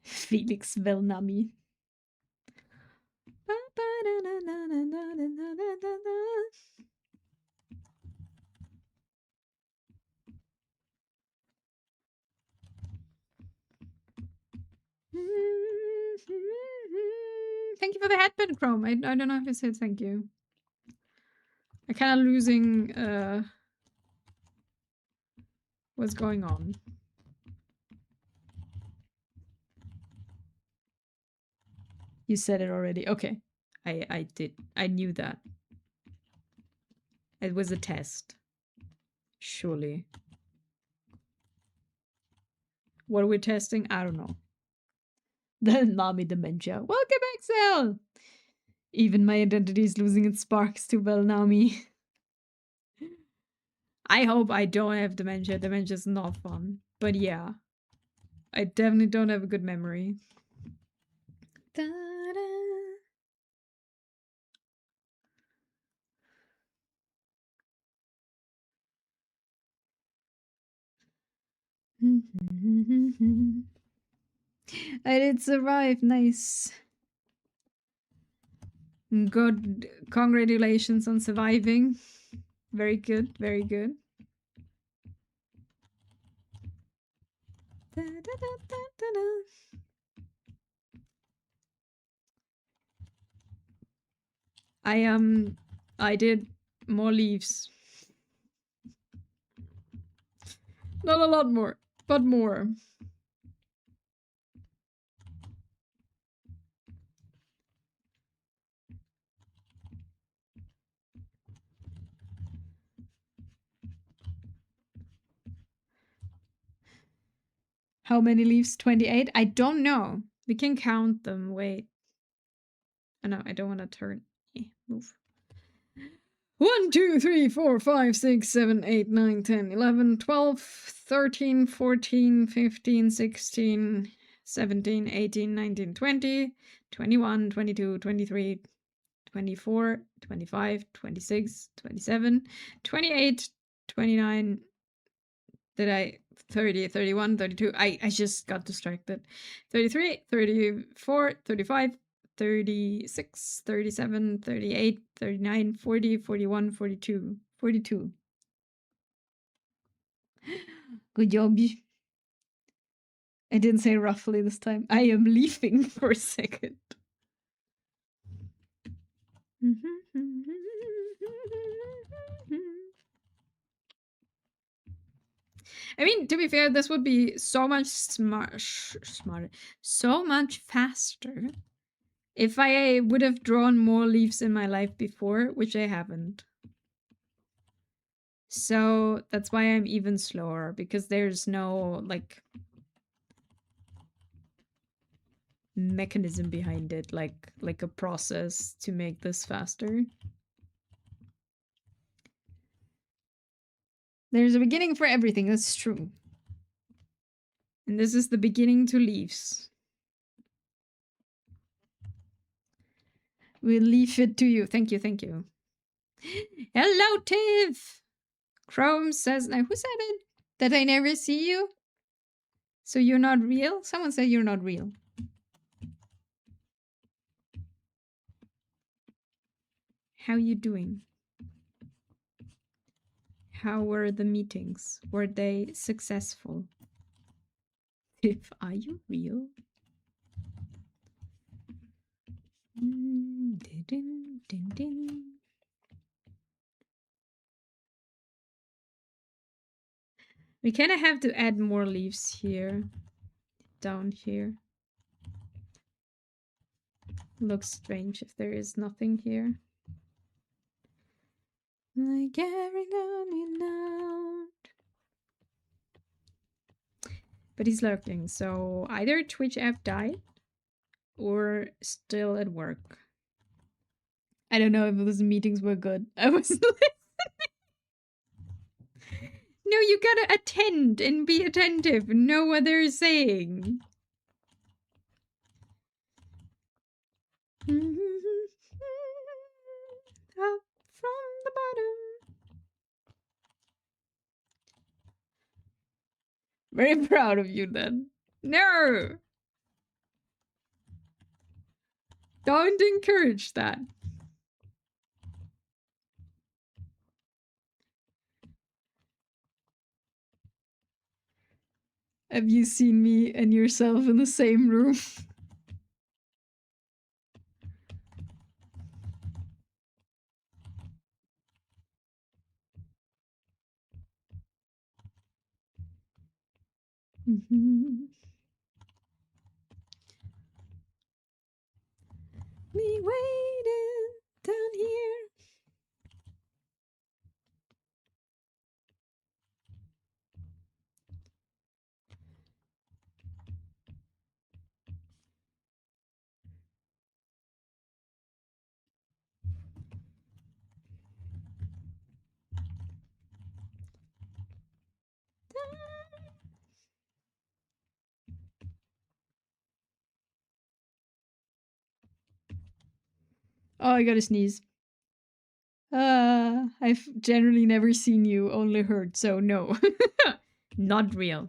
Felix Velnami. Thank you for the headband, Chrome. I don't know if I said thank you. I'm kind of losing what's going on. You said it already. Okay. I did. I knew that. It was a test. Surely. What are we testing? I don't know. The Nami dementia. Welcome, Excel! Even my identity is losing its sparks too well, Nami. I hope I don't have dementia. Dementia's not fun. But yeah. I definitely don't have a good memory. Ta-da. I did survive. Nice. Good. Congratulations on surviving. Very good. Very good. Da, da, da, I did more leaves. Not a lot more, but more. How many leaves? 28? I don't know. We can count them. Wait. Oh no, I don't want to turn. Move. 1, 2, 3, 4, 5, 6, 7, 8, 9, 10, 11, 12, 13, 14, 15, 16, 17, 18, 19, 20, 21, 22, 23, 24, 25, 26, 27, 28, 29. Did I 30, 31, 32? I just got distracted. 33, 34, 35, 36, 37, 38, 39, 40, 41, 42. 42. Good job. I didn't say roughly this time. I am leaving for a second. I mean, to be fair, this would be so much smarter, so much faster If I would have drawn more leaves in my life before, which I haven't. So that's why I'm even slower, because there's no, like, mechanism behind it, like a process to make this faster. There's a beginning for everything, that's true. And this is the beginning to leaves. We'll leave it to you. Thank you, thank you. Hello, Tiff! Chrome says, now who said it? That I never see you? So you're not real? Someone said you're not real. How you doing? How were the meetings? Were they successful? Tiff, are you real? We kind of have to add more leaves here. Down here. Looks strange if there is nothing here. Like every now and now. But he's lurking, so either Twitch app died or still at work. I don't know if those meetings were good. I was like, no, you gotta attend and be attentive and know what they're saying. Up from the bottom. Very proud of you then. No! Don't encourage that. Have you seen me and yourself in the same room? Me waiting down here. Oh, I gotta sneeze. I've generally never seen you, only heard, so no. Not real.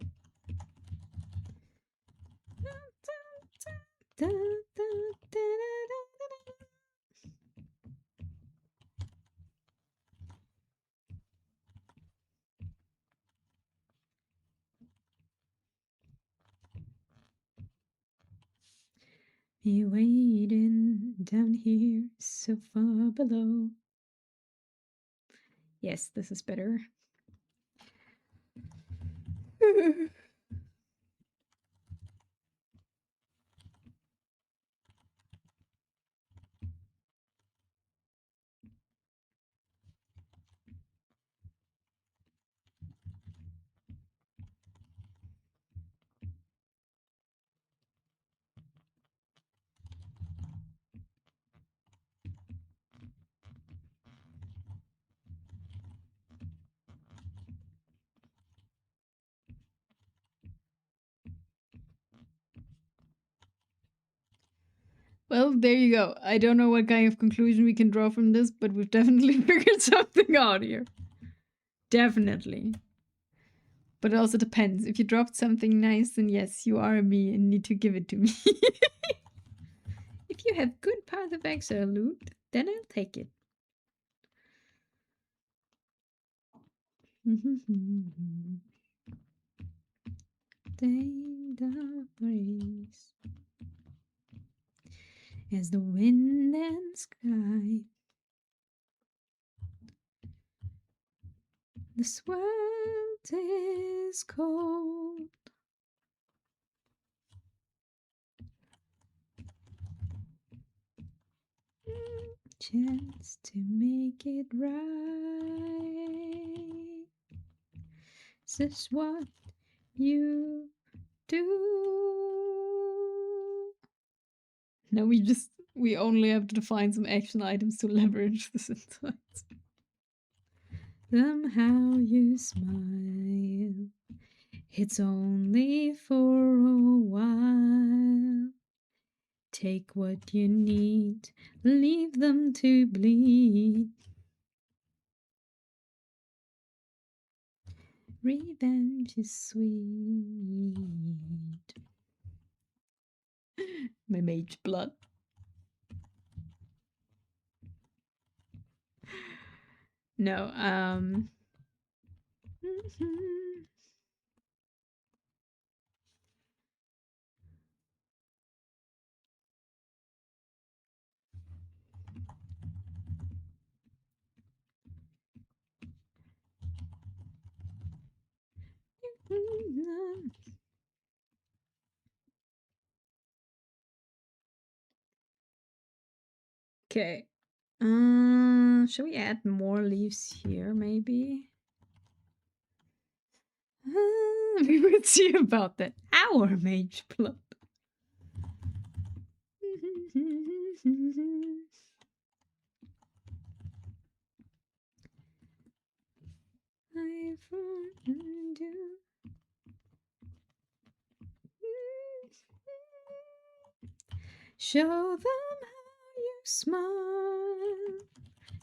Me waiting down here, so far below. Yes, this is better. Well, there you go. I don't know what kind of conclusion we can draw from this, but we've definitely figured something out here. Definitely. But it also depends. If you dropped something nice, then yes, you are me and need to give it to me. If you have good Path of Exile loot, then I'll take it. Take the breeze as the wind and sky. This world is cold. chance to make it right. This is what you do. Now we only have to find some action items to leverage this insight. Somehow you smile. It's only for a while. Take what you need, leave them to bleed. Revenge is sweet. My mage blood. No, okay. Shall we add more leaves here, maybe? We would see about that. Our mage blood. I've ruined you. Show them how you smile.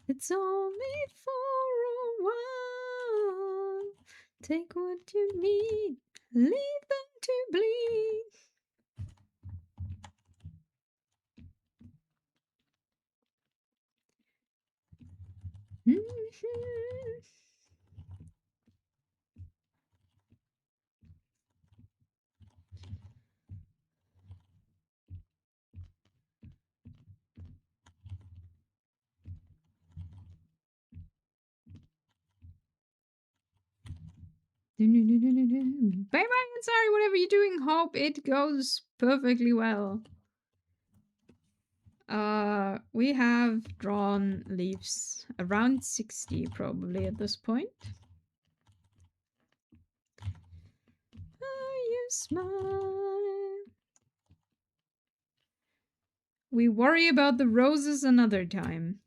It's only for a while. Take what you need, leave them to bleed. Bye bye and sorry, whatever you're doing, hope it goes perfectly well. We have drawn leaves around 60 probably at this point. Oh, you smile. We worry about the roses another time.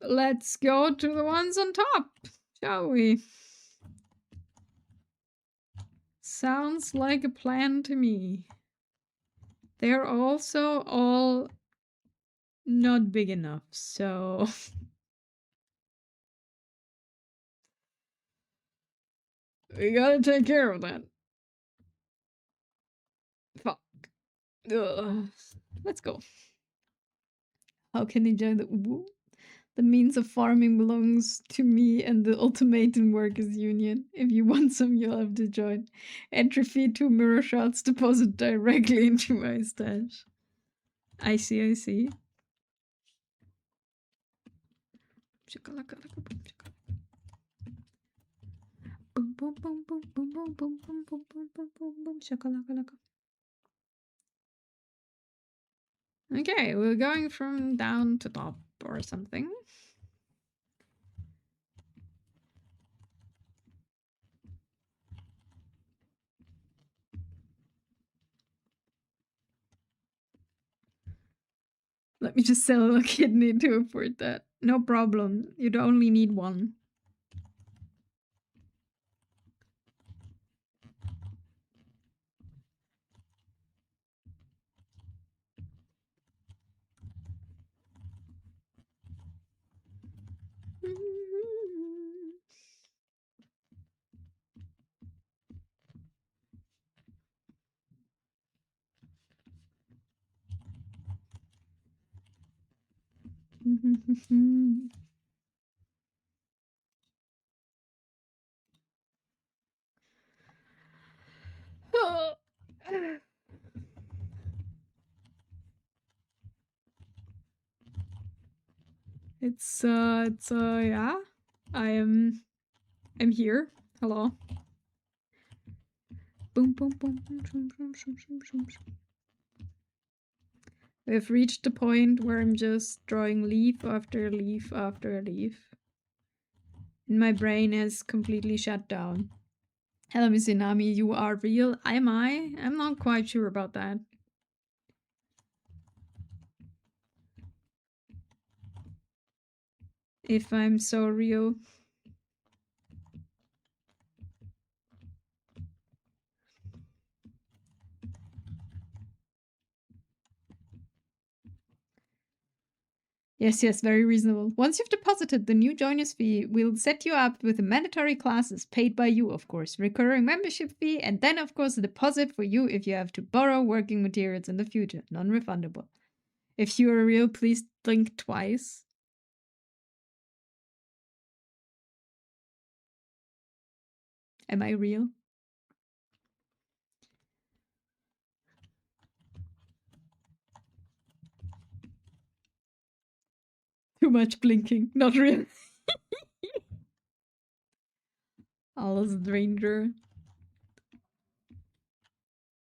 Let's go to the ones on top, shall we? Sounds like a plan to me. They're also all not big enough, so we gotta take care of that. Fuck. Ugh. Let's go. How can you join the Ubu? The means of farming belongs to me and the Ultimatum Workers Union. If you want some, you'll have to join. Entry fee 2 mirror shards deposit directly into my stash. I see, I see. Boom, boom, boom, boom, boom, boom, boom, boom, boom, boom, boom, boom, boom, shakalaka. Okay, we're going from down to top or something. Let me just sell a kidney to afford that. No problem. You'd only need one. Yeah. I'm here. Hello. Boom, boom, boom, boom, boom, boom, boom, boom, boom. We've reached the point where I'm just drawing leaf after leaf after leaf. And my brain has completely shut down. Hello, Miss Inami, you are real? Am I? I'm not quite sure about that. If I'm so real. Yes, yes, very reasonable. Once you've deposited the new joiners fee, we'll set you up with the mandatory classes paid by you, of course, recurring membership fee, and then, of course, a deposit for you if you have to borrow working materials in the future, non refundable. If you are real, please blink twice. Am I real? Too much blinking. Not real. Alice Ranger.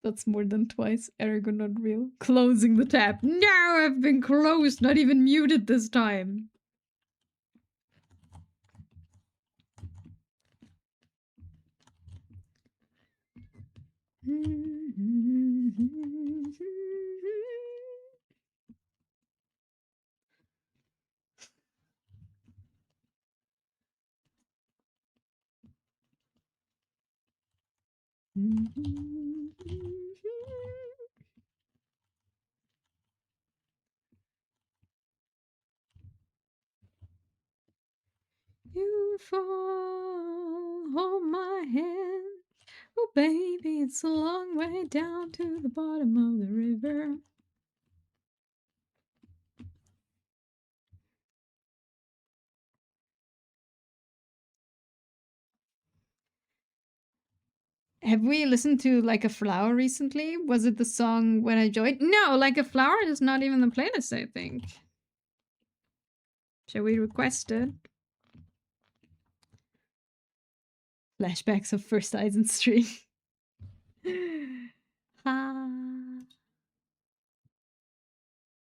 That's more than twice. Ergo not real. Closing the tab. No, I've been closed, not even muted this time. You fall, hold my hand. Oh, baby, it's a long way down to the bottom of the river. Have we listened to Like a Flower recently? Was it the song When I Joined? No, Like a Flower is not even the playlist, I think. Shall we request it? Flashbacks of First Eyes and Stream. Ah.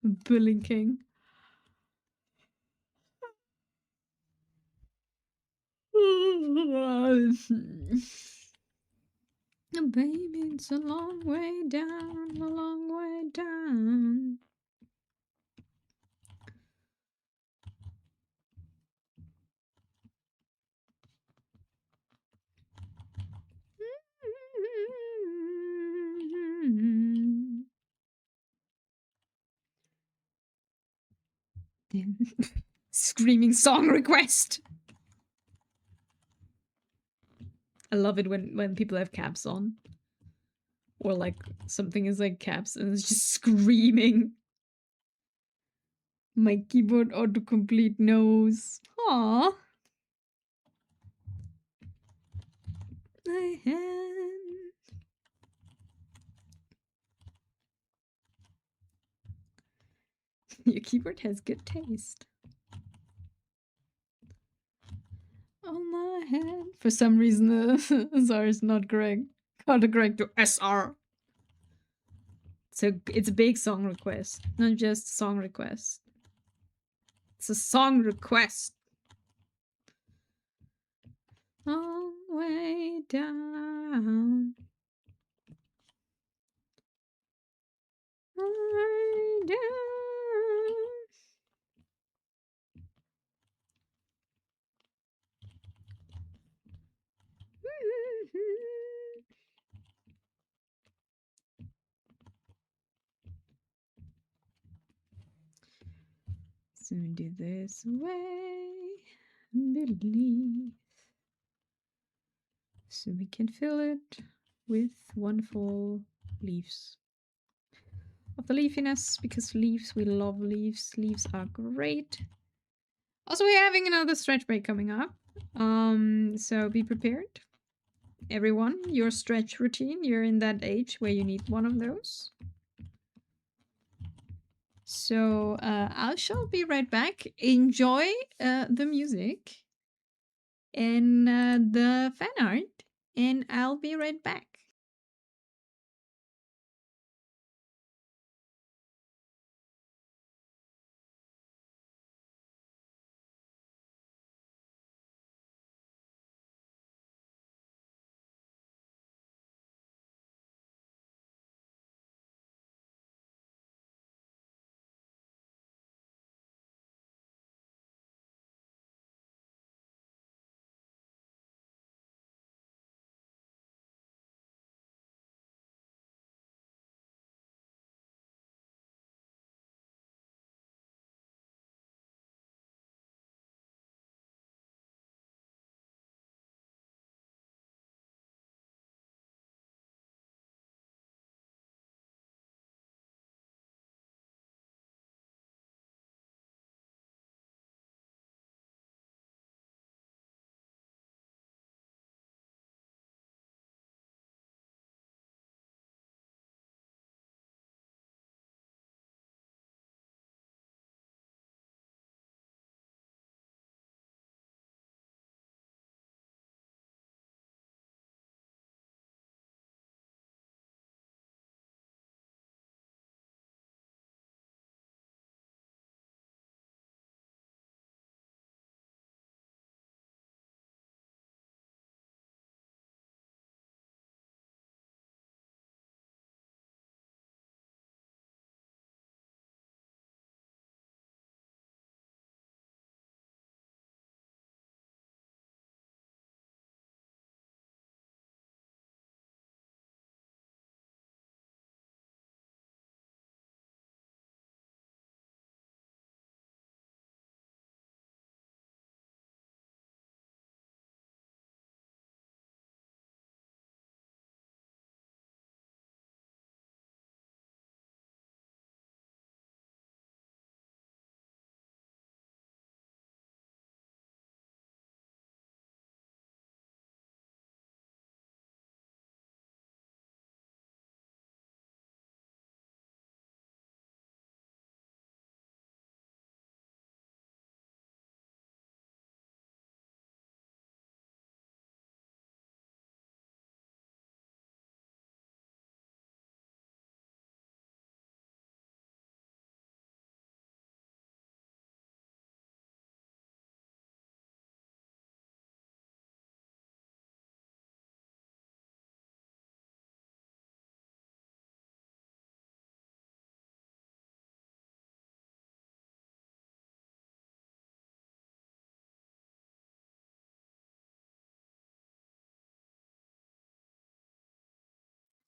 Blinking. Baby, it's a long way down, a long way down. Screaming song request. I love it when people have caps on. Or like something is like caps and it's just screaming. My keyboard autocomplete knows. Aww. My hand. Your keyboard has good taste. On my hand. For some reason, SR is not correct. Autocorrect to SR. So it's a big song request, not just a song request. It's a song request. Long way down. Way down. So we do this way, so we can fill it with wonderful leaves of the leafiness, because leaves, we love leaves. Leaves are great. Also, we're having another stretch break coming up, so be prepared. Everyone, your stretch routine, you're in that age where you need one of those. So I shall be right back. Enjoy the music and the fan art, and I'll be right back.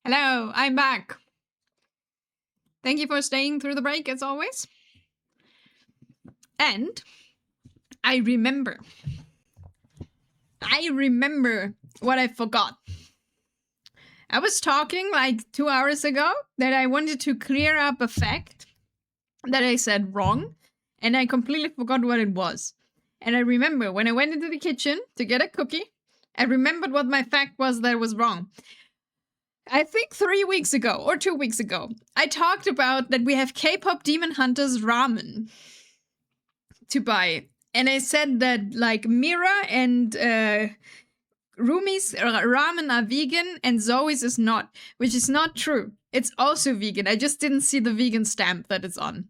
Hello, I'm back. Thank you for staying through the break as always. And I remember what I forgot. I was talking like 2 hours ago that I wanted to clear up a fact that I said wrong, and I completely forgot what it was. And I remember when I went into the kitchen to get a cookie, I remembered what my fact was that was wrong. I think 3 weeks ago or 2 weeks ago, I talked about that we have K-pop Demon Hunters ramen to buy. And I said that like Mira and Rumi's ramen are vegan and Zoe's is not, which is not true. It's also vegan. I just didn't see the vegan stamp that it's on.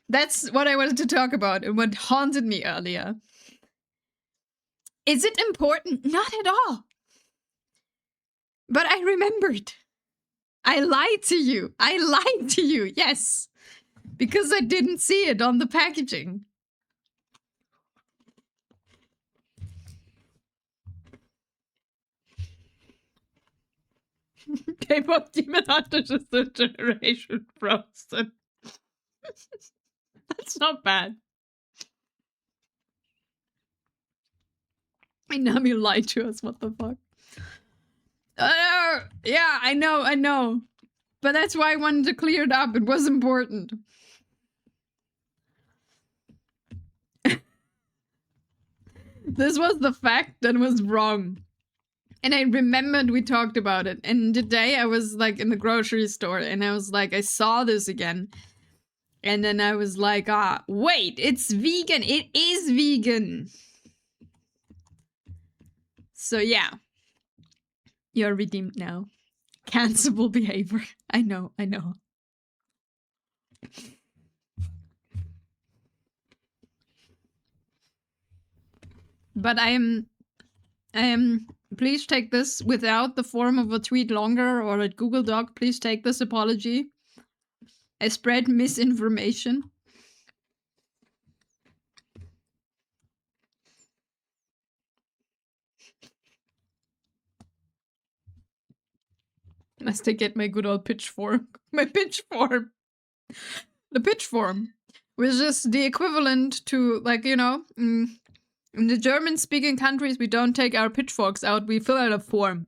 That's what I wanted to talk about and what haunted me earlier. Is it important? Not at all. But I remembered. I lied to you. I lied to you, yes. Because I didn't see it on the packaging. K-pop Demon Hunters is the generation frozen. That's not bad. Inami lied to us, what the fuck? Yeah, I know. But that's why I wanted to clear it up. It was important. This was the fact that was wrong. And I remembered we talked about it. And today I was like in the grocery store and I was like, I saw this again. And then I was like, wait, it's vegan. It is vegan. So yeah. You're redeemed now. Cancelable behavior. I know. But I am. Please take this without the form of a tweet longer or a Google Doc. Please take this apology. I spread misinformation. Must I get my good old pitchfork? My pitchfork. The pitchfork, which is the equivalent to, like, you know, in the German-speaking countries, we don't take our pitchforks out. We fill out a form.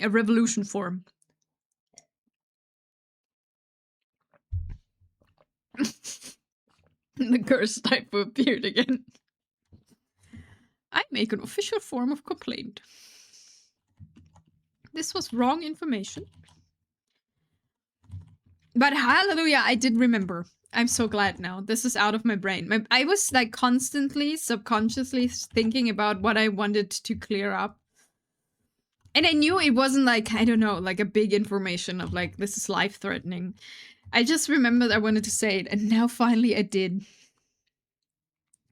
A revolution form. The cursed typo appeared again. I make an official form of complaint. This was wrong information. But hallelujah, I did remember. I'm so glad now. This is out of my brain. I was like constantly, subconsciously thinking about what I wanted to clear up. And I knew it wasn't like, I don't know, like a big information of like, this is life-threatening. I just remembered I wanted to say it, and now finally I did.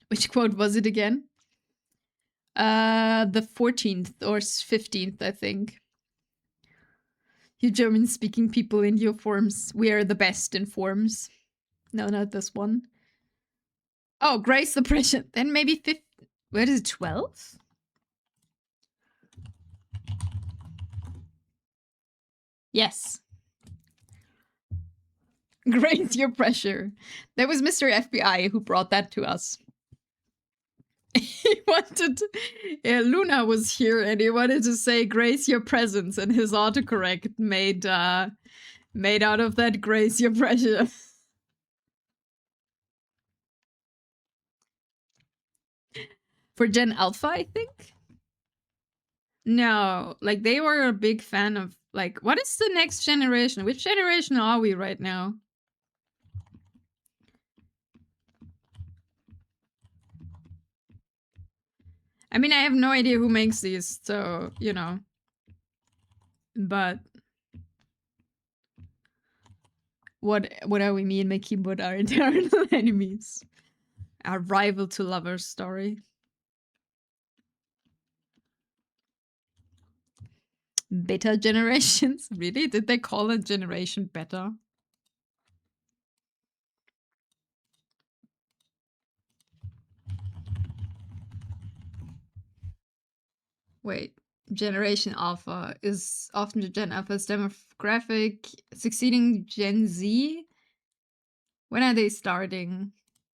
Which quote was it again? The 14th or 15th, I think. You German-speaking people in your forms, we are the best in forms. No, not this one. Oh, Grace the Precious. Then maybe 5th. What is it, 12? Yes. Grace your pressure. That was Mr. FBI who brought that to us. He wanted... Luna was here and he wanted to say Grace your presence, and his autocorrect made out of that Grace your pressure. For Gen Alpha, I think? No, like they were a big fan of, like, what is the next generation? Which generation are we right now? I mean, I have no idea who makes these, so, you know. But what are we, me and my keyboard are eternal enemies? Our rival to lovers story. Beta generations? Really? Did they call a generation beta? Wait. Generation Alpha is often the Gen Alpha's demographic succeeding Gen Z. When are they starting?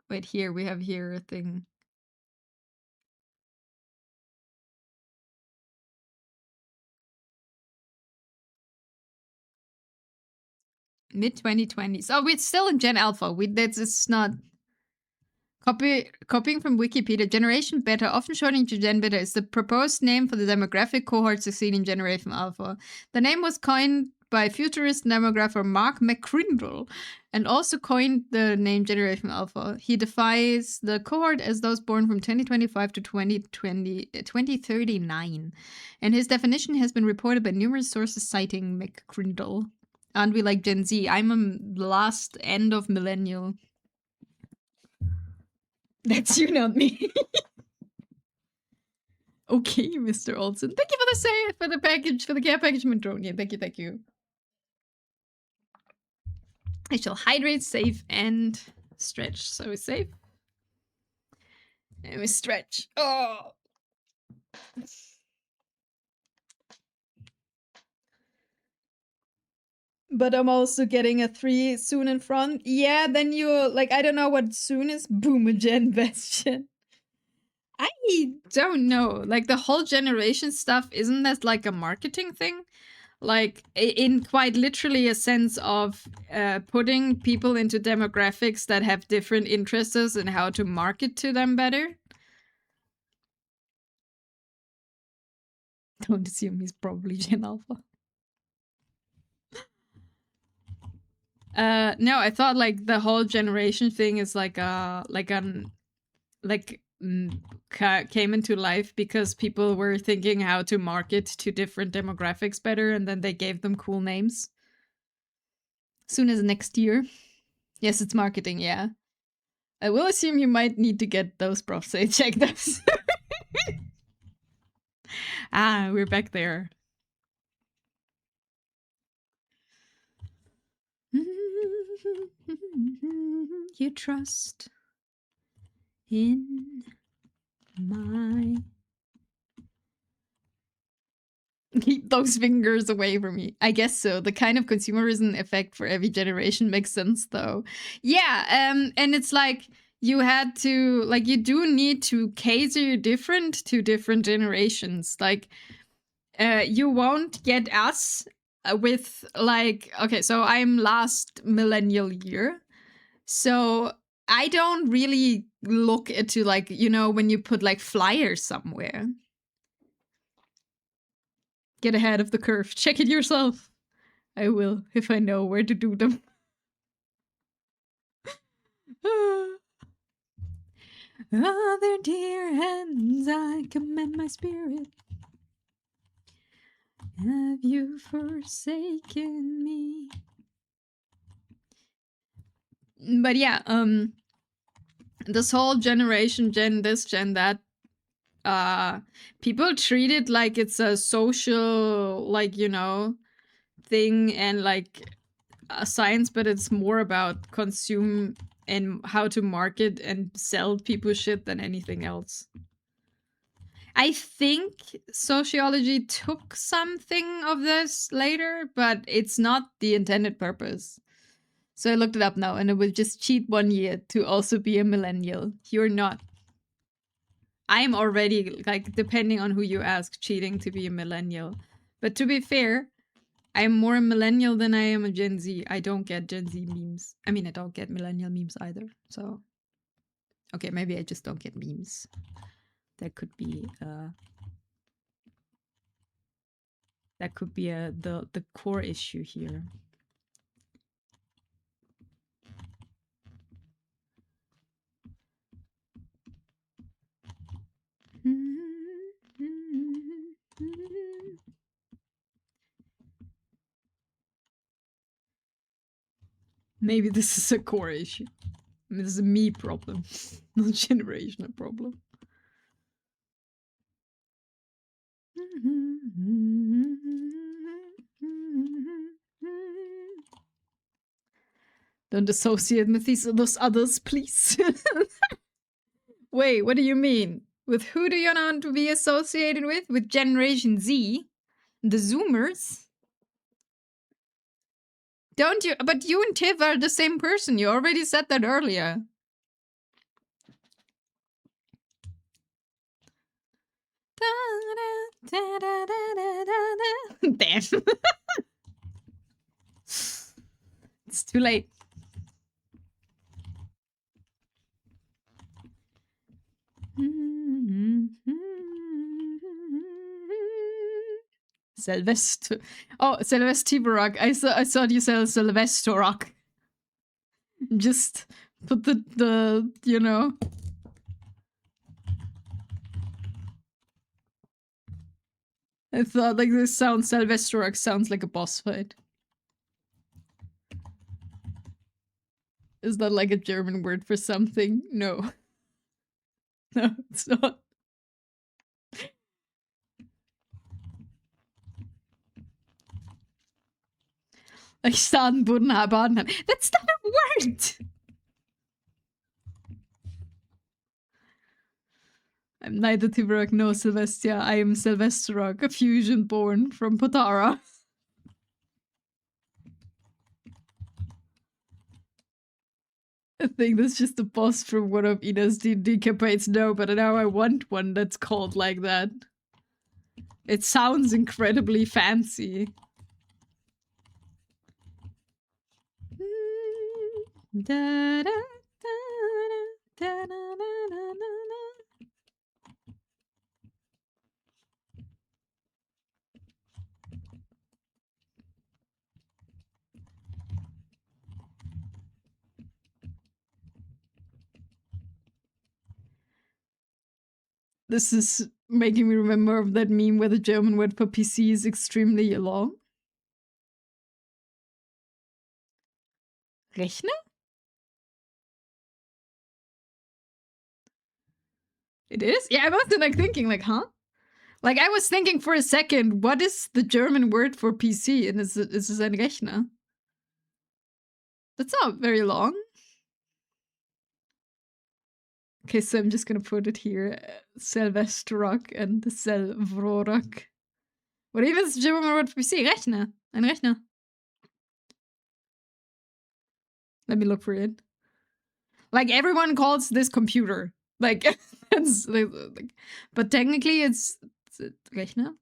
Wait, here we have here a thing. Mid 2020s. Oh, we're still in Gen Alpha. That's it's not copying from Wikipedia. Generation Beta, often shortened to Gen Beta, is the proposed name for the demographic cohort succeeding Generation Alpha. The name was coined by futurist demographer Mark McCrindle and also coined the name Generation Alpha. He defines the cohort as those born from 2025 to 2039. And his definition has been reported by numerous sources citing McCrindle. Aren't we like Gen Z? I'm a last end of millennial. That's you, not me. Okay, Mr. Olson. Thank you for the save, for the package, for the care package, Madronia. Thank you, thank you. I shall hydrate, save, and stretch. So we save. And we stretch. Oh. But I'm also getting a 3 soon in front. Yeah, then you like, I don't know what soon is. Boomagen Bastion. I don't know. Like the whole generation stuff, isn't that like a marketing thing? Like in quite literally a sense of putting people into demographics that have different interests and how to market to them better. Don't assume he's probably Gen Alpha. No, I thought like the whole generation thing is like came into life because people were thinking how to market to different demographics better, and then they gave them cool names. Soon as next year. Yes, it's marketing, yeah. I will assume you might need to get those prostate check those. Ah, we're back there. You trust in my... Keep those fingers away from me. I guess so. The kind of consumerism effect for every generation makes sense, though. Yeah, and it's like you had to, like, you do need to cater different to different generations. Like, you won't get us with, like, okay, so I'm last millennial year. So I don't really look into, like, you know, when you put, like, flyers somewhere. Get ahead of the curve. Check it yourself. I will, if I know where to do them. Other dear hands, I commend my spirit. Have you forsaken me? But yeah, this whole generation, gen this, gen that, people treat it like it's a social, like, you know, thing and like a science, but it's more about consume and how to market and sell people shit than anything else. I think sociology took something of this later, but it's not the intended purpose. So I looked it up now, and it will just cheat 1 year to also be a millennial. You're not. I'm already, like, depending on who you ask, cheating to be a millennial. But to be fair, I'm more a millennial than I am a Gen Z. I don't get Gen Z memes. I mean, I don't get millennial memes either. So, okay, maybe I just don't get memes. That could be the core issue here. Maybe this is a core issue. I mean, this is a me problem, not a generational problem. Don't associate with those others, please. Wait, what do you mean? With who do you want to be associated with? With Generation Z? The Zoomers? Don't you? But you and Tiff are the same person. You already said that earlier. Damn. It's too late. Sylvester. Oh, Sylvester Rock. I thought you said Sylvester Rock. Just put the you know. I thought like this sounds Sylvester Rock sounds like a boss fight. Is that like a German word for something? No. No, it's not. Like Sandboden baden. That's not a word! I'm neither Tiburock nor Sylvestia. I am Sylvesterok, a fusion born from Potara. I think that's just the boss from one of Ina's D&D campaigns. No, but now I want one that's called like that. It sounds incredibly fancy. Da, da, da, da, da, da, da. This is making me remember of that meme where the German word for PC is extremely long. Rechner? It is? Yeah, I was like thinking, like, huh? Like, I was thinking for a second, what is the German word for PC? And is it ein Rechner? That's not very long. Okay, so I'm just gonna put it here. Silvesterok and Selvrorok. What even is the German word for PC? Rechner. Ein Rechner. Let me look for it. Like, everyone calls this computer. Like, it's, like but technically it's Rechner.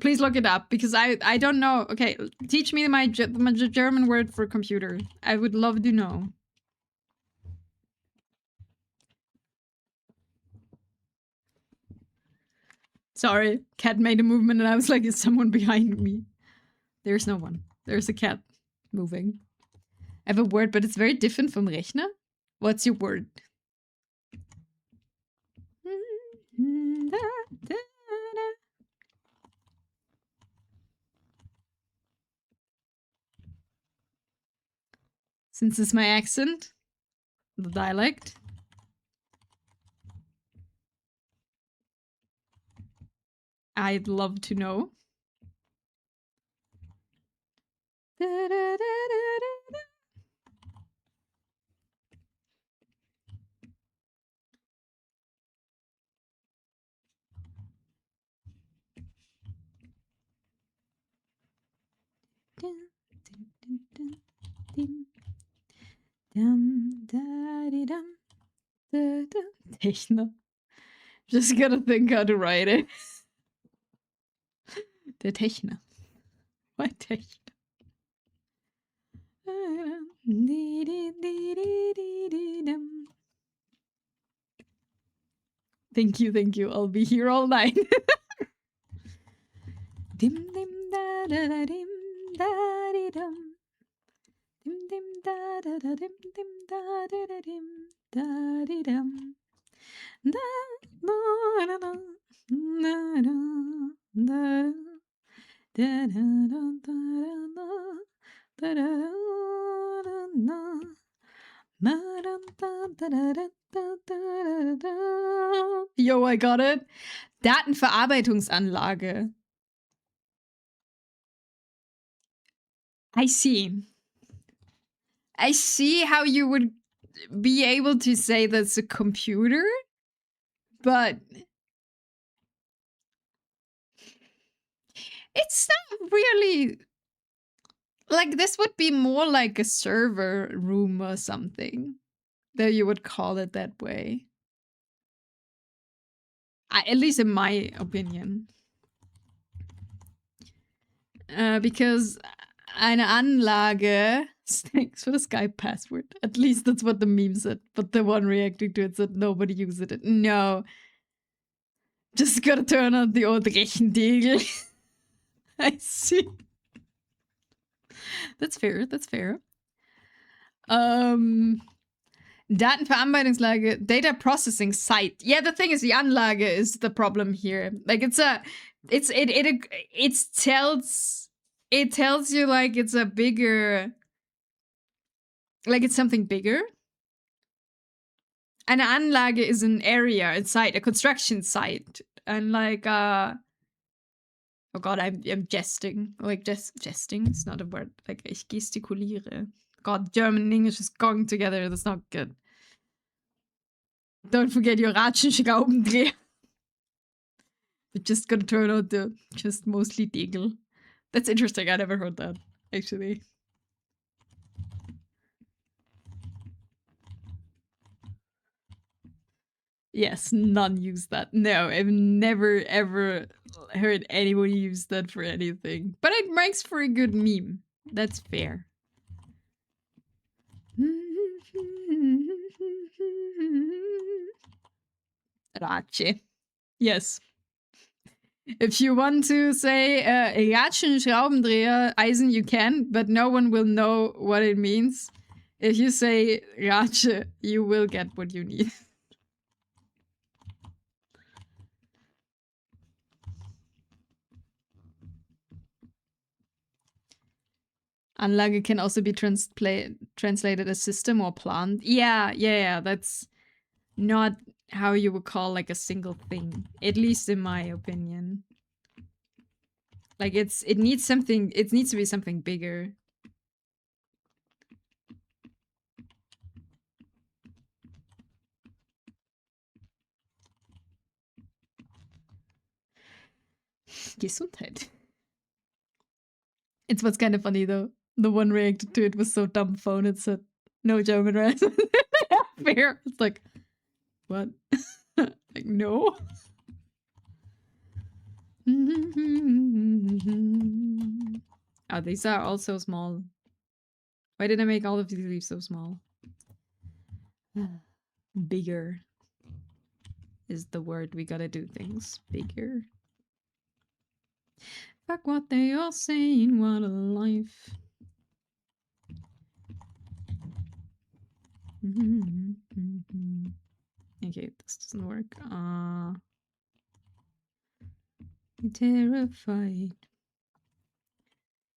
Please look it up because I don't know. Okay, teach me my German word for computer. I would love to know. Sorry, cat made a movement and I was like, is someone behind me? There's no one. There's a cat moving. I have a word, but it's very different from Rechner. What's your word? Since it's my accent, the dialect. I'd love to know. Techno. Just gotta think how to write it. Der Techno. Why Techno? Thank you, thank you. I'll be here all night. Dim dim da da da dim da di dum. Dim dim da da da dim dim da da da dim da di dum. Da da da da da da da da da da da. Yo, I got it. Datenverarbeitungsanlage. I see. I see how you would be able to say that's a computer, but it's not really like this would be more like a server room or something that you would call it that way. At least in my opinion. Because eine Anlage, thanks for the Skype password. At least that's what the meme said. But the one reacting to it said nobody used it. No. Just gotta turn on the old Rechendegel. I see. That's fair, that's fair. Datenverarbeitungslage, data processing site. Yeah, the thing is, the Anlage is the problem here. Like it tells you like it's a bigger, like it's something bigger. Eine Anlage is an area, a site, a construction site, and like oh god, I'm jesting. Like jesting is not a word. Like ich gestikuliere. God, German and English is going together. That's not good. Don't forget your Ratschenschraubendreher. We're just gonna turn out the just mostly Degel. That's interesting. I never heard that, actually. Yes, none use that. No, I've never ever heard anybody use that for anything. But it makes for a good meme. That's fair. Ratsche. Yes. If you want to say Ratschenschraubendreher Eisen, you can, but no one will know what it means. If you say Ratsche, you will get what you need. Anlage can also be translated as system or plant. Yeah, that's not how you would call like a single thing, at least in my opinion. Like it needs to be something bigger. Gesundheit. It's what's kind of funny though. The one reacted to it was so dumbfounded. It said, "No German, right?" Fair. It's like, what? Like, no. Oh, these are all so small. Why did I make all of these leaves so small? Bigger is the word. We gotta do things bigger. Fuck what they are saying, what a life. Okay, this doesn't work. Terrified.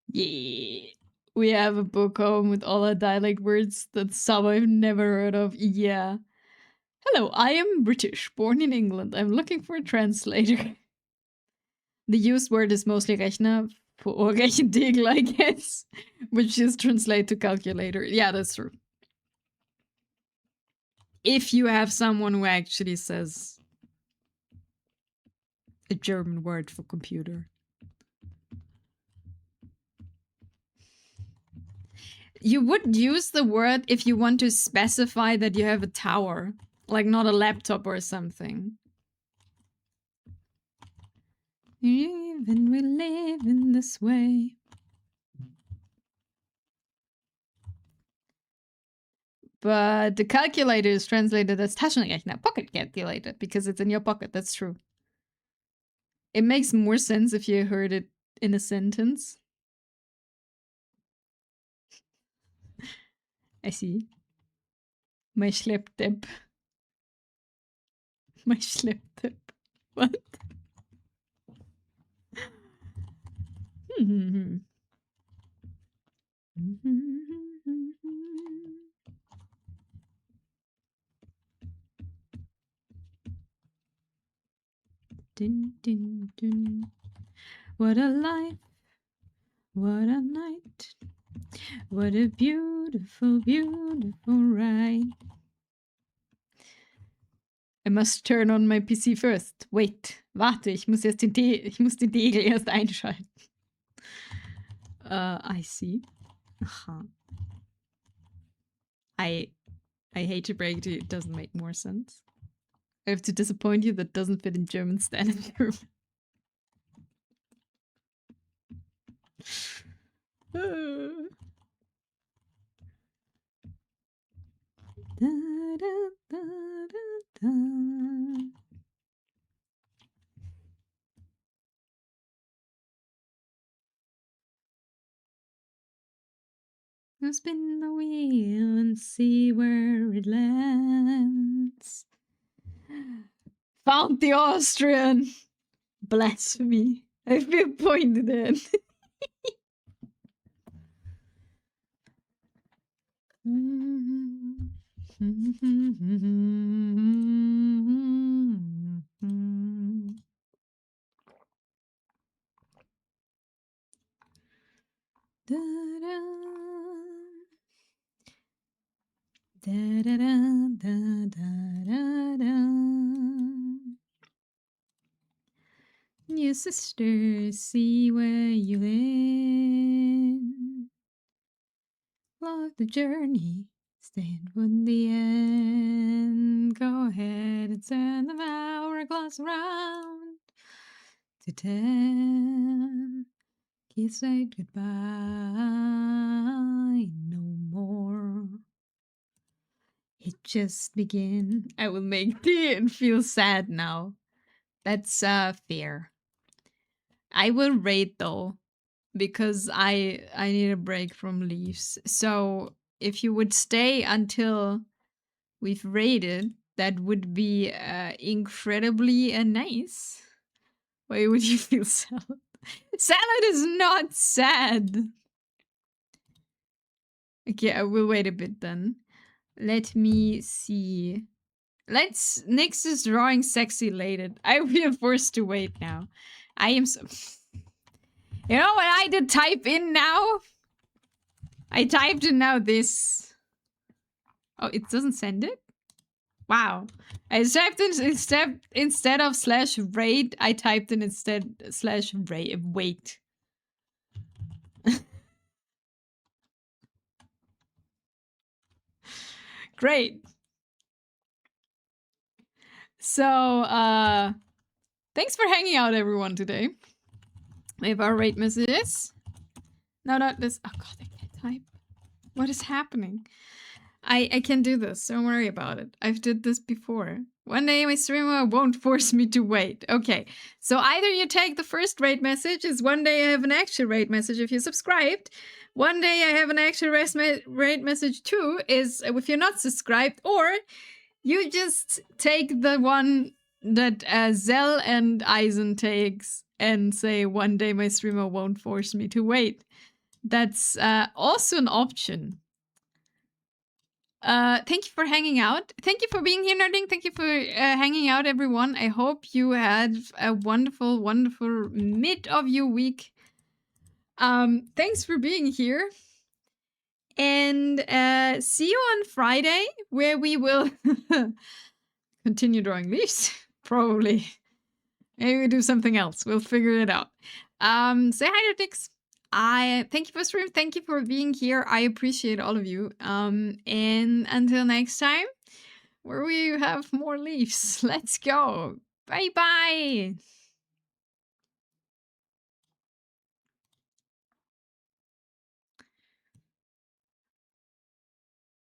Yeah. We have a book home with all our dialect words that some I've never heard of. Yeah. Hello, I am British, born in England. I'm looking for a translator. The used word is mostly Rechner or Rechendegel, I guess, which is translate to calculator. Yeah, that's true. If you have someone who actually says a German word for computer. You would use the word if you want to specify that you have a tower, like not a laptop or something. Even we live in this way. But the calculator is translated as Taschenrechner, pocket calculator, because it's in your pocket. That's true. It makes more sense if you heard it in a sentence. I see. My Schlepptipp. My Schlepptipp. What? Dun, dun, dun. What a life. What a night. What a beautiful, beautiful ride. I must turn on my PC first. Wait, warte, ich muss den Degel erst einschalten. I see. Aha. I hate to break it doesn't make more sense. I have to disappoint you, that doesn't fit in German standard German. Spin the wheel and see where it lands. Found the Austrian. Blasphemy. I've been pointed in. Your sister, see where you live. Love the journey, stand for the end. Go ahead and turn the hourglass around to 10. Kiss said goodbye, no more. It just began. I will make tea and feel sad now. That's fair. I will rate though, because I need a break from leaves. So if you would stay until we've rated, that would be incredibly nice. Why would you feel sad? Salad is not sad. Okay, I will wait a bit then. Let me see. Next is drawing sexy lady. I feel forced to wait now. I am so. You know what I did type in now? I typed in now this. Oh, it doesn't send it? Wow. I typed in instead of /rate, I typed in instead /wait. Great. So, thanks for hanging out, everyone, today. We have our rate messages. No, not this. Oh god, I can't type. What is happening? I can do this. Don't worry about it. I've did this before. One day my streamer won't force me to wait. Okay, so either you take the first rate message, is one day I have an actual rate message if you subscribed. One day I have an actual rate message too, is if you're not subscribed, or you just take the one that Zell and Eisen takes and say one day my streamer won't force me to wait. That's also an option. Thank you for hanging out. Thank you for being here, Nerding. Thank you for hanging out, everyone. I hope you had a wonderful, wonderful mid of your week. Thanks for being here. And see you on Friday, where we will continue drawing leaves. Probably. Maybe we do something else. We'll figure it out. Say hi to Dix. I thank you for stream. Thank you for being here. I appreciate all of you. And until next time, where we have more leaves. Let's go. Bye bye.